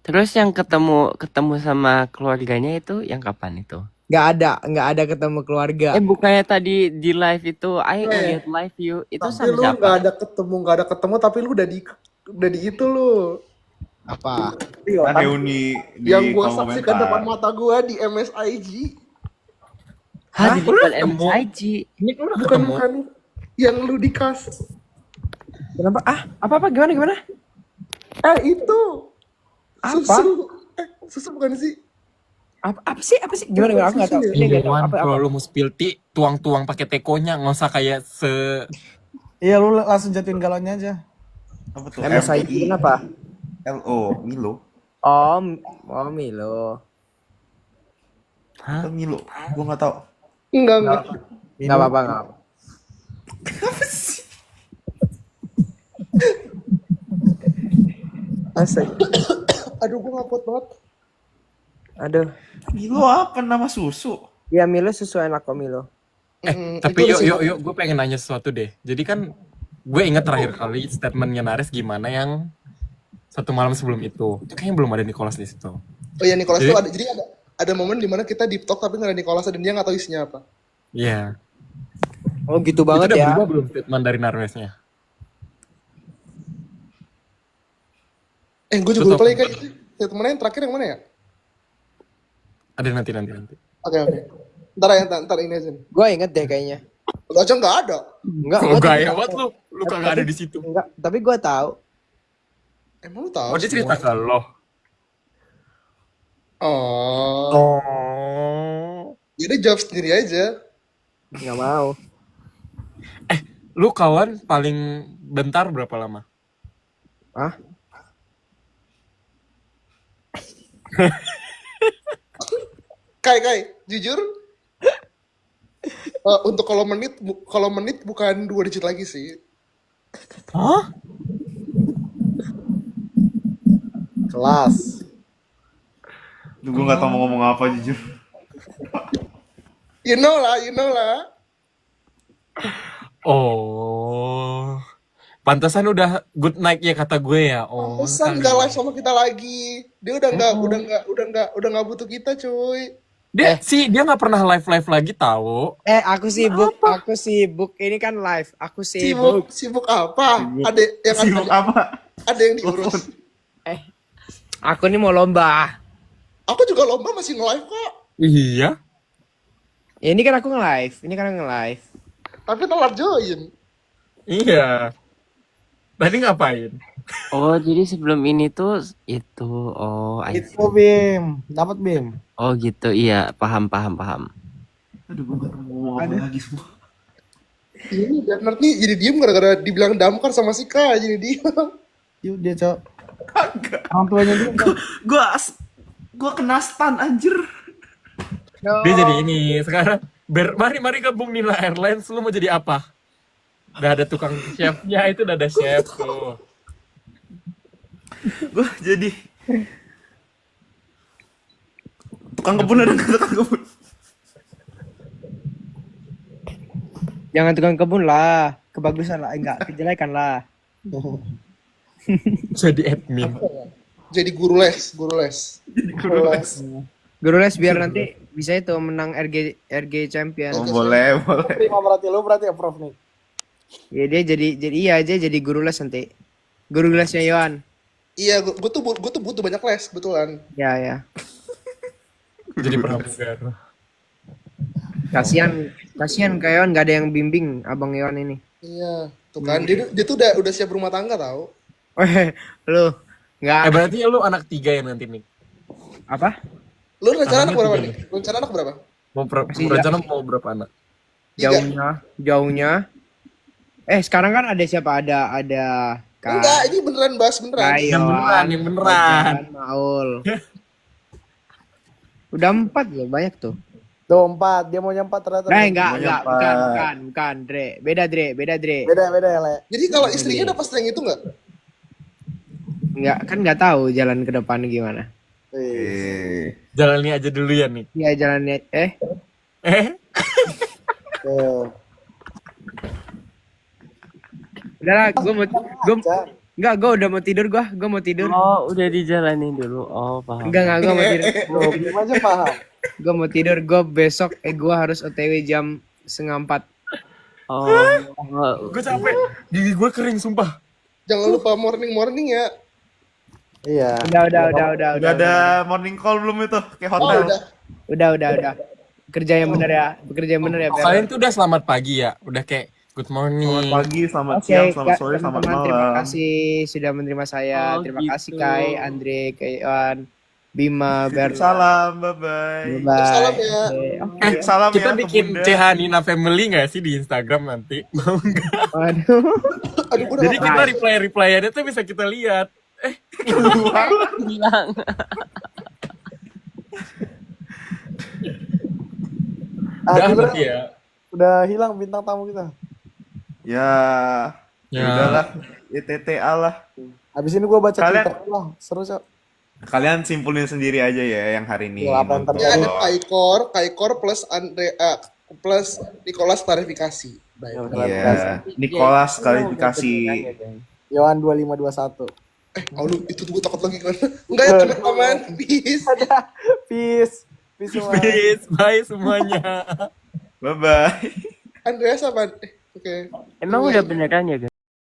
Terus yang ketemu sama keluarganya itu yang kapan itu? Nggak ada ketemu keluarga. Bukannya tadi di live itu, ayo lihat live you. Itu Tapi sama lu siapa? nggak ada ketemu, tapi lu udah di itu lu. Apa? Reuni di Yang gua kolom saksikan komentar. depan mata gua di MSIG. Hah, di depan ketemu? MSIG. Ini lu udah Bukan ketemu? bukan yang lu dikas. Kenapa? Apa gimana? Itu. Apa? Susu bukan sih? Apa sih? Gimana? Aku nggak tahu. Ini nggak tahu. Yohan, Apa? kalau lu mau spill tea, tuang-tuang pakai tekonya, nggak usah kayak Iya, lu langsung jatuhin galonnya aja. Apa tuh? MSIG kenapa? LO Milo. Oh, Milo. Atau Milo. Gua nggak tahu. Enggak. Nggak apa-apa, nggak apa. Astaga. Aduh, gue gak kuat banget. Aduh. Milo apa nama susu? Ya Milo susu enak kok Milo. Tapi Itu yuk, gue pengen nanya sesuatu deh. Jadi kan gue ingat terakhir kali statementnya Nares gimana yang 1 malam sebelum itu. Itu kayaknya belum ada Nicholas di situ. Oh iya, Nicholas Jadi- tuh ada. Jadi ada momen dimana kita deep talk tapi gak ada Nicholas dan dia gak tahu isinya apa. Iya. Oh gitu Itu banget udah ya. berubah belum statement dari Naresnya? Gue Lu juga lupa tau lagi kayak itu. Statementnya yang terakhir yang mana ya? Ada nanti. Oke. Ntar ini aja nih. Gue inget deh kayaknya. Lo aja gak ada. Enggak. Oh gua tahu. gaya banget lu kagak ada di situ. Enggak. Tapi gue tahu. Emang lu tahu? Oh dia cerita ke lo. Oh. Oh. Jadi jawab sendiri aja. Nggak mau. Lu kawan paling bentar berapa lama? Ah? Kai, jujur. Untuk kalau menit bukan 2 digit lagi sih. Hah? Kelas. Gue nggak tahu mau ngomong apa jujur. You know lah. Oh. Pantesan udah good night ya kata gue ya. Oh. Pesan gak live sama kita lagi. Dia udah nggak butuh kita, cuy. Dia nggak pernah live lagi tahu. Aku sibuk. Ini kan live. Aku sibuk. Sibuk apa? Sibuk apa? Ada yang diurus. Aku nih mau lomba. Aku juga lomba masih nge-live kok. Iya. Ya, ini kan aku nge-live. Tapi telat join. Iya. Tadi ngapain? Oh, jadi sebelum ini tuh itu. Oh, I see. Itu Bim. Dapat Bim. Oh gitu. Iya, paham. Aduh, gue nggak tahu mau ngomong apa lagi semua. Ini Bernard nih jadi diem gara-gara dibilang damkar sama si K, jadi diem. Yuk dia cok. Orang tuanya dia. Gue kena stun anjir. Dia jadi ini sekarang. Mari gabung Nila Airlines. Lu mau jadi apa? Udah ada tukang chefnya, itu udah ada chef tuh. Gue jadi tukang kebun. Ada nggak tukang kebun? Jangan tukang kebun lah. Kebagusan lah. Enggak, kejelekan lah. Jadi admin. Jadi guru les. Guru les biar nanti bisa itu menang RG champion. Oh, boleh. Terima berarti approve nih. Ya dia jadi guru les nanti. Guru lesnya Yohan. Iya, gue tuh butuh banyak les, kebetulan. Ya. Jadi pramugara. Kasihan kayak Yohan nggak ada yang bimbing abang Yohan ini. Iya, tuh kan. Dia tuh udah siap rumah tangga tau. Lu nggak Berarti lu anak 3 ya nanti nih. apa? Lu rencana anak Anaknya berapa tiga nih? Rencana anak berapa? Rencana mau berapa anak? Jauhnya. Sekarang kan ada siapa? Ada Enggak, ini beneran bahas beneran. Kayo, Yang beneran. Maul. Udah 4 loh, banyak tuh. Tuh 4, dia maunya 4 ternyata. Enggak, bukan, Dre. Beda, Dre. Beda ya, Le. Jadi kalau istrinya udah pasti yang itu nggak? Enggak, kan nggak tahu jalan ke depan gimana. Jalani aja dulu ya nih. Iya, jalannya Tuh. Udahlah, gue udah mau tidur gue mau tidur. Oh, udah dijalanin dulu. Oh, paham. Enggak, gue mau tidur. Belum aja paham. Gue mau tidur, gue besok gue harus OTW jam 3:30. Oh, Gue capek. Gigi gue kering sumpah. Jangan lupa morning ya. Iya. Udah. Udah ada morning call belum itu? Kayak hotel. Udah. Bekerja yang benar ya. Fer. Kalian tuh udah selamat pagi ya. Udah kayak good morning. Selamat pagi, selamat Oke, siang, selamat sore, selamat teman-teman, malam. terima kasih sudah menerima saya. Oh, Terima gitu. kasih Kai, Andre, Kayan, Bima, Berta. Salam, bye-bye. Bye. Salam ya. Oke. Salam Kita ya ke bikin Bunda. CH Nina Family gak sih di Instagram nanti? Mau nggak? Waduh. Aduh, gue udah Jadi kita reply-replyannya tuh bisa kita lihat. bilang. Udah Gimana? berarti ya. Udah hilang bintang tamu kita. Ya, Ya. udahlah. YTTA lah. Habis ini gue baca Kalian- Twitter. Wah, seru, Cok. Kalian simpulin sendiri aja ya yang hari ini. Iya, apa yang nonton. Ya ada Kaikor plus plus Nicholas klarifikasi. Baik. Iya, Nicholas klarifikasi. Yohan 2521. Aduh, itu gue takut lagi kan. Enggak ya, teman-teman. Peace. Peace. Peace semua. Peace, bye semuanya. Bye bye. Andreas apa? Oke. Emang udah beneran ya guys?